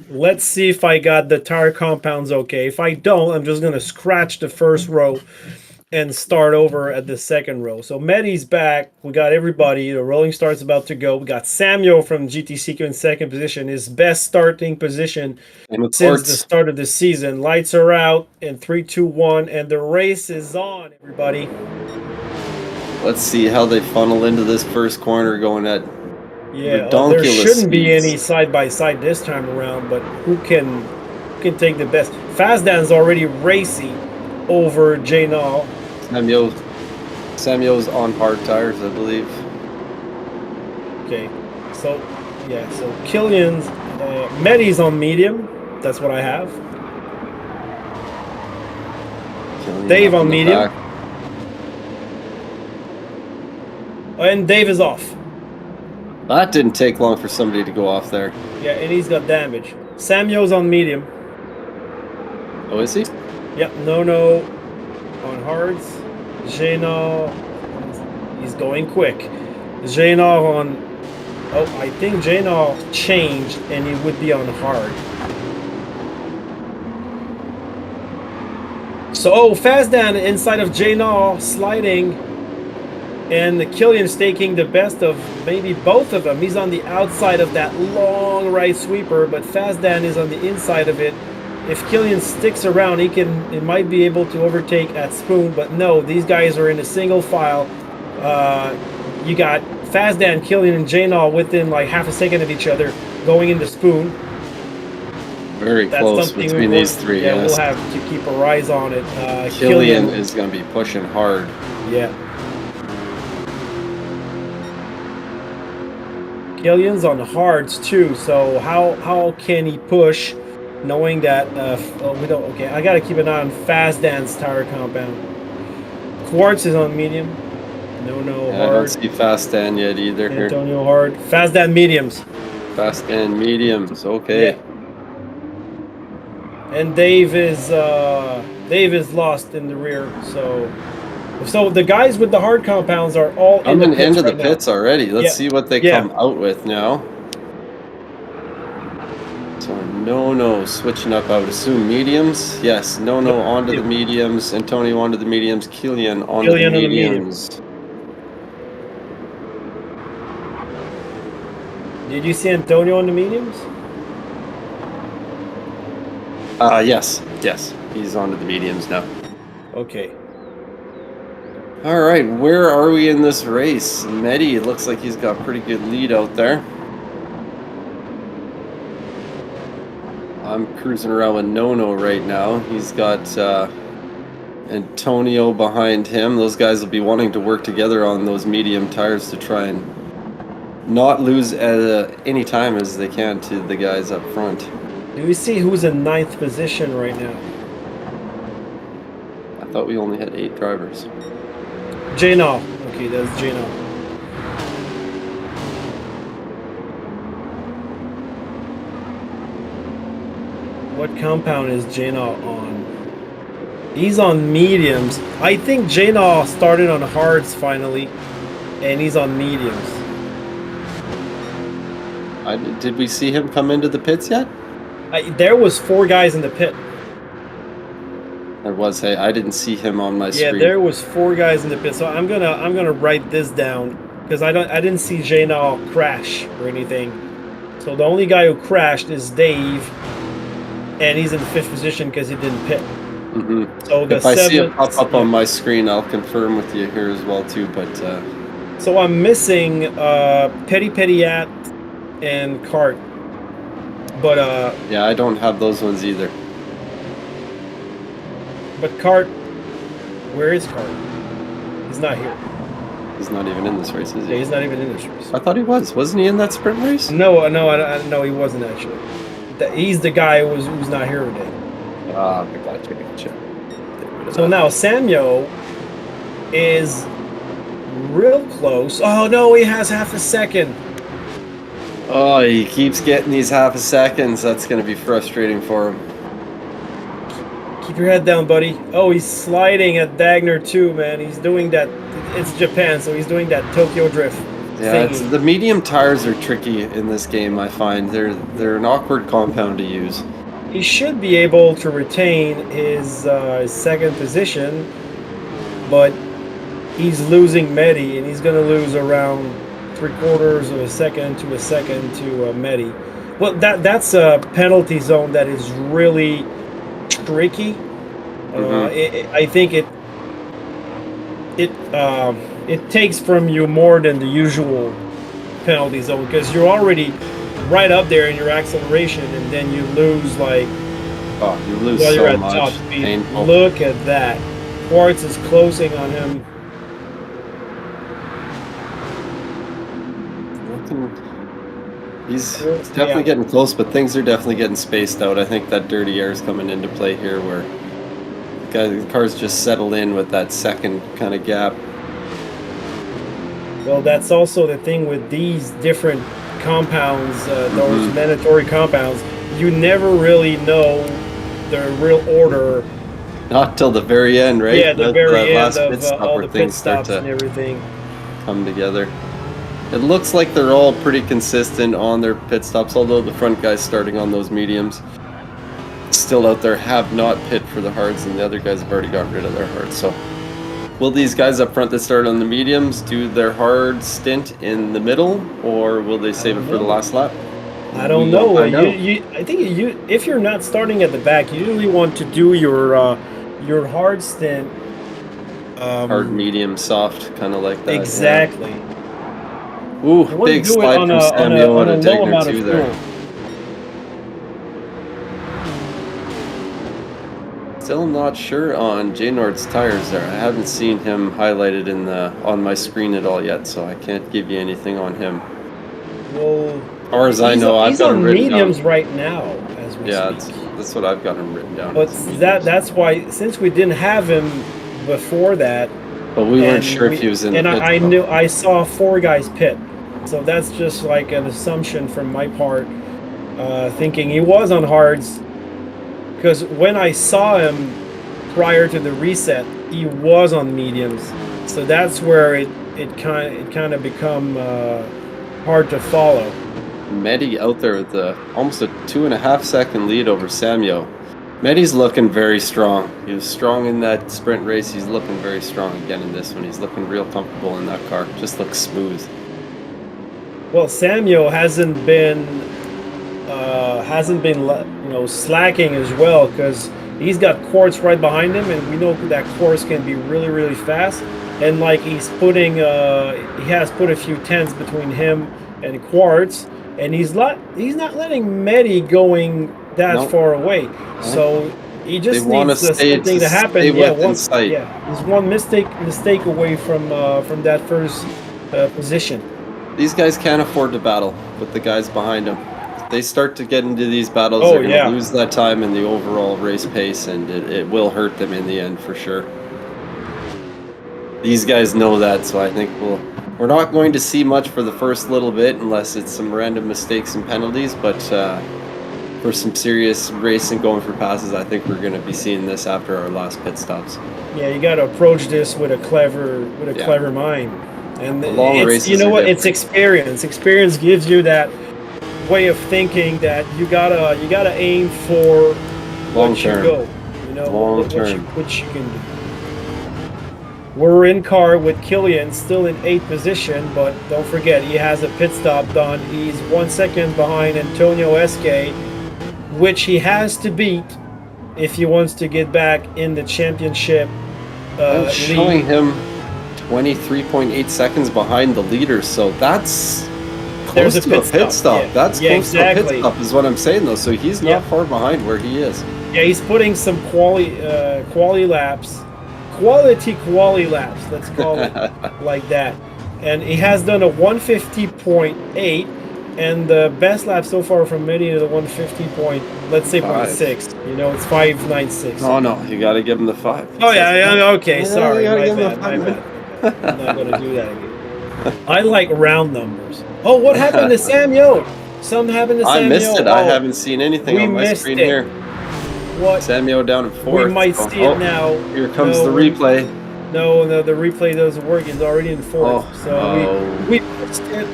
S1: let's see if I got the tire compounds okay. If I don't, I'm just gonna scratch the first row and start over at the second row. So Mehdi's back. We got everybody. The rolling start's about to go. We got Samuel from GTCQ in second position, his best starting position
S2: And with
S1: since the
S2: Quartz,
S1: start of the season. Lights are out in 3, 2, 1, and the race is on, everybody.
S2: let's see how they funnel into this first corner going at
S1: Yeah, there
S2: redonkulous
S1: shouldn't be
S2: speeds.
S1: any side by side this time around, but who can take the best? Fazdan's already racing over Janal.
S2: Samuel's on hard tires, I believe.
S1: Okay, so yeah, so Killian's Mehdi's on medium. That's what I have.
S2: Killian
S1: Dave
S2: up
S1: on
S2: in the
S1: medium.
S2: back.
S1: And Dave is off.
S2: That didn't take long for somebody to go off there.
S1: Yeah, and he's got damage. Samuel's on medium.
S2: Oh, is he?
S1: Yep, no on hards. Janal, he's going quick. Janal on. Oh, I think Janal changed, and he would be on hard. So, Fazdan inside of Janal sliding, and Killian's taking the best of maybe both of them. He's on the outside of that long right sweeper, but Fazdan is on the inside of it. If Killian sticks around, he might be able to overtake at Spoon, but no, these guys are in a single file. You got Fazdan, Killian, and Janal within like half a second of each other going into Spoon.
S2: Very
S1: That's
S2: close
S1: something
S2: between these three.
S1: Yeah,
S2: Yes.
S1: we'll have to keep our eyes on it.
S2: Killian is going to be pushing hard.
S1: Yeah. Killian's on hards too, so how can he push, knowing that we don't? Okay, I gotta keep an eye on Fazdan's tire compound. Quartz is on medium. No
S2: Yeah, I don't
S1: hard.
S2: see Fast Dan yet either here.
S1: Antonio hard. Fazdan mediums.
S2: Fast Dan mediums. Okay.
S1: Yeah. And Dave is lost in the rear. So the guys with the hard compounds are all in the
S2: Coming
S1: pits
S2: into the
S1: right now.
S2: pits already. Let's
S1: Yeah.
S2: see what they
S1: Yeah.
S2: come out with now. So no, switching up. I would assume mediums. Yes, no, onto the mediums. Antonio onto the mediums. Killian onto
S1: Killian
S2: the
S1: on the
S2: mediums.
S1: Did you see Antonio on the mediums?
S2: Yes. He's onto the mediums now.
S1: Okay.
S2: All right, where are we in this race? Mehdi, it looks like he's got pretty good lead out there. I'm cruising around with Nono right now. He's got Antonio behind him. Those guys will be wanting to work together on those medium tires to try and not lose any time as they can to the guys up front.
S1: Do we see who's in 9th position right now?
S2: I thought we only had 8 drivers.
S1: Jano. Okay, that's Jano. What compound is Jano on? He's on mediums. I think Jano started on hards finally, and he's on mediums.
S2: Did we see him come into the pits yet?
S1: There was 4 guys in the pit.
S2: There was. Hey, I didn't see him on my screen.
S1: Yeah, there was 4 guys in the pit. So I'm gonna write this down because I didn't see Jano crash or anything. So the only guy who crashed is Dave, and he's in 5th position because he didn't pit.
S2: Mm-hmm.
S1: So
S2: if I see it pop up on my screen, I'll confirm with you here as well too. But
S1: so I'm missing Petty Pettyat and Cart, but
S2: yeah, I don't have those ones either.
S1: But Cart, where is Cart? He's not here.
S2: He's not even in this race, is he?
S1: Yeah, he's not even in this race.
S2: I thought he was. Wasn't he in that sprint race?
S1: No, he wasn't actually. He's the guy who's not here today.
S2: Ah, gotcha.
S1: So now Samuel is real close. Oh no, he has half a second.
S2: Oh, he keeps getting these half a seconds. That's going to be frustrating for him.
S1: Keep your head down, buddy. Oh, he's sliding at Dagner too, man. He's doing that. It's Japan, so he's doing that Tokyo drift.
S2: Yeah, the medium tires are tricky in this game. I find they're an awkward compound to use.
S1: He should be able to retain his 2nd position, but he's losing Medi, and he's going to lose around 3/4 of a second to Medi. Well, that's a penalty zone that is really tricky. I think it takes from you more than the usual penalty zone because you're already right up there in your acceleration, and then you lose
S2: you lose
S1: while you're
S2: so
S1: at
S2: much.
S1: top speed.
S2: Painful.
S1: Look at that. Quartz is closing on him.
S2: He's definitely getting close, but things are definitely getting spaced out. I think that dirty air is coming into play here where the cars just settle in with that second kind of gap.
S1: Well, that's also the thing with these different compounds, those mandatory compounds. You never really know the real order.
S2: Not till the very end, right?
S1: Yeah, the very end of
S2: pit stop
S1: all
S2: where
S1: the pit
S2: things start
S1: stops and
S2: to
S1: everything.
S2: come together. It looks like they're all pretty consistent on their pit stops, although the front guys starting on those mediums still out there have not pit for the hards, and the other guys have already got rid of their hards. So will these guys up front that start on the mediums do their hard stint in the middle, or will they save it for the last lap?
S1: I don't know. I think if you're not starting at the back, you usually want to do your hard stint.
S2: Hard, medium, soft, kind of like that.
S1: Exactly.
S2: Yeah. Ooh, big slide from Samuel and a Dagner too there. Still not sure on J Nord's tires there. I haven't seen him highlighted on my screen at all yet, so I can't give you anything on him.
S1: Well,
S2: as far as I know, I've got him written down.
S1: He's on mediums right now as we speak.
S2: That's what I've got him written down.
S1: But that's why, since we didn't have him before that,
S2: but we weren't sure if he was in the pit.
S1: And I saw 4 guys pit, so that's just like an assumption from my part, thinking he was on hards. Because when I saw him prior to the reset, he was on mediums, so that's where it kind of become hard to follow.
S2: Medi out there with almost a 2.5 second lead over Samuel. Medi's looking very strong. He was strong in that sprint race. He's looking very strong again in this one. He's looking real comfortable in that car. Just looks smooth.
S1: Well, Samuel hasn't been slacking as well, because he's got Quartz right behind him, and we know that Quartz can be really, really fast. And like he has put a few tenths between him and Quartz, and he's not letting Medi going that
S2: Nope.
S1: far away. So he just
S2: They wanna
S1: needs
S2: stay
S1: something to happen.
S2: stay
S1: Yeah,
S2: within sight.
S1: he's one mistake away from that first position.
S2: These guys can't afford to battle with the guys behind them. If they start to get into these battles,
S1: Oh,
S2: they're going to
S1: yeah.
S2: lose that time in the overall race pace, and it will hurt them in the end for sure. These guys know that, so I think we're not going to see much for the first little bit unless it's some random mistakes and penalties, but for some serious racing going for passes, I think we're going to be seeing this after our last pit stops.
S1: Yeah, you got to approach this with a clever mind. And
S2: The long
S1: it's,
S2: races
S1: you know
S2: are
S1: what? It's
S2: different.
S1: experience. Experience gives you that way of thinking that you gotta aim for
S2: Long
S1: what
S2: term.
S1: you go. You know
S2: Long
S1: what
S2: term.
S1: you can do. We're in car with Killian, still in 8th position, but don't forget he has a pit stop done. He's 1 second behind Antonio Esque, which he has to beat if he wants to get back in the championship.
S2: I'm showing
S1: lead.
S2: him 23.8 seconds behind the leader, so that's close
S1: There's a
S2: to a
S1: pit
S2: pit
S1: stop,
S2: stop.
S1: yeah.
S2: That's
S1: Yeah,
S2: close to a pit
S1: exactly.
S2: stop is what I'm saying though. So he's not far behind where he is.
S1: Yeah, he's putting some quality laps, let's call it like that. And he has done a 150.8, and the best lap so far from many is the 150 point, let's say 0.6. You know, it's 596.
S2: Oh no, you got to give him the 5.
S1: Oh yeah, okay,
S2: Yeah,
S1: sorry,
S2: you gotta
S1: my
S2: give him the
S1: bad, my
S2: 5.
S1: bad. I'm not gonna do that again. I like round numbers. Oh, what happened to Samuel? Something happened to Samuel.
S2: I missed it.
S1: Oh,
S2: I haven't seen anything
S1: we
S2: on my
S1: missed
S2: screen
S1: it.
S2: here.
S1: What?
S2: Samuel down at 4th.
S1: We might see it now.
S2: Here comes
S1: No,
S2: the replay.
S1: No, the replay doesn't work. He's already in 4th.
S2: Oh,
S1: we missed it.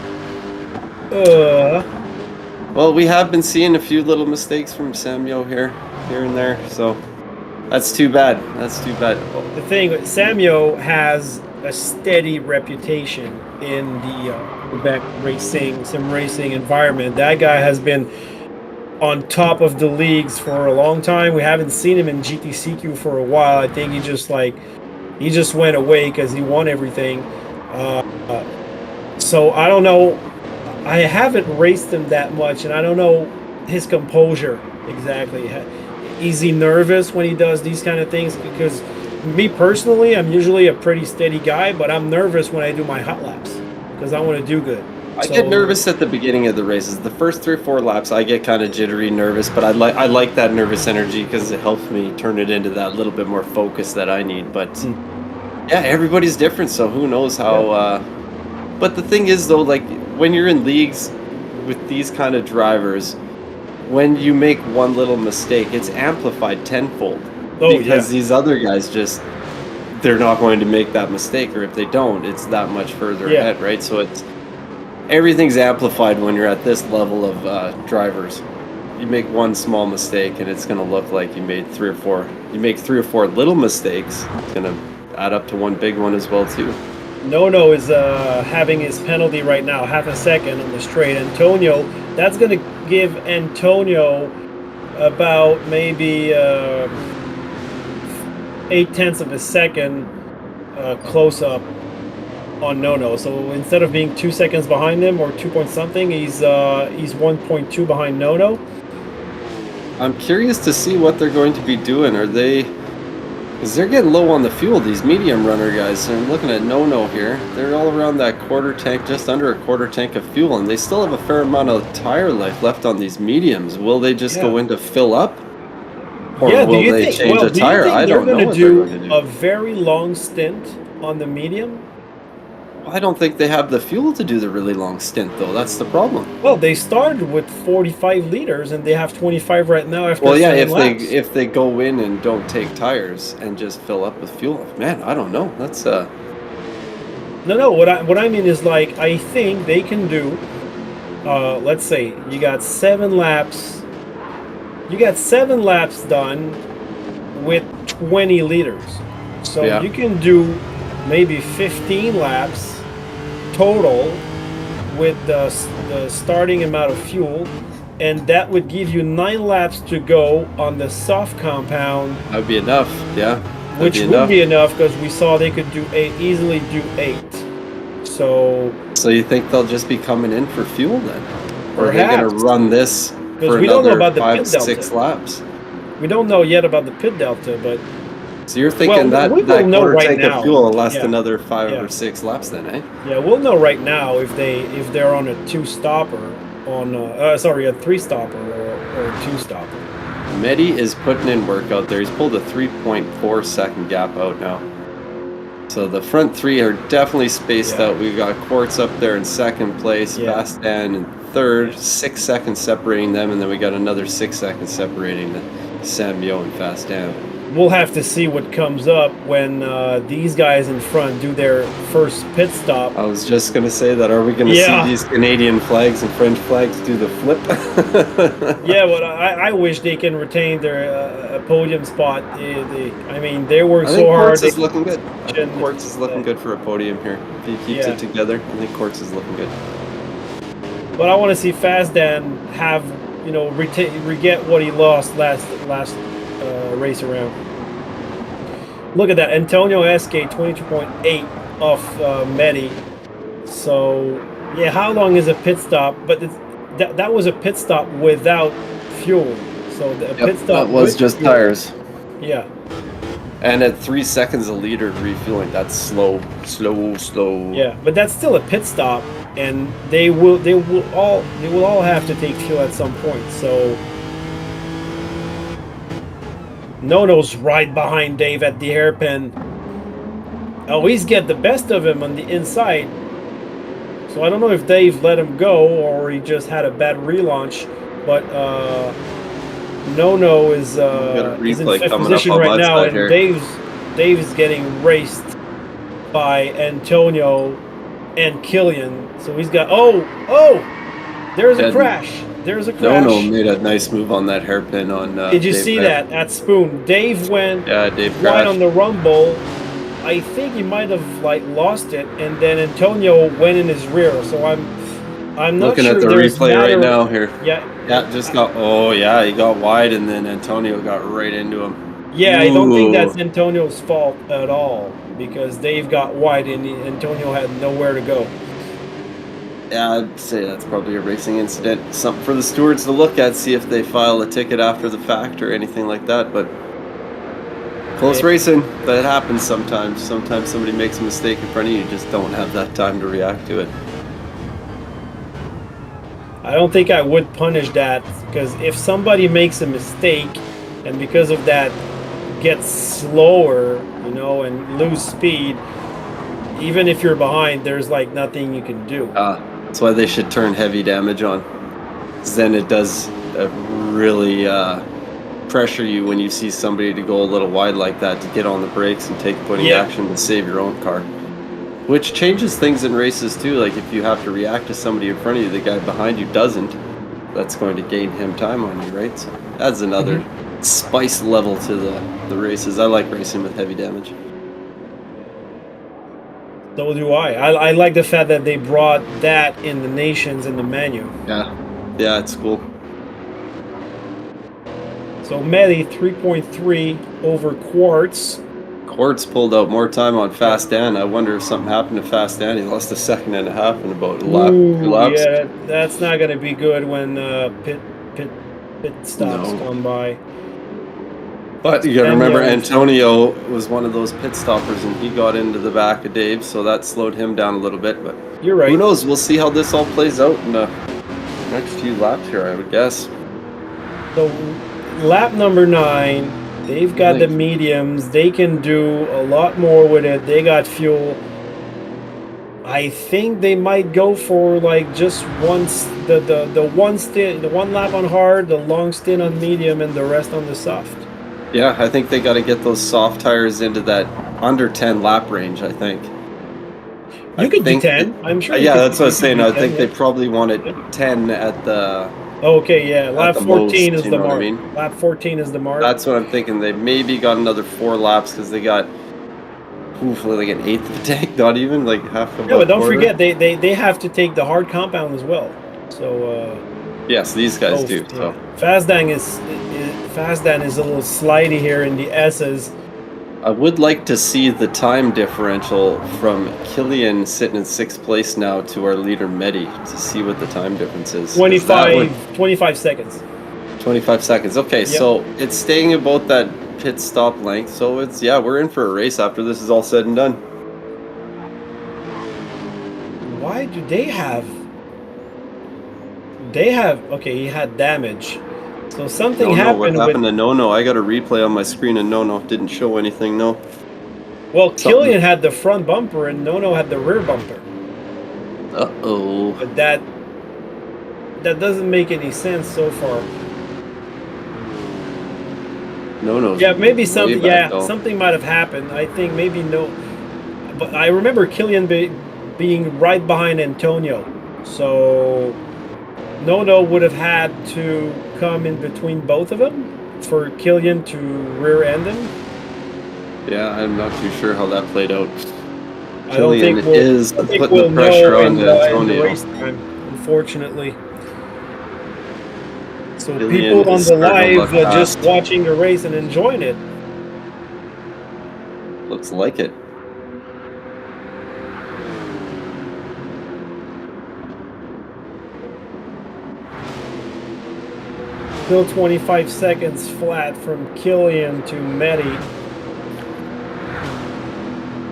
S2: Well, we have been seeing a few little mistakes from Samuel here and there, so that's too bad. That's too bad.
S1: The thing, Samuel has a steady reputation in the Quebec sim racing environment. That guy has been on top of the leagues for a long time. We haven't seen him in GTCQ for a while. I think he just went away because he won everything. So I don't know. I haven't raced him that much, and I don't know his composure exactly. Is he nervous when he does these kind of things? Because me personally, I'm usually a pretty steady guy, but I'm nervous when I do my hot laps because I want to do good.
S2: I get nervous at the beginning of the races. The first 3 or 4 laps, I get kind of jittery, nervous, but I like that nervous energy because it helps me turn it into that little bit more focus that I need. But yeah, everybody's different, so who knows how. But the thing is, though, like when you're in leagues with these kind of drivers, when you make one little mistake, it's amplified tenfold. Because these other guys they're not going to make that mistake, or if they don't, it's that much further ahead, right? So everything's amplified when you're at this level of drivers. You make one small mistake and it's going to look like you made 3 or 4. You make 3 or 4 little mistakes, it's going to add up to one big one as well too.
S1: Nono is having his penalty right now, half a second on the straight. Antonio, that's going to give Antonio about maybe 0.8 of a second close up on Nono. So instead of being 2 seconds behind him or 2 point something, he's 1.2 behind Nono.
S2: I'm curious to see what they're going to be doing. Because they're getting low on the fuel, these medium runner guys. And I'm looking at No here. They're all around that quarter tank, just under a quarter tank of fuel, and they still have a fair amount of tire life left on these mediums. Will they just go in to fill up? Or will they change a tire? I don't know what they're going to do.
S1: A very long stint on the medium?
S2: I don't think they have the fuel to do the really long stint, though. That's the problem.
S1: Well, they started with 45 liters, and they have 25 right now after 7 laps.
S2: if they go in and don't take tires and just fill up with fuel, man, I don't know. That's
S1: No. What I mean is, like, I think they can do. Let's say you got 7 laps. You got 7 laps done with 20 liters, so you can do maybe 15 laps total with the starting amount of fuel, and that would give you 9 laps to go on the soft compound.
S2: That would be enough, yeah.
S1: Which would be enough because we saw they could easily do 8. So
S2: you think they'll just be coming in for fuel then? Or are they going to run this
S1: Because
S2: for
S1: we don't know
S2: another
S1: about the pit
S2: 5-6
S1: delta.
S2: laps.
S1: We don't know yet about the pit delta, but
S2: So you're thinking
S1: Well, we
S2: that
S1: will know
S2: quarter
S1: right
S2: tank
S1: now.
S2: of fuel will last
S1: Yeah.
S2: another 5
S1: Yeah.
S2: or 6 laps then, eh?
S1: yeah, we'll know right now if they're on a 2-stopper on a 3-stopper or a 2-stopper.
S2: Medi is putting in work out there. He's pulled a 3.4 second gap out now. So the front three are definitely spaced out. We've got Quartz up there in second place,
S1: Yeah.
S2: Fastan in third, 6 seconds separating them, and then we got another 6 seconds separating the Samyo and Fastan.
S1: We'll have to see what comes up when these guys in front do their first pit stop.
S2: I was just going to say that. Are we going to
S1: Yeah.
S2: see these Canadian flags and French flags do the flip?
S1: Yeah, but I wish they can retain their podium spot. I mean, they work
S2: I think
S1: so hard.
S2: Quartz is looking good. I think
S1: and-
S2: Quartz is looking good for a podium here. If he keeps
S1: Yeah.
S2: it together, I think Quartz is looking good.
S1: But I want to see Fazdan have, re-get what he lost last race around. Look at that, Antonio SK 22.8 off Medi. So yeah, how long is a pit stop? But that was a pit stop without fuel. So the pit stop
S2: that was
S1: with
S2: just
S1: fuel-
S2: tires.
S1: Yeah,
S2: And at 3 seconds a liter refueling, that's slow.
S1: yeah, but that's still a pit stop, and they will all have to take fuel at some point. So Nono's right behind Dave at the hairpin. Oh, he's get the best of him on the inside. So I don't know if Dave let him go or he just had a bad relaunch, but Nono is
S2: a
S1: he's in
S2: replay
S1: 5th
S2: coming up
S1: position
S2: on
S1: right
S2: my
S1: now,
S2: side
S1: and
S2: here.
S1: Dave's getting raced by Antonio and Killian. So he's got there's a
S2: Yeah,
S1: crash. There's a crash.
S2: Nono made a nice move on that hairpin on.
S1: Did you
S2: Dave
S1: see
S2: Grant.
S1: that at Spoon? Dave went
S2: Yeah, Dave
S1: right
S2: crashed.
S1: on the rumble. I think he might have lost it, and then Antonio went in his rear. So I'm not
S2: Looking
S1: sure
S2: at the
S1: there's
S2: replay right
S1: matter-
S2: now here.
S1: Yeah,
S2: Yeah, just got. Oh yeah, he got wide, and then Antonio got right into him.
S1: yeah. I don't think
S2: Ooh.
S1: that's Antonio's fault at all because Dave got wide and Antonio had nowhere to go.
S2: Yeah, I'd say that's probably a racing incident. Something for the stewards to look at, see if they file a ticket after the fact or anything like that. But close
S1: Yeah.
S2: racing, that happens sometimes. Sometimes somebody makes a mistake in front of you, you just don't have that time to react to it.
S1: I don't think I would punish that because if somebody makes a mistake and because of that gets slower, and lose speed, even if you're behind, there's nothing you can do.
S2: That's why they should turn heavy damage on. 'Cause then it does really pressure you when you see somebody to go a little wide like that to get on the brakes and take putting
S1: Yeah.
S2: action to save your own car. Which changes things in races too. Like if you have to react to somebody in front of you, the guy behind you doesn't. That's going to gain him time on you, right? So adds another spice level to the races. I like racing with heavy damage.
S1: So do I. I like the fact that they brought that in the nations in the menu.
S2: Yeah, it's cool.
S1: So Medi 3.3 over Quartz.
S2: Quartz pulled out more time on Fast Dan. I wonder if something happened to Fast Dan. He lost 1.5 seconds in about a lap, 2 laps.
S1: Yeah, that's not going to be good when pit stops
S2: No.
S1: come by.
S2: But you gotta
S1: And,
S2: remember,
S1: yeah,
S2: Antonio was one of those pit stoppers, and he got into the back of Dave, so that slowed him down a little bit. But
S1: You're right.
S2: who knows? We'll see how this all plays out in the next few laps here, I would guess.
S1: So lap number 9, they've got the
S2: Nice.
S1: mediums. They can do a lot more with it. They got fuel. I think they might go for just the one stint, the one lap on hard, the long stint on medium, and the rest on the soft.
S2: Yeah, I think they got to get those soft tires into that under 10 lap range, I think.
S1: You could do
S2: think
S1: 10. I'm sure.
S2: Yeah, that's what I was
S1: you
S2: saying.
S1: could do
S2: I think
S1: 10,
S2: they
S1: yeah.
S2: probably wanted 10 at the...
S1: Okay, yeah. Lap
S2: the
S1: 14
S2: most,
S1: is
S2: you
S1: the
S2: know what I
S1: mark.
S2: mean?
S1: Lap 14 is the mark.
S2: That's what I'm thinking. They maybe got another 4 laps because they got... like an eighth of a tank, not even, like half of a
S1: Yeah, but don't
S2: quarter.
S1: forget they have to take the hard compound as well. So
S2: Yes, these guys do.
S1: yeah.
S2: So
S1: Fazdan is a little slidey here in the S's.
S2: I would like to see the time differential from Killian sitting in 6th place now to our leader Medi to see what the time difference is.
S1: 25 seconds.
S2: 25 seconds. Okay,
S1: Yep.
S2: so it's staying about that pit stop length. So it's, yeah, we're in for a race after this is all said and done.
S1: Why do they have... They have... Okay, he had damage. So something happened
S2: what happened
S1: with...
S2: to No? I got a replay on my screen and No didn't show anything, no.
S1: Well, Killian had the front bumper and No had the rear bumper.
S2: Uh-oh.
S1: But that doesn't make any sense so far.
S2: No.
S1: Yeah, maybe something.
S2: back,
S1: Yeah, something might have happened. I think maybe No. But I remember Killian being right behind Antonio, so No would have had to come in between both of them for Killian to rear end him.
S2: Yeah, I'm not too sure how that played out.
S1: I don't think
S2: putting
S1: we'll
S2: the pressure
S1: know
S2: on
S1: in
S2: Antonio.
S1: the race time, unfortunately. So
S2: Killian
S1: people on
S2: is
S1: the
S2: starting to
S1: live
S2: look
S1: are just
S2: fast.
S1: watching the race and enjoying it.
S2: Looks like it.
S1: Still 25 seconds flat from Killian to Medi.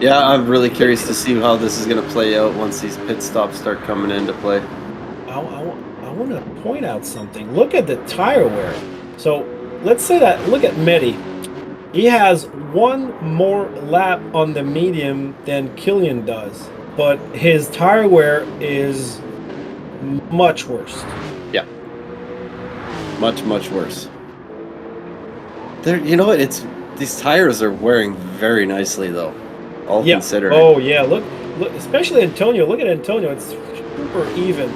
S2: Yeah, I'm really curious to see how this is going to play out once these pit stops start coming into play.
S1: I want to point out something. Look at the tire wear. So let's say that, look at Medi. He has one more lap on the medium than Killian does, but his tire wear is much worse.
S2: Yeah. Much worse. You know what? These tires are wearing very nicely though. All considering.
S1: Oh yeah, look, especially Antonio. Look at Antonio. It's super even,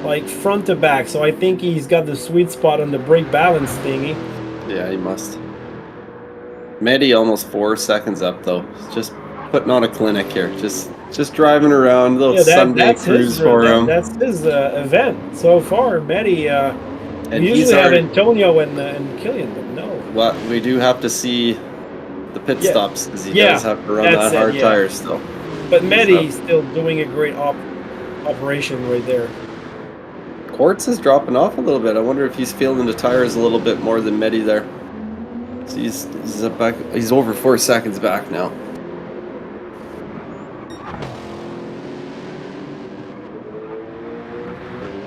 S1: like front to back. So I think he's got the sweet spot on the brake balance thingy.
S2: Yeah, he must. Medi almost 4 seconds up though. Just putting on a clinic here. Just driving around, little Sunday cruise for him.
S1: That's his event so far. Medi.
S2: And
S1: we usually have Antonio and Killian, but no.
S2: Well, we do have to see the pit stops because he does have to run that hard tire still.
S1: But Medi's still doing a great operation right there.
S2: Quartz is dropping off a little bit. I wonder if he's feeling the tires a little bit more than Medi there. So he's up back. He's over 4 seconds back now.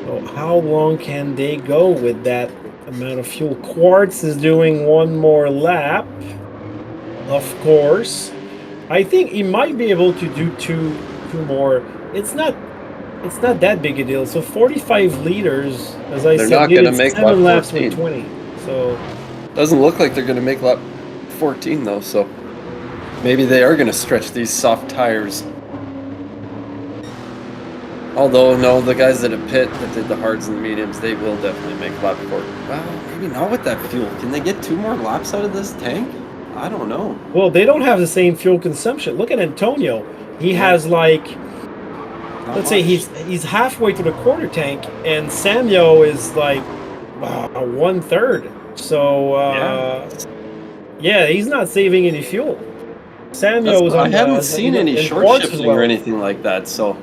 S1: So how long can they go with that amount of fuel? Quartz is doing one more lap. Of course, I think he might be able to do two more. It's not that big a deal. So 45 liters, as I
S2: They're
S1: said,
S2: not going to make
S1: 7
S2: lap
S1: laps
S2: 14.
S1: with 20. So
S2: Doesn't look like they're going to make lap 14 though. So maybe they are going to stretch these soft tires. Although no, the guys that have pit that did the hards and the mediums, they will definitely make lap 4. Well, maybe not with that fuel. Can they get 2 more laps out of this tank? I don't know.
S1: well, they don't have the same fuel consumption. Look at Antonio. He has like, let's say he's halfway to the quarter tank, and Samuel is like 1/3. So yeah, he's not saving any fuel. Samuel was on.
S2: I haven't seen any short shifting or anything like that, so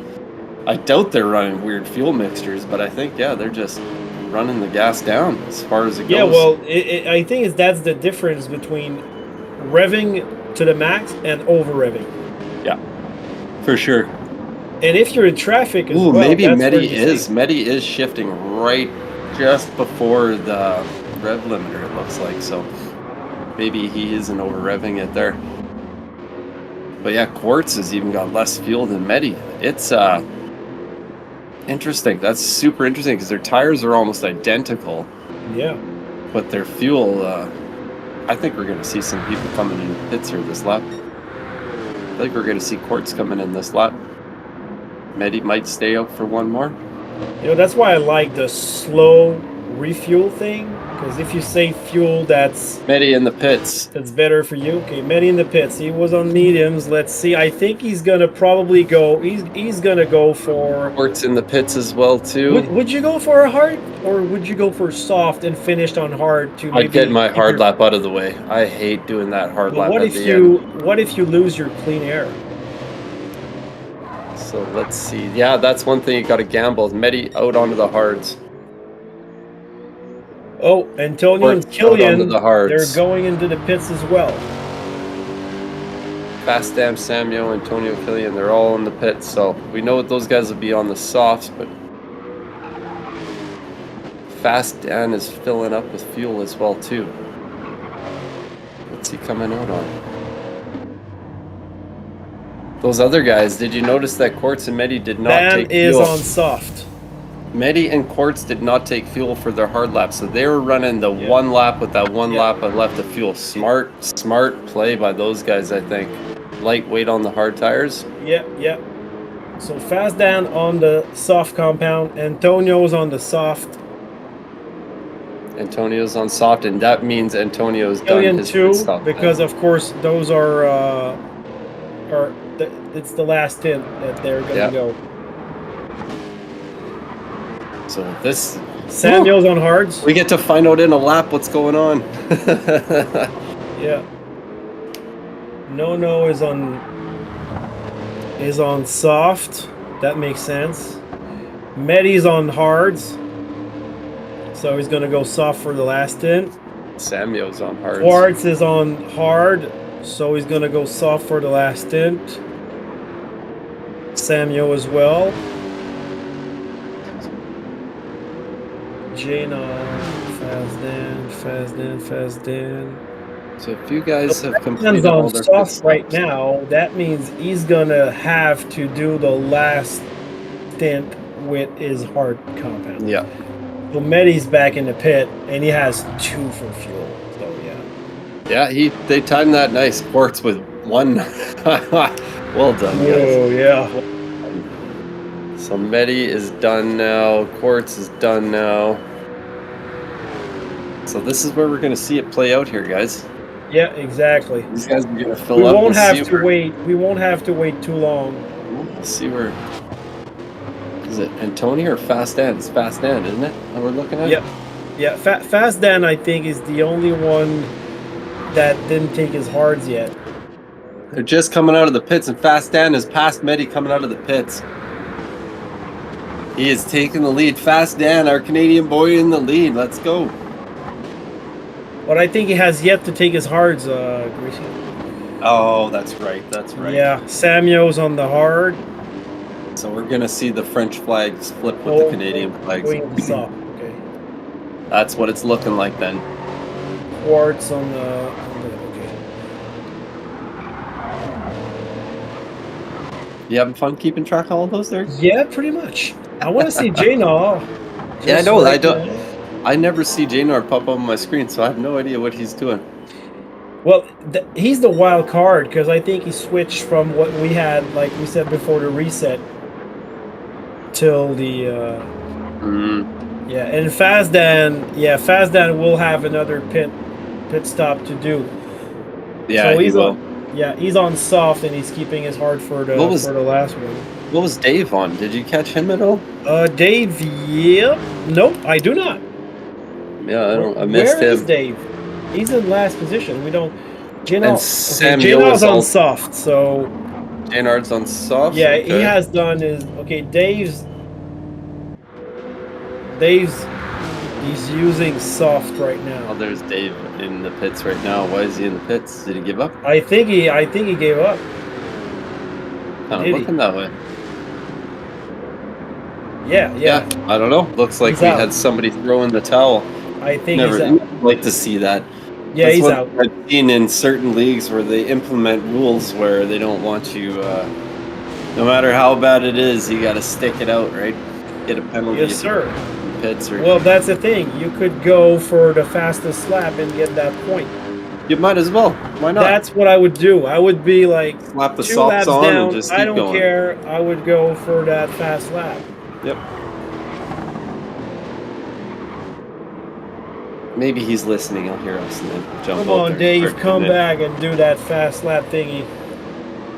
S2: I doubt they're running weird fuel mixtures. But I think they're just running the gas down as far as it goes.
S1: Yeah, well, I think that's the difference between revving to the max and over revving.
S2: Yeah, for sure.
S1: And if you're in traffic as
S2: Ooh,
S1: well,
S2: maybe
S1: that's
S2: Medi is shifting right just before the rev limiter, it looks like. So maybe he isn't over revving it there. But yeah, Quartz has even got less fuel than Medi. It's interesting. That's super interesting because their tires are almost identical.
S1: Yeah.
S2: But their fuel, I think we're going to see some people coming in pits here this lap. I think we're going to see Quartz coming in this lap. Medi might stay out for one more.
S1: You know, that's why I like the slow refuel thing. Because if you save fuel, that's
S2: Medi in the pits.
S1: better for you. Okay, Medi in the pits. He was on mediums. Let's see. I think he's gonna probably go. He's gonna go for.
S2: Quartz in the pits as well too.
S1: Would you go for a hard, or would you go for soft and finished on hard to?
S2: I'd get my hard lap out of the way. I hate doing that hard lap
S1: What
S2: at
S1: if
S2: the
S1: you?
S2: end.
S1: What if you lose your clean air?
S2: So let's see. Yeah, that's one thing you got to gamble. Medi out onto the hards.
S1: Oh, Antonio and
S2: Onto
S1: Killian,
S2: the hards.
S1: they're going into the pits as well.
S2: Fast Dan, Samuel, Antonio, Killian, they're all in the pits. So we know what those guys will be on the softs, but Fast Dan is filling up with fuel as well too. What's he coming out on? Those other guys, did you notice that Quartz and Medi did not take
S1: Dan is
S2: fuel?
S1: on soft.
S2: Medi and Quartz did not take fuel for their hard lap, so they were running the one lap with that one lap left of fuel. Smart play by those guys, I think. Lightweight on the hard tires.
S1: Yep. So Fast Dan on the soft compound. Antonio's on the soft.
S2: Antonio's on soft, and that means Antonio's done
S1: Killian
S2: his
S1: too,
S2: pit stop
S1: because
S2: time.
S1: of course those are it's the last stint that they're gonna go.
S2: So this
S1: Samuel's on hards.
S2: we get to find out in a lap what's going on.
S1: Yeah. No is on soft. That makes sense. Medi's on hards. So he's gonna go soft for the last stint.
S2: Samuel's on hard.
S1: Quartz is on hard, so he's gonna go soft for the last stint. Samuel as well. Jana, Fast Dan.
S2: So if you guys have
S1: Dan's
S2: completed all
S1: on
S2: their
S1: soft
S2: pit
S1: right
S2: stops-
S1: now. That means he's gonna have to do the last stint with his hard compound.
S2: Yeah.
S1: So Medi's back in the pit, and he has 2 for fuel. So yeah.
S2: Yeah, they timed that nice. Quartz with 1. Well done, guys.
S1: Oh yeah.
S2: So Medi is done now. Quartz is done now. So this is where we're going to see it play out here, guys.
S1: Yeah, exactly.
S2: These guys are going to fill
S1: We
S2: up.
S1: won't
S2: We'll
S1: have
S2: see
S1: to
S2: where-
S1: wait. We won't have to wait too long.
S2: We'll see where. Is it Antonio or Fast Dan? It's Fast Dan, isn't it? That we're looking at.
S1: Yep. Yeah. Fast Dan, I think, is the only one that didn't take his hards yet.
S2: They're just coming out of the pits, and Fast Dan is past Medi coming out of the pits. He is taking the lead. Fast Dan, our Canadian boy, in the lead. Let's go.
S1: But I think he has yet to take his hards, Gracie.
S2: Oh, that's right. That's right.
S1: Yeah. Samuel's on the hard.
S2: So we're gonna see the French flags flip with the Canadian flags.
S1: Going to the soft. Okay.
S2: That's what it's looking like then.
S1: Quartz on the. Okay.
S2: You having fun keeping track of all those there?
S1: Yeah, pretty much. I want to see Jana.
S2: Yeah, I know. I don't. I never see Janor pop up on my screen, so I have no idea what he's doing.
S1: Well, he's the wild card because I think he switched from what we had, like we said before, the reset till the. Yeah, and Fast Dan will have another pit stop to do.
S2: Yeah,
S1: so
S2: he will.
S1: He's on soft and he's keeping his hard for the last one.
S2: What was Dave on? Did you catch him at all?
S1: Dave, yep. Nope, I do not.
S2: Yeah, I missed him.
S1: Where is Dave? He's in last position. We don't.
S2: And Samuel
S1: Jano's
S2: is
S1: on
S2: all-
S1: soft, so
S2: Janard's on soft.
S1: yeah,
S2: okay.
S1: he has done his. Okay, Dave's. He's using soft right
S2: Oh,
S1: now.
S2: there's Dave in the pits right now. Why is he in the pits? Did he give up?
S1: I think he gave up.
S2: Kind
S1: Did
S2: of
S1: he?
S2: looking that way.
S1: Yeah.
S2: I don't know. Looks like
S1: He's
S2: we
S1: out.
S2: had somebody throw in the towel.
S1: I think
S2: Never
S1: he's out.
S2: like to see that.
S1: Yeah,
S2: That's
S1: he's
S2: what
S1: out.
S2: I've seen in certain leagues where they implement rules where they don't want you, no matter how bad it is, you got to stick it out, right? Get a penalty.
S1: Yes, sir.
S2: in Pits or
S1: Well, that's the thing. You could go for the fastest lap and get that point.
S2: you might as well. Why not?
S1: That's what I would do. I would be like
S2: Slap the
S1: 2
S2: socks
S1: laps
S2: on
S1: down.
S2: and just keep
S1: I don't
S2: going.
S1: care. I would go for that fast lap.
S2: Yep. Maybe he's listening. He'll hear us and then jump
S1: Come
S2: out
S1: on,
S2: there.
S1: Dave, come back and do that fast lap thingy.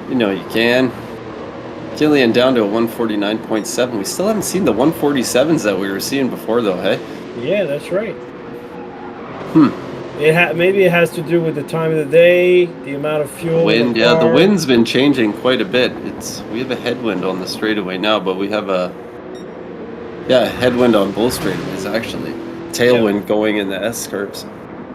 S2: You know you can. Killian down to a 149.7. We still haven't seen the 147s that we were seeing before, though, hey?
S1: Yeah, that's right. Maybe it has to do with the time of the day, the amount of fuel.
S2: Wind, yeah, the wind's been changing quite a bit. We have a headwind on the straightaway now, but we have a headwind on both straightaways actually. Tailwind going in the S curves.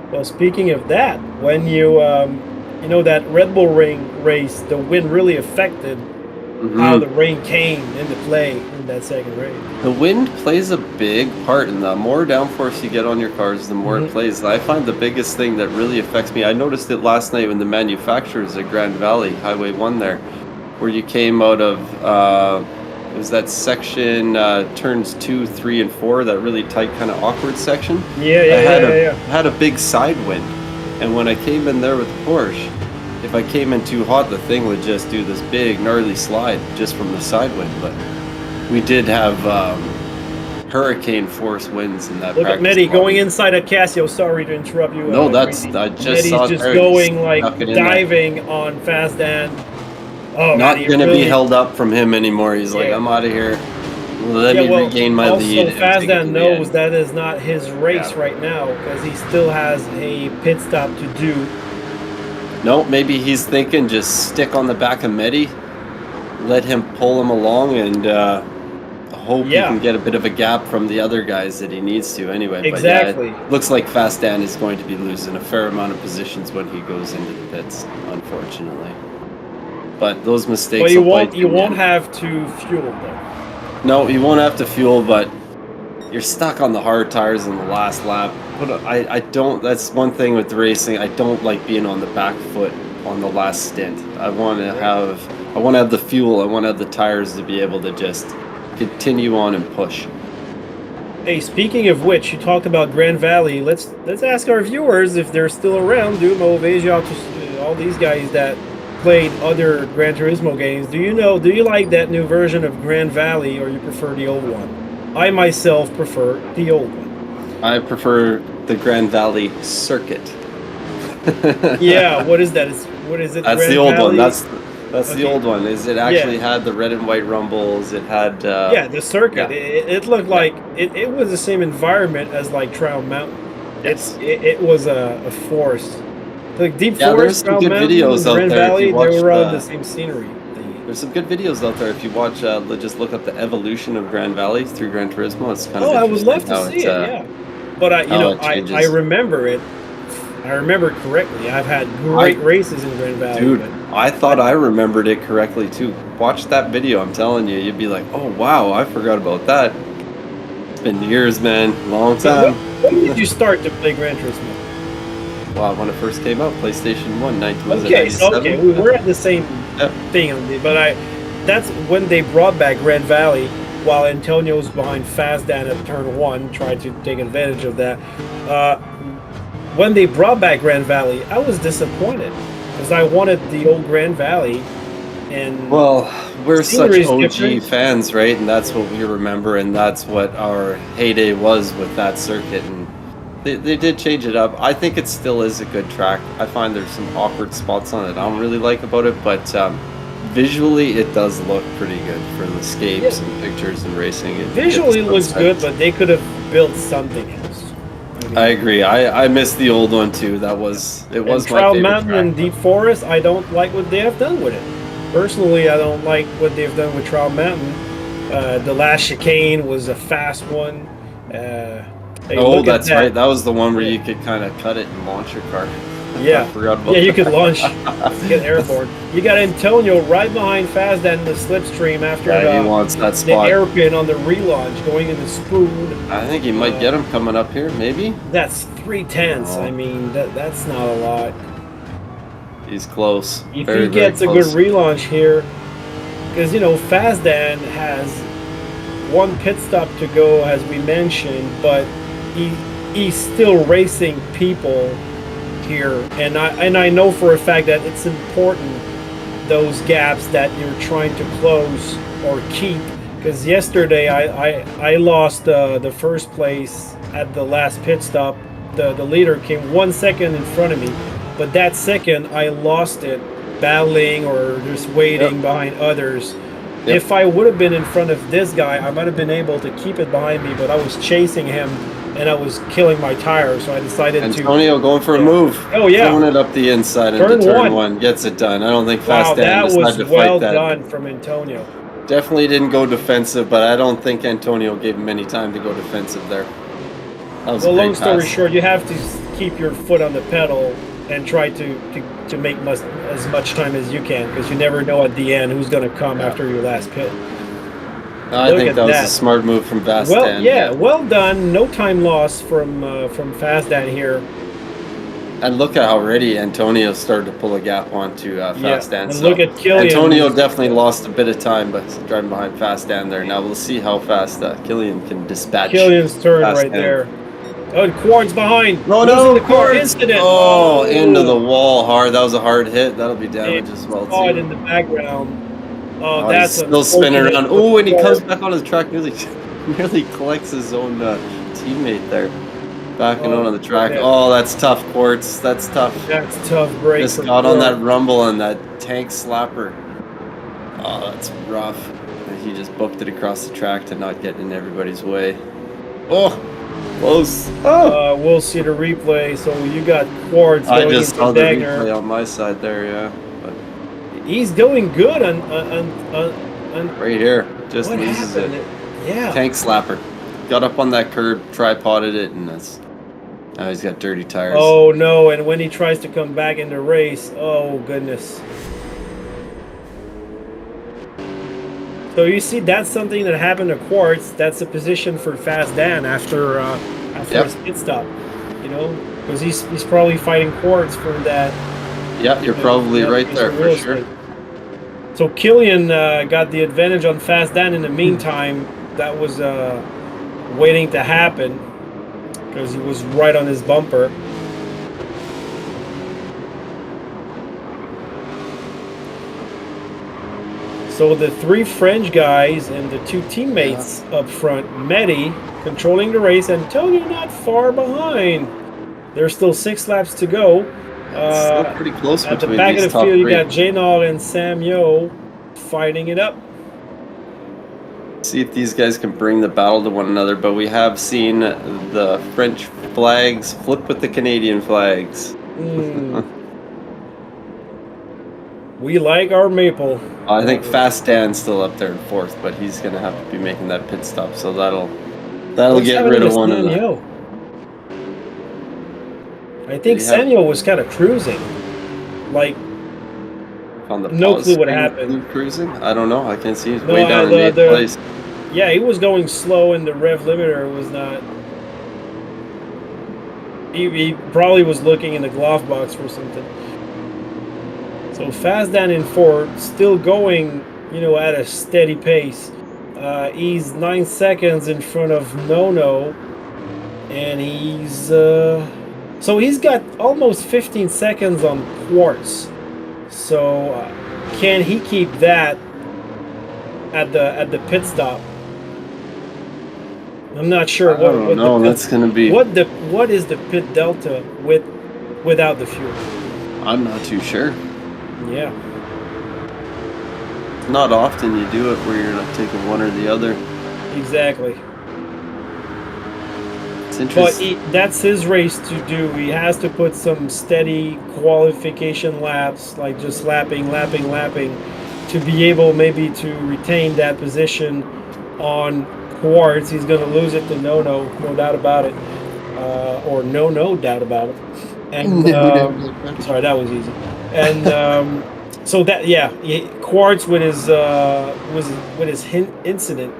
S1: Well, speaking of that, when you that Red Bull Ring race, the wind really affected how the rain came into play in that second race.
S2: The wind plays a big part in the more downforce you get on your cars, the more it plays. I find the biggest thing that really affects me, I noticed it last night when the manufacturers at Grand Valley, Highway 1 there, where you came out of, it was that section, turns 2, 3, and 4, that really tight kind of awkward section.
S1: Yeah.
S2: Had a big side wind. And when I came in there with the Porsche, if I came in too hot, the thing would just do this big gnarly slide just from the side wind. But we did have hurricane force winds in that.
S1: Look at Mehdi going inside a Casio. Sorry to interrupt you.
S2: No, I just
S1: Mehdi's
S2: saw
S1: just going like diving on Fast Dan. Oh,
S2: not going to be held up from him anymore. He's like, I'm out of here. Let me regain my lead.
S1: Also, Fast Dan knows that is not his race right now because he still has a pit stop to do.
S2: No, maybe he's thinking just stick on the back of Mehdi, let him pull him along, and hope he can get a bit of a gap from the other guys that he needs to anyway.
S1: Exactly.
S2: But yeah, it looks like Fast Dan is going to be losing a fair amount of positions when he goes into the pits, unfortunately. But those mistakes.
S1: Well, you won't have to fuel though.
S2: No, you won't have to fuel, but you're stuck on the hard tires in the last lap. But I don't. That's one thing with racing. I don't like being on the back foot on the last stint. I want to have the fuel. I want to have the tires to be able to just continue on and push.
S1: Hey, speaking of which, you talked about Grand Valley. Let's ask our viewers if they're still around. Dumo, Veja, all these guys that played other Gran Turismo games. Do you like that new version of Grand Valley, or you prefer the old one? I myself prefer the old one.
S2: I prefer the Grand Valley circuit.
S1: Yeah, what is that? What is it?
S2: That's
S1: Grand
S2: the old
S1: Valley?
S2: one. That's the old one. It actually had the red and white rumbles. It had
S1: the circuit. Yeah. It looked like it was the same environment as like Trial Mountain.
S2: Yes.
S1: It was a forest. Like Deep
S2: Forest,
S1: there's some good
S2: Mountain,
S1: videos out Grand there. Valley, they were on the same scenery.
S2: There's some good videos out there if you watch. Just look up the evolution of Grand Valley through Gran Turismo. It's kind of.
S1: I would love to see it. Yeah, but I remember it. I remember correctly. I've had great races in Grand Valley.
S2: Dude, I thought I remembered it correctly too. Watch that video. I'm telling you, you'd be like, "Oh wow, I forgot about that." It's been years, man. Long time.
S1: When did you start to play Gran Turismo?
S2: Wow, when it first came out, PlayStation 1, 1997.
S1: Okay, we were at the same thing, but that's when they brought back Grand Valley, while Antonio was behind Fast Dan at turn 1, tried to take advantage of that. When they brought back Grand Valley, I was disappointed, because I wanted the old Grand Valley, and
S2: well, we're such OG
S1: different
S2: fans, right? And that's what we remember, and that's what our heyday was with that circuit, and They did change it up. I think it still is a good track. I find there's some awkward spots on it I don't really like about it, but visually it does look pretty good for the scapes and pictures and racing.
S1: Visually it looks good, but they could have built something else.
S2: I agree. I miss the old one too. It was my favorite
S1: Trial Mountain
S2: track.
S1: and Deep Forest, I don't like what they have done with it. Personally, I don't like what they've done with Trial Mountain. The last chicane was a fast one.
S2: That's right. That was the one where you could kind of cut it and launch your car.
S1: Yeah,
S2: I forgot about
S1: you could launch, get airborne. You got Antonio right behind Fast Dan in the slipstream after
S2: he wants that
S1: the
S2: spot.
S1: airpin on the relaunch going in the spoon.
S2: I think he might get him coming up here, maybe.
S1: That's 3/10. I mean, that's not a lot.
S2: He's close.
S1: If he gets a good relaunch here, because Fast Dan has one pit stop to go, as we mentioned, but he's still racing people here, and I know for a fact that it's important, those gaps that you're trying to close or keep, because yesterday I lost the first place at the last pit stop the leader came 1 second in front of me, but that second I lost it battling or just waiting behind others.
S2: Yep.
S1: If I would have been in front of this guy, I might have been able to keep it behind me, but I was chasing him and I was killing my tire, so I decided
S2: Antonio going for a move.
S1: Oh, yeah.
S2: Throwing it up the inside into turn one. Gets it done. I don't think Fast Dan decided to fight that.
S1: Well done from Antonio.
S2: Definitely didn't go defensive, but I don't think Antonio gave him any time to go defensive there. That was a great
S1: long story
S2: pass.
S1: short, you have to keep your foot on the pedal and try to make as much time as you can, because you never know at the end who's going to come after your last pit.
S2: I think that was a smart move from Fast Dan.
S1: Well done. No time lost from Fast Dan here.
S2: And look at how already Antonio started to pull a gap onto Fast Dan.
S1: And look at Killian.
S2: Antonio definitely lost a bit of time, but driving behind Fast Dan there. Now we'll see how fast Killian can dispatch.
S1: Killian's turn right there. Oh, and Quartz behind.
S2: No,
S1: the car incident.
S2: Oh, into the wall hard. That was a hard hit. That'll be damage as well,
S1: Oh,
S2: too.
S1: in the background. Oh,
S2: that's
S1: he's
S2: still spinning around. Oh, and he comes back on his track, nearly collects his own teammate there. Backing on the track. Yeah. Oh, that's tough, Quartz. That's tough.
S1: That's tough break.
S2: Just got on that rumble and that tank slapper. Oh, that's rough. He just booked it across the track to not get in everybody's way. Oh, close. Oh.
S1: We'll see the replay. So you got Quartz.
S2: I just saw the replay on my side there, yeah. But
S1: he's going good on
S2: right here. Just loses it.
S1: Yeah.
S2: Tank slapper. Got up on that curb, tripoded it, and now he's got dirty tires.
S1: Oh no, and when he tries to come back in the race, oh goodness. So you see, that's something that happened to Quartz. That's a position for Fast Dan after his pit stop, because he's probably fighting Quartz for that.
S2: Yeah, you're probably right there for sure.
S1: So Killian got the advantage on Fast Dan. In the meantime, that was waiting to happen because he was right on his bumper. So the three French guys and the two teammates up front, Mehdi controlling the race, and Tony not far behind. There's still 6 laps to go.
S2: Still pretty close
S1: at the back of the field, you got Janor and Samyo fighting it up.
S2: See if these guys can bring the battle to one another, but we have seen the French flags flip with the Canadian flags.
S1: We like our maple.
S2: I think Fast Dan's still up there in 4th, but he's going to have to be making that pit stop, so that'll get rid of one of them.
S1: I think Sanyo was kind of cruising. Like,
S2: on the
S1: no clue what happened.
S2: Cruising? I don't know. I can't see. He's way down in 8th place.
S1: Yeah, he was going slow, and the rev limiter was not. He probably was looking in the glove box for something. So Fast Dan in 4th, still going, at a steady pace. He's 9 seconds in front of Nono, and he's so he's got almost 15 seconds on Quartz. So can he keep that at the pit stop? I'm not sure.
S2: I don't know. That's going to be
S1: what is the pit delta without the fuel?
S2: I'm not too sure.
S1: Yeah.
S2: Not often you do it where you're not taking one or the other.
S1: Exactly.
S2: It's interesting.
S1: But that's his race to do. He has to put some steady qualification laps, like just lapping, to be able maybe to retain that position on Quartz. He's going to lose it to no doubt about it. Or no doubt about it. And sorry, that was easy. And so that Quartz with his incident.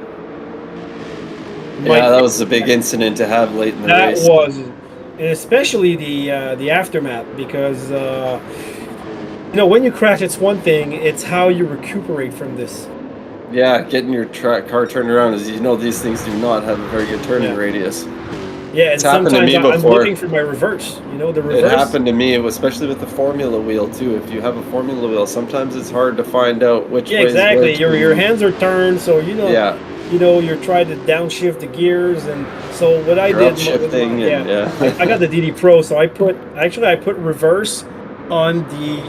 S2: Yeah, that was a big incident to have late in the race.
S1: That was, and especially the aftermath, because when you crash, it's one thing; it's how you recuperate from this.
S2: Yeah, getting your car turned around, as these things do not have a very good turning radius.
S1: Yeah, and sometimes I'm looking for my reverse. The reverse.
S2: It happened to me, especially with the Formula wheel too. If you have a Formula wheel, sometimes it's hard to find out which way.
S1: Yeah, exactly. Your hands are turned, so
S2: Yeah.
S1: you're trying to downshift the gears, and so what I
S2: You're
S1: did,
S2: upshifting and yeah.
S1: I got the DD Pro, so I put reverse on the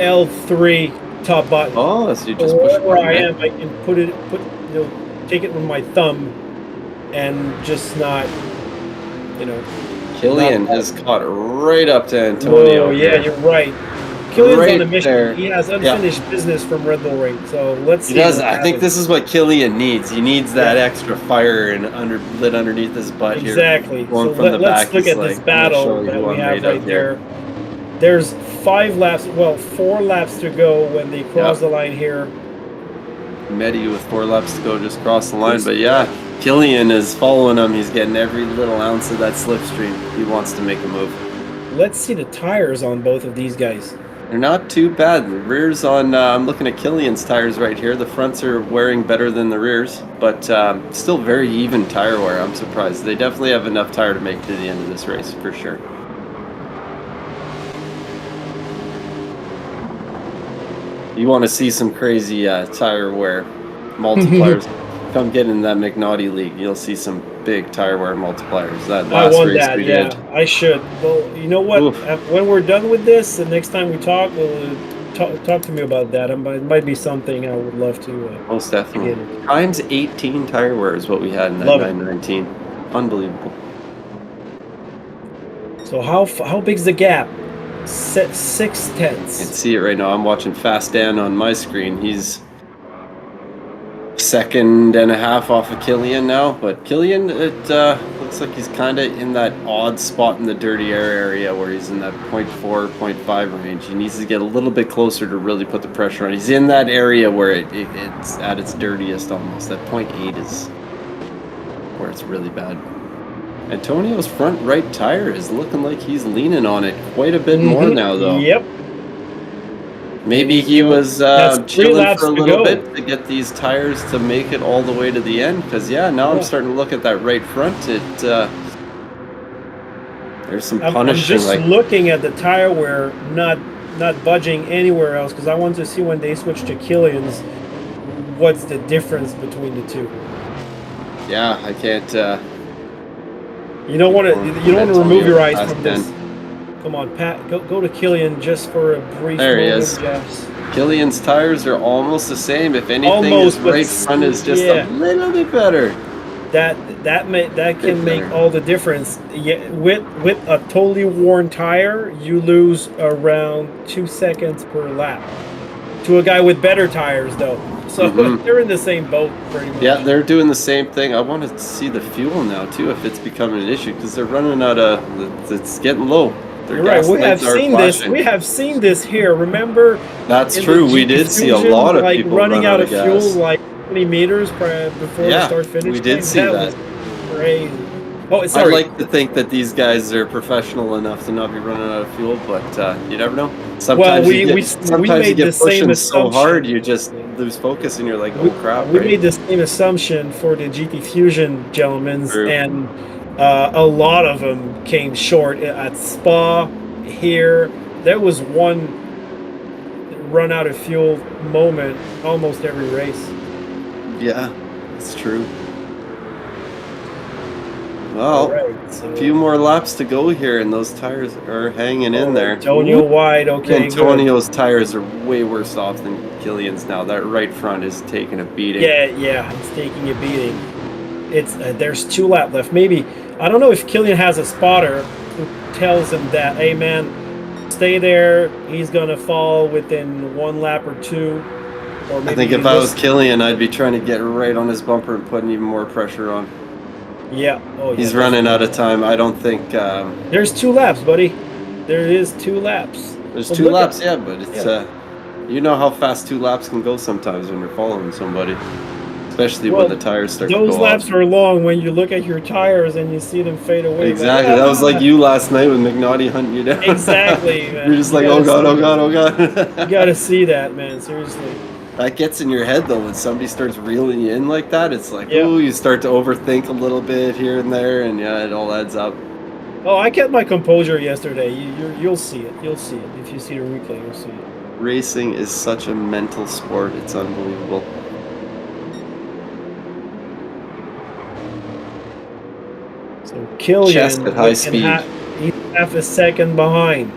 S1: L3 top button.
S2: Oh, so you
S1: So
S2: just push
S1: wherever
S2: one,
S1: I
S2: eh?
S1: am, I can take it with my thumb, and just not,
S2: Killian
S1: not-
S2: has caught right up to Antonio.
S1: Whoa, yeah,
S2: here.
S1: you're right. Killian's on a
S2: Right
S1: mission.
S2: there.
S1: He has unfinished business from Red Bull Ring, so let's see.
S2: He does.
S1: what
S2: I think
S1: happens.
S2: this is what Killian needs. He needs that
S1: Yeah.
S2: extra fire and lit underneath his butt here.
S1: Exactly.
S2: Going
S1: So
S2: from the
S1: let's
S2: back,
S1: look
S2: he's
S1: at this
S2: like, I'm gonna show
S1: battle
S2: you
S1: that
S2: who
S1: we
S2: I'm
S1: have
S2: made of
S1: right
S2: here.
S1: there. There's 4 laps to go when they cross the line here.
S2: Medi with 4 laps to go just crossed the line. But yeah, Killian is following him. He's getting every little ounce of that slipstream. He wants to make a move.
S1: Let's see the tires on both of these guys.
S2: They're not too bad. The rears on, I'm looking at Killian's tires right here. The fronts are wearing better than the rears, but still very even tire wear. I'm surprised. They definitely have enough tire to make it to the end of this race, for sure. You want to see some crazy tire wear multipliers. Come get in that McNaughty League. You'll see some big tire wear multipliers. That
S1: I
S2: last
S1: won
S2: race
S1: that,
S2: we
S1: yeah.
S2: did.
S1: I should. Well, you know what?
S2: Oof.
S1: When we're done with this, the next time we talk, talk to me about that. It might be something I would love to.
S2: Most definitely.
S1: get.
S2: Times 18 tire wear is what we had in that
S1: Love it.
S2: 919. Unbelievable.
S1: So how big's the gap? 6 tenths.
S2: I can see it right now. I'm watching Fast Dan on my screen. He's 2.5 off of Killian now, but Killian, it looks like he's kind of in that odd spot in the dirty air area where he's in that 0.4, 0.5 range. He needs to get a little bit closer to really put the pressure on. He's in that area where it's at its dirtiest almost. That 0.8 is where it's really bad. Antonio's front right tire is looking like he's leaning on it quite a bit more now, though.
S1: Yep.
S2: Maybe he was
S1: That's 3
S2: chilling
S1: laps
S2: for a
S1: to
S2: little
S1: go.
S2: bit to get these tires to make it all the way to the end. Because now I'm starting to look at that right front. There's some
S1: I'm
S2: punishing.
S1: just looking at the tire wear, not budging anywhere else, because I want to see when they switch to Killian's, what's the difference between the two.
S2: Yeah, I can't.
S1: You don't want to remove your eyes from
S2: then.
S1: this. Come on, Pat, go to Killian just for a brief
S2: There he
S1: moment.
S2: is.
S1: Yes.
S2: Killian's tires are almost the same. If anything,
S1: Almost,
S2: his
S1: but
S2: right front is just
S1: yeah.
S2: a little bit better.
S1: That can make all the difference. Yeah, with a totally worn tire, you lose around 2 seconds per lap. To a guy with better tires, though. So they're in the same boat, pretty much.
S2: Yeah, they're doing the same thing. I want to see the fuel now too, if it's becoming an issue, because they're running out of. It's getting low. Their
S1: You're right.
S2: gas
S1: We have
S2: lights are
S1: seen this.
S2: flashing.
S1: We have seen this here. Remember?
S2: That's
S1: in
S2: true.
S1: the
S2: We did see a
S1: Fusion,
S2: lot of
S1: like
S2: people
S1: running
S2: run
S1: out of fuel,
S2: gas.
S1: like 20 meters before the start finish.
S2: we did
S1: line.
S2: see that.
S1: Was crazy. Oh,
S2: I'd
S1: sorry.
S2: like to think that these guys are professional enough to not be running out of fuel, but you never know. Sometimes
S1: we
S2: you get,
S1: made
S2: sometimes you
S1: the
S2: get
S1: same
S2: pushing so
S1: assumption.
S2: hard, you just lose focus, and you're like, oh crap!
S1: We
S2: right?
S1: made the same assumption for the GT Fusion gentlemen,
S2: True.
S1: and a lot of them came short at Spa. Here, there was one run out of fuel moment almost every race.
S2: Yeah, it's true. Well,
S1: Right, so
S2: a few more laps to go here, and those tires are hanging in there.
S1: Antonio wide, okay, good.
S2: Antonio's tires are way worse off than Killian's now. That right front is taking a beating.
S1: Yeah, it's taking a beating. It's there's 2 laps left. Maybe I don't know if Killian has a spotter who tells him that, hey man, stay there. He's gonna fall within 1 lap or 2. Or maybe
S2: I think if I was Killian, I'd be trying to get right on his bumper and putting even more pressure on.
S1: Yeah. Oh, yeah.
S2: He's running out of time. I don't think
S1: There's 2 laps, buddy. There is 2 laps.
S2: there's
S1: But
S2: 2
S1: look
S2: laps.
S1: at-
S2: Yeah, but it's you know how fast 2 laps can go sometimes when you're following somebody, especially
S1: Well,
S2: when the tires start to
S1: Those
S2: go
S1: laps
S2: off.
S1: are long when you look at your tires and you see them fade away.
S2: Exactly. That was like you last night with McNaughty hunting you down.
S1: Exactly, man.
S2: You're just
S1: You
S2: like,
S1: gotta
S2: oh god, oh
S1: see
S2: god, oh god.
S1: You gotta see that, man. Seriously.
S2: That gets in your head though when somebody starts reeling you in like that. It's like,
S1: Yeah.
S2: ooh, you start to overthink a little bit here and there, and yeah, it all adds up.
S1: Oh, I kept my composure yesterday. You'll see it. You'll see it. If you see the replay, you'll see it.
S2: Racing is such a mental sport. It's unbelievable.
S1: So Killian
S2: Chest at high speed.
S1: He's half a second behind.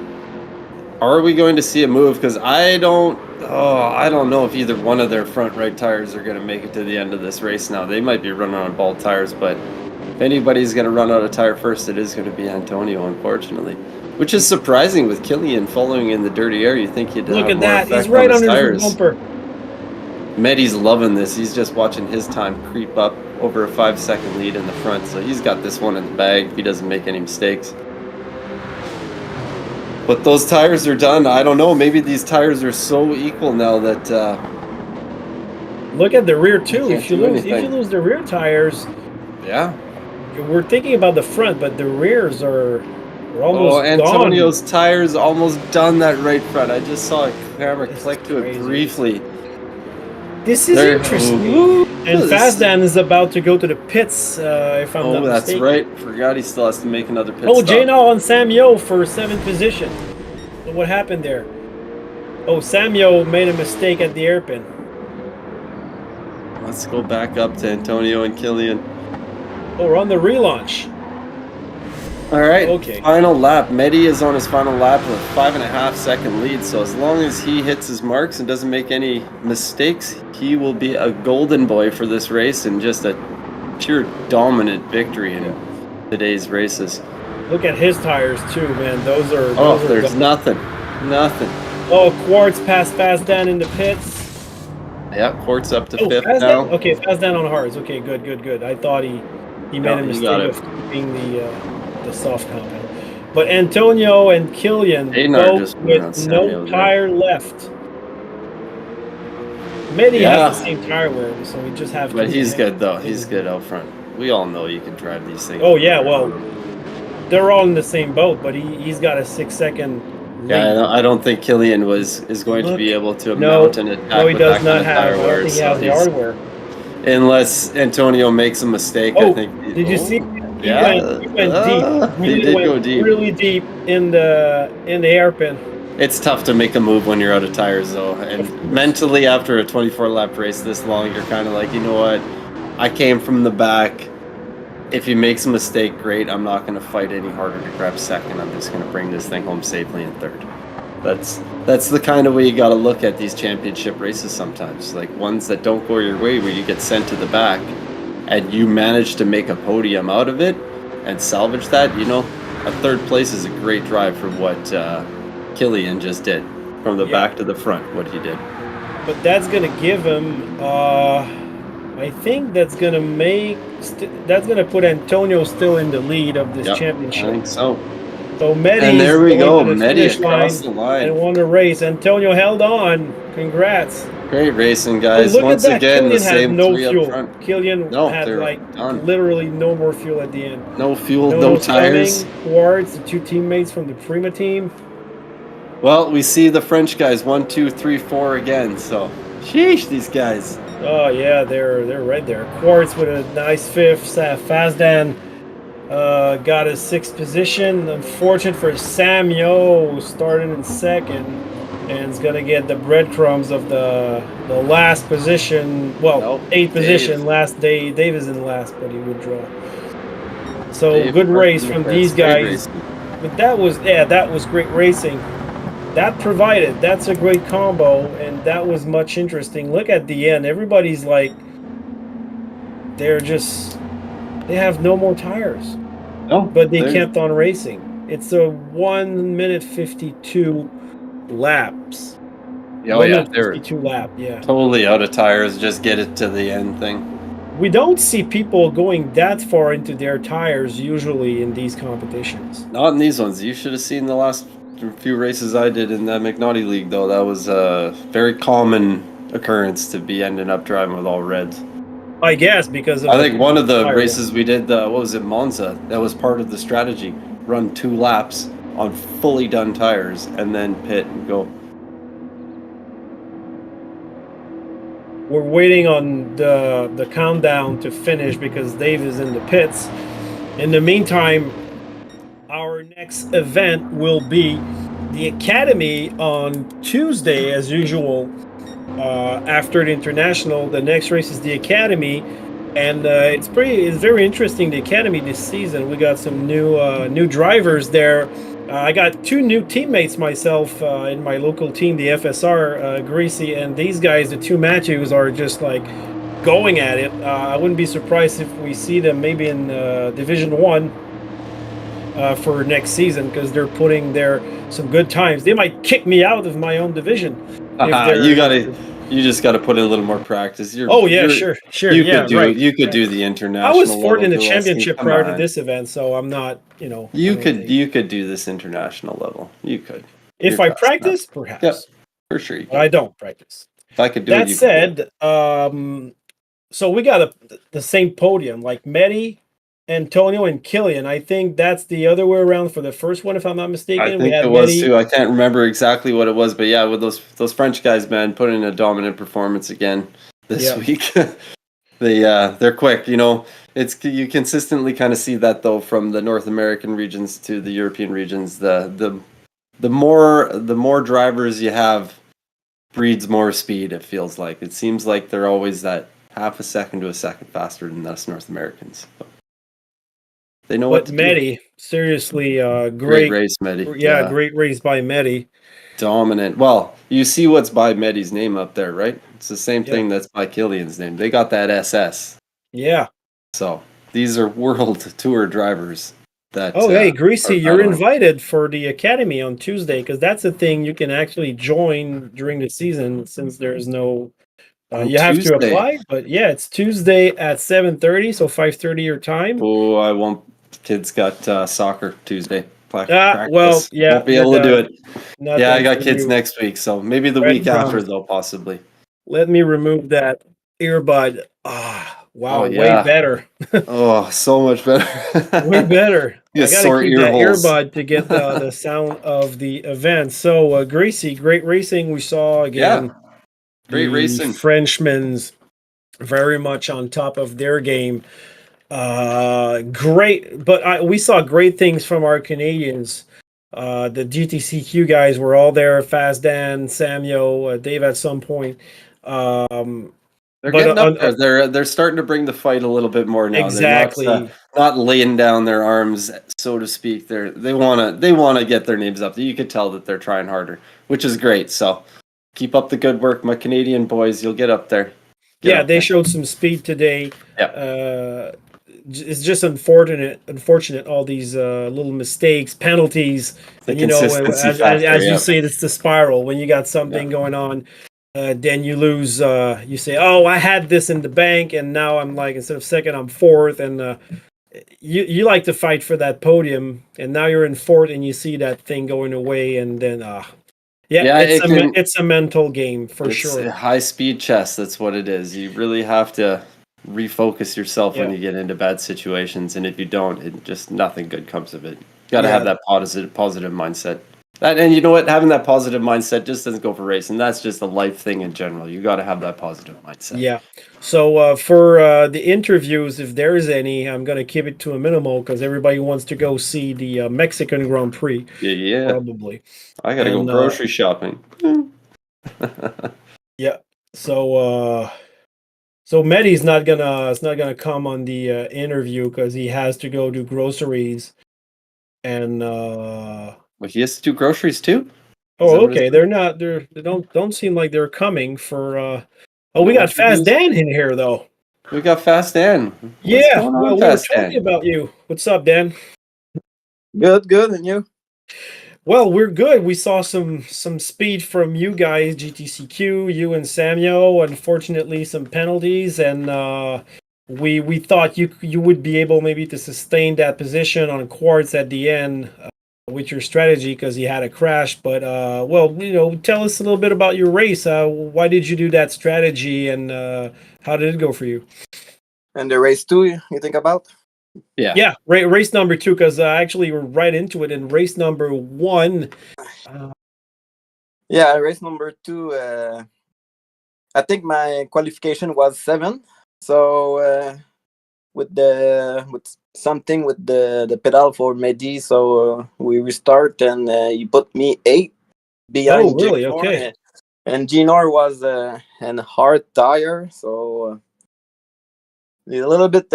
S2: Are we going to see a move? Because I don't know if either one of their front right tires are going to make it to the end of this race now. They might be running on bald tires, but if anybody's going to run out of tire first, it is going to be Antonio, unfortunately. Which is surprising with Killian following in the dirty air. You think he'd
S1: Look
S2: have
S1: at
S2: more
S1: that.
S2: effect
S1: He's right
S2: on his
S1: under
S2: tires.
S1: the bumper.
S2: Medi's loving this. He's just watching his time creep up over a 5-second lead in the front. So he's got this one in the bag if he doesn't make any mistakes. But those tires are done. I don't know. Maybe these tires are so equal now that.
S1: Look at the rear too.
S2: Can't
S1: If you
S2: do
S1: lose
S2: anything.
S1: the rear tires,
S2: Yeah.
S1: we're thinking about the front, but the rears are almost
S2: Antonio's tires almost done that right front. I just saw a camera
S1: This
S2: click
S1: is
S2: to it
S1: crazy.
S2: briefly.
S1: This is
S2: There-
S1: interesting.
S2: Ooh,
S1: And
S2: this-
S1: Fazdan is about to go to the pits, if I'm not
S2: that's
S1: mistaken.
S2: right. Forgot he still has to make another pit
S1: Oh,
S2: stop.
S1: Jano on Samyo for 7th position. So what happened there? Oh, Samyo made a mistake at the hairpin.
S2: Let's go back up to Antonio and Killian.
S1: Oh, we're on the relaunch.
S2: All right,
S1: Okay.
S2: final lap. Medi is on his final lap with a 5.5-second lead. So as long as he hits his marks and doesn't make any mistakes, he will be a golden boy for this race and just a pure dominant victory in today's races.
S1: Look at his tires too, man. Those are.
S2: Oh,
S1: those are
S2: there's nothing.
S1: Oh, Quartz passed Fazdan in the pits.
S2: Yeah, Quartz up to
S1: Oh,
S2: 5th
S1: Fazdan.
S2: now.
S1: Okay, Fazdan on hards. Okay, good. I thought he made
S2: No,
S1: a
S2: he
S1: mistake
S2: got it.
S1: of keeping the soft compound. But Antonio and Killian
S2: Aynard
S1: both
S2: just went on
S1: with no
S2: Samuel there.
S1: tire left. Medi
S2: Yeah.
S1: has the same tire wear, so we just have to.
S2: But he's good though. He's good out front. We all know you can drive these things.
S1: Oh yeah, well, they're all in the same boat, but he's got a 6-second lead.
S2: Yeah, I don't think Killian is going to be able to
S1: No,
S2: mount an attack
S1: no, he
S2: with
S1: does
S2: that kind
S1: not
S2: of
S1: have.
S2: tire
S1: I don't
S2: wear.
S1: think he
S2: So
S1: has the
S2: he's,
S1: hardware.
S2: unless Antonio makes a mistake,
S1: Oh,
S2: I think.
S1: did you see? He
S2: Yeah,
S1: went deep.
S2: he did
S1: went
S2: go deep.
S1: really deep in the hairpin.
S2: It's tough to make a move when you're out of tires, though. And mentally, after a 24-lap race this long, you're kind of like, you know what? I came from the back. If he makes a mistake, great. I'm not going to fight any harder to grab second. I'm just going to bring this thing home safely in third. That's the kind of way you got to look at these championship races sometimes. Like ones that don't go your way, where you get sent to the back, and you manage to make a podium out of it and salvage that. You know, a third place is a great drive for what Killian just did, from the back to the front. What he did.
S1: But that's gonna give him. I think that's gonna put Antonio still in the lead of this
S2: Yep,
S1: championship.
S2: I think so.
S1: So Medi.
S2: And there we go, Medi
S1: Medi
S2: across the line.
S1: and won the race. Antonio held on. Congrats.
S2: Great racing, guys.
S1: Look
S2: Once
S1: at that.
S2: again,
S1: Killian
S2: the
S1: had
S2: same
S1: no
S2: three up
S1: fuel.
S2: front.
S1: Killian
S2: No,
S1: had
S2: they're
S1: like
S2: done.
S1: literally no more fuel at the end.
S2: No fuel, no tires.
S1: Quartz, the two teammates from the Prima team.
S2: Well, we see the French guys 1, 2, 3, 4 again. So, sheesh, these guys.
S1: Oh yeah, they're right there. Quartz with a nice 5th. Fazdan got his 6th position. Unfortunate for Samyo, starting in 2nd, and is gonna get the breadcrumbs of the last position. Well,
S2: Nope,
S1: 8th position.
S2: Dave.
S1: Last day, Dave is in last, but he would draw. So
S2: Dave
S1: good race
S2: Parkin,
S1: from
S2: that's
S1: these
S2: great
S1: guys.
S2: racing.
S1: But that was great racing. That's a great combo, and that was much interesting. Look at the end. Everybody's like, they have no more tires,
S2: No,
S1: but they
S2: they're
S1: kept on racing. It's a 1 minute 52 laps.
S2: Oh
S1: 1
S2: yeah,
S1: minute
S2: they're
S1: 52 lap. Yeah.
S2: totally out of tires. Just get it to the end thing.
S1: We don't see people going that far into their tires usually in these competitions.
S2: Not in these ones. You should have seen the last few races I did in that McNaughty League, though. That was a very common occurrence to be ending up driving with all reds.
S1: I guess because of
S2: I think one of the
S1: tire
S2: races we did, what was it, Monza? That was part of the strategy. Run 2 laps on fully done tires and then pit and go.
S1: We're waiting on the countdown to finish because Dave is in the pits. In the meantime, our next event will be the Academy on Tuesday, as usual. After the International, the next race is the Academy. And it's very interesting, the academy this season. We got some new drivers there. I got 2 new teammates myself in my local team, the FSR, Greasy, and these guys, the 2 Matthews, are just like going at it. I wouldn't be surprised if we see them maybe in Division 1 for next season, because they're putting there some good times. They might kick me out of my own division.
S2: You just gotta put in a little more practice.
S1: Sure.
S2: You
S1: Yeah,
S2: could do
S1: right.
S2: You could do the international.
S1: I was 4th in the
S2: level
S1: championship
S2: Come
S1: prior to
S2: on.
S1: this event, so I'm not,
S2: You could do this international level. You could.
S1: If I practice, perhaps.
S2: Yep, for sure. You
S1: But I don't practice.
S2: If I could do
S1: That
S2: it,
S1: said, so we got the same podium, like Medi, Antonio, and Killian. I think that's the other way around for the first one, if I'm not mistaken.
S2: I think it was too. I can't remember exactly what it was, but yeah, with those French guys, man, put in a dominant performance again this week. They're quick. You consistently kind of see that though from the North American regions to the European regions. The more drivers you have breeds more speed. It feels like it seems like they're always that half a second to a second faster than us North Americans. They know what to
S1: Medi,
S2: do.
S1: seriously,
S2: great race, Medi.
S1: Yeah, great race by Medi.
S2: Dominant. Well, you see what's by Medi's name up there, right? It's the same thing that's by Killian's name. They got that SS.
S1: Yeah.
S2: So these are world tour drivers.
S1: Hey, Greasy, you're invited for the academy on Tuesday, because that's a thing you can actually join during the season, since there's no. You have to apply, but yeah, it's Tuesday at 7:30, so 5:30 your time.
S2: Oh, I won't. Kids got soccer Tuesday.
S1: Well, yeah,
S2: won't be able to do it.
S1: Yeah,
S2: I got kids next week, so maybe the week after, though, possibly.
S1: Let me remove that earbud. Wow, way better.
S2: Oh, so much better.
S1: Way better. I gotta keep that
S2: holes.
S1: earbud to get the sound of the event. So, Greasy, great racing we saw again.
S2: Yeah, great racing.
S1: Frenchmen's very much on top of their game. Great, but we saw great things from our Canadians. The GTCQ guys were all there. Fast Dan, Samuel, Dave at some point.
S2: They're getting up there. They're starting to bring the fight a little bit more now.
S1: Exactly.
S2: They're not laying down their arms, so to speak. They wanna get their names up. You could tell that they're trying harder, which is great. So keep up the good work, my Canadian boys. You'll get up there.
S1: They showed some speed today.
S2: Yeah.
S1: It's just unfortunate all these little mistakes, penalties, and as you say, it's the spiral. When you got something going on, then you lose. You say, "Oh, I had this in the bank, and now I'm like, instead of second, I'm fourth." And you like to fight for that podium, and now you're in fourth, and you see that thing going away, and then it's a mental game for sure.
S2: High speed chess. That's what it is. You really have to refocus yourself when you get into bad situations, and if you don't, nothing good comes of it. You got to have that positive mindset. And you know what? Having that positive mindset just doesn't go for racing. That's just a life thing in general. You got to have that positive mindset.
S1: Yeah. So for the interviews, if there is any, I'm going to keep it to a minimal, because everybody wants to go see the Mexican Grand Prix.
S2: Yeah.
S1: Probably.
S2: I got to go grocery shopping.
S1: Yeah. So Medi's not gonna come on the interview, because he has to go do groceries, and
S2: Well, he has to do groceries too.
S1: Okay. They don't seem like they're coming for. We got Fast Dan in here though.
S2: We got Fast Dan.
S1: We were talking about you. What's up, Dan?
S6: Good, and you?
S1: Well, we're good. We saw some speed from you guys, GTCQ, you and Samuel. Unfortunately, some penalties, and we thought you would be able maybe to sustain that position on Quartz at the end with your strategy, because you had a crash. But tell us a little bit about your race. Why did you do that strategy, and how did it go for you?
S6: And the race 2, you think about?
S1: Yeah. Race number 2, because actually we're right into it. In race number 1,
S6: race number 2. I think my qualification was 7. So with the pedal for Mehdi, so we restart, and he put me 8 behind.
S1: Oh, really?
S6: G-Nor,
S1: okay.
S6: And G-Nor was an hard tire, so a little bit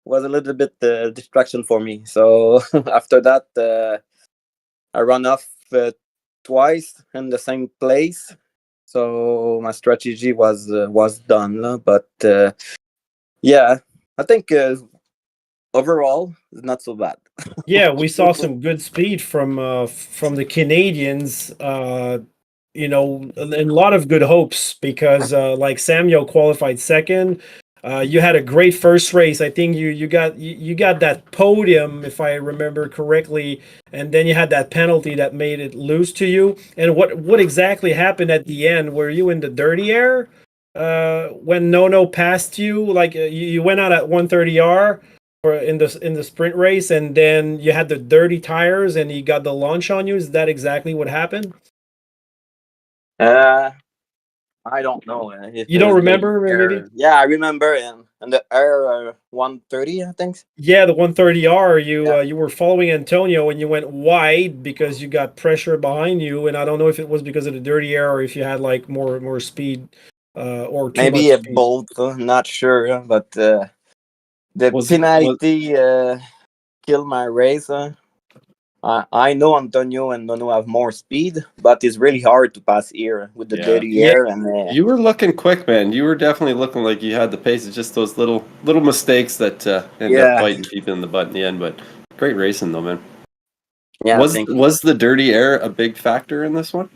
S6: was a little bit distraction for me. So after that, I run off twice in the same place. So my strategy was done. But yeah, I think overall it's not so bad.
S1: Yeah, we saw some good speed from the Canadians. And a lot of good hopes because like Samuel qualified second. You had a great first race. I think you got that podium if I remember correctly, and then you had that penalty that made it lose to you. And what exactly happened at the end? Were you in the dirty air when Nono passed you? Like you went out at 130R or in the sprint race, and then you had the dirty tires, and he got the launch on you. Is that exactly what happened?
S6: I don't know if
S1: You
S6: it
S1: don't
S6: was the
S1: remember, maybe?
S6: air. Yeah, I remember in the air 130, I think.
S1: Yeah, the 130R.
S6: Yeah.
S1: You were following Antonio, and you went wide because you got pressure behind you, and I don't know if it was because of the dirty air or if you had like more speed or too much
S6: Maybe a
S1: speed.
S6: bolt, not sure, but the
S2: Was
S6: penalty killed my race. I know Antonio and Nono have more speed, but it's really hard to pass here with the
S2: Yeah.
S6: dirty
S1: Yeah,
S6: air. And
S2: You were looking quick, man. You were definitely looking like you had the pace. It's just those little mistakes that end up
S6: yeah,
S2: biting people in the butt in the end. But great racing, though, man.
S6: yeah,
S2: Was
S6: thank you.
S2: was the dirty air a big factor in this one?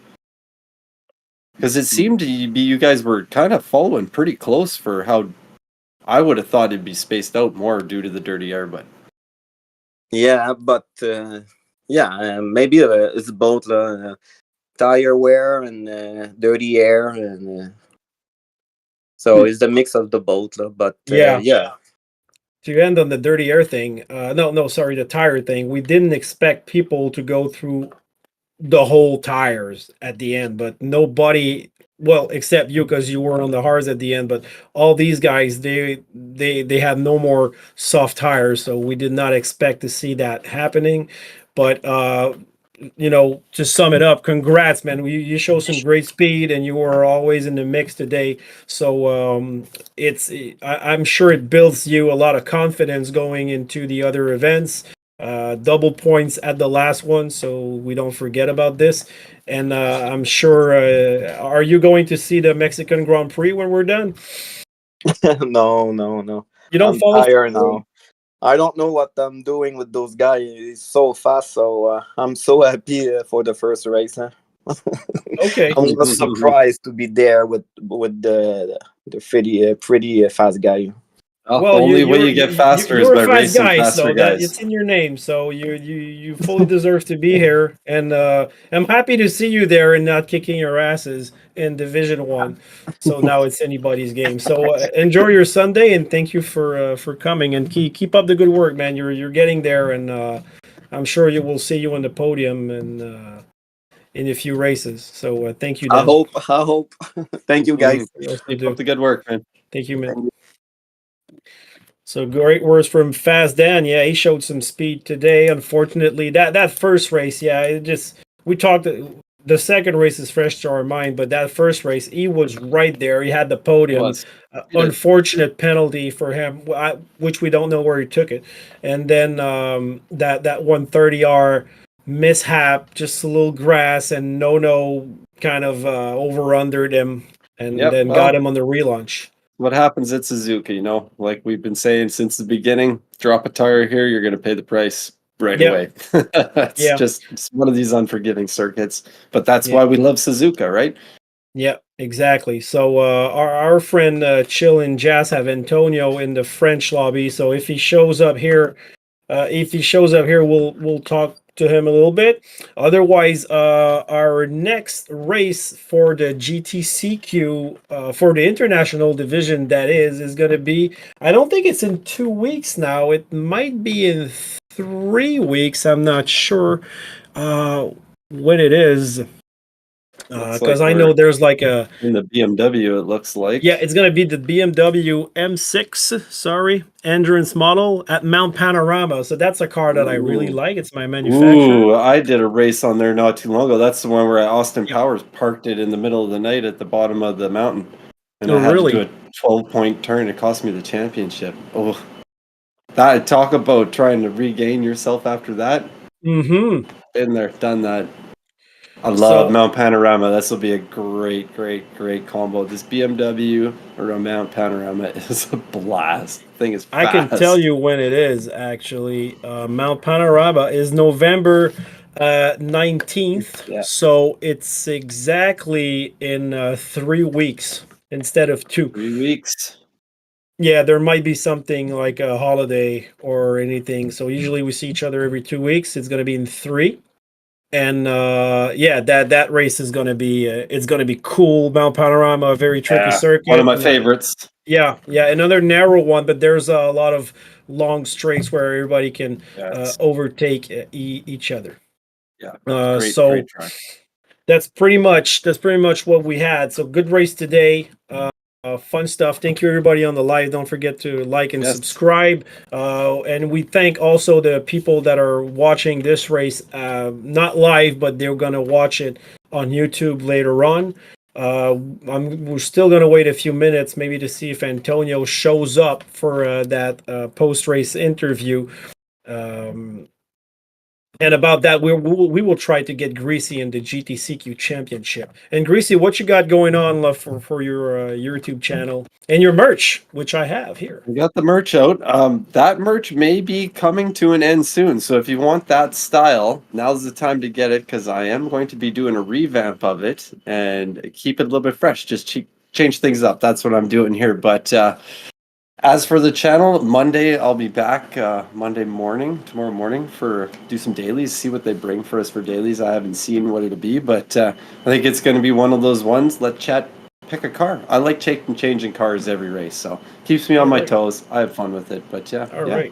S2: Because it seemed to be you guys were kind of following pretty close for how I would have thought it'd be spaced out more due to the dirty air. But
S6: Yeah, but yeah, maybe it's both tire wear and dirty air, and so it's the mix of the both. But
S1: yeah.
S6: yeah,
S1: To end on the dirty air thing, no, sorry, the tire thing. We didn't expect people to go through the whole tires at the end, but nobody, well, except you because you were on the hards at the end. But all these guys, they had no more soft tires, so we did not expect to see that happening. But to sum it up, congrats, man. You show some great speed, and you were always in the mix today. So I'm sure it builds you a lot of confidence going into the other events. Double points at the last one, so we don't forget about this. And I'm sure. Are you going to see the Mexican Grand Prix when we're done?
S6: no.
S1: You don't
S6: I'm
S1: follow.
S6: tired now. I don't know what I'm doing with those guys. It's so fast, so I'm so happy for the first race.
S1: Okay.
S6: I was surprised to be there with the pretty fast guy.
S2: oh, the
S1: Well,
S2: only way you get faster is
S1: you're a
S2: by
S1: fast
S2: racing
S1: guy,
S2: faster
S1: so that
S2: guys.
S1: it's in your name. So you fully deserve to be here, and I'm happy to see you there and not kicking your asses in Division One. So now it's anybody's game. So enjoy your Sunday, and thank you for coming, and keep up the good work, man. You're getting there, and I'm sure you will see you on the podium and in a few races. So thank you,
S6: I
S1: Dan.
S6: hope. Thank you, guys.
S1: Yes, we
S2: Keep up
S1: do.
S2: the good work, man.
S1: Thank you, man. So great words from Fast Dan. Yeah, he showed some speed today. Unfortunately, that first race, yeah, it just we talked. The second race is fresh to our mind, but that first race, he was right there. He had the podium.
S2: Was
S1: Unfortunate penalty for him, which we don't know where he took it. And then that 130R mishap, just a little grass, and no kind of over-undered him, and
S2: Yep.
S1: then got
S2: Well,
S1: him on the relaunch.
S2: what happens at Suzuka, like we've been saying since the beginning, drop a tire here, you're going to pay the price right
S1: Yep.
S2: away. It's
S1: Yeah.
S2: just it's one of these unforgiving circuits, but that's
S1: Yeah.
S2: why we love Suzuka, right?
S1: Yeah, exactly. So our friend Chill and Jazz have Antonio in the French lobby. So if he shows up here, we'll talk to him a little bit. Otherwise, our next race for the GTCQ for the International Division is going to be. I don't think it's in 2 weeks now. It might be in 3 weeks. I'm not sure when it is.
S2: Looks
S1: Because
S2: like
S1: I know
S2: we're
S1: there's like a
S2: in the BMW, it looks like.
S1: yeah, it's gonna be the BMW M6, sorry, endurance model at Mount Panorama. So that's a car that I really
S2: Ooh.
S1: like. It's my manufacturer.
S2: Ooh, I did a race on there not too long ago. That's the one where Austin
S1: Yep.
S2: Powers parked it in the middle of the night at the bottom of the mountain. And
S1: Oh,
S2: I had to do
S1: really?
S2: a 12-point turn. It cost me the championship. Oh, that talk about trying to regain yourself after that.
S1: Mm-hmm.
S2: Been there, done that. I love
S1: So
S2: Mount Panorama. This will be a great, great, great combo. This BMW around Mount Panorama is a blast. Thing is
S1: I can tell
S2: fast.
S1: you when it is actually. Mount Panorama is November 19th.
S2: Yeah,
S1: So it's exactly in 3 weeks instead of two.
S2: 3 weeks.
S1: Yeah, there might be something like a holiday or anything. So usually we see each other every 2 weeks. It's going to be in three. And yeah, that race is going to be it's going to be cool. Mount Panorama, a very tricky
S2: Yeah, one of
S1: circuit.
S2: my favorites.
S1: Yeah, yeah, another narrow one, but there's a lot of long straights where everybody can
S2: Yes.
S1: overtake each other.
S2: Yeah. Great,
S1: So
S2: great track.
S1: that's pretty much what we had. So good race today. Fun stuff. Thank you everybody on the live. Don't forget to like and
S2: Yes.
S1: subscribe. And we thank also the people that are watching this race, not live, but they're gonna watch it on YouTube later on. We're still gonna wait a few minutes, maybe to see if Antonio shows up for that post-race interview. Um, and about that, we will try to get Greasy in the GTCQ championship. And Greasy, what you got going on for your YouTube channel and your merch, which I have here?
S2: We got the merch out. That merch may be coming to an end soon. So if you want that style, now's the time to get it because I am going to be doing a revamp of it and keep it a little bit fresh. Just change things up. That's what I'm doing here. But as for the channel, Monday I'll be back Monday morning, tomorrow morning for do some dailies, see what they bring for us for dailies. I haven't seen what it'll be, but I think it's going to be one of those ones. Let chat pick a car. I like changing cars every race, so keeps me on my
S1: Alright.
S2: toes. I have fun with it, but yeah.
S1: All right.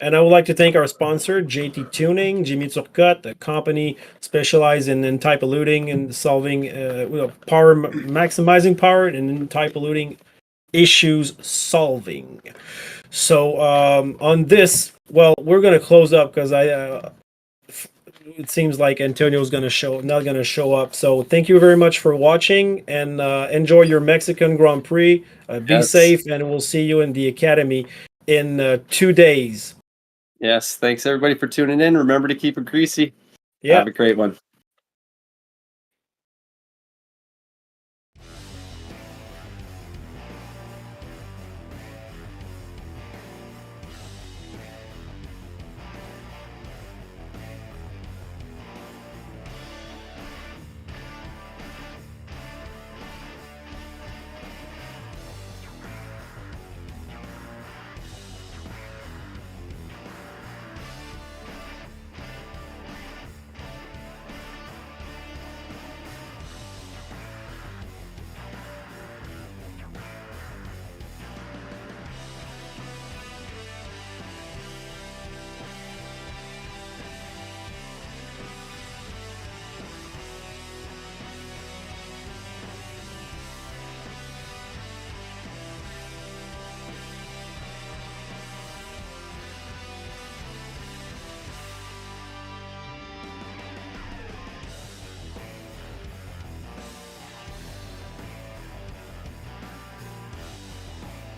S1: And I would like to thank our sponsor, JT Tuning, Jimmy Turcotte, a company specialized in type eluding and solving maximizing power and in type eluding issues solving. So on this, well, we're going to close up because it seems like Antonio's not going to show up. So thank you very much for watching and enjoy your Mexican Grand Prix. Be
S2: Yes.
S1: safe, and we'll see you in the academy in 2 days.
S2: Yes, thanks everybody for tuning in. Remember to keep it greasy.
S1: Yeah.
S2: Have a great one.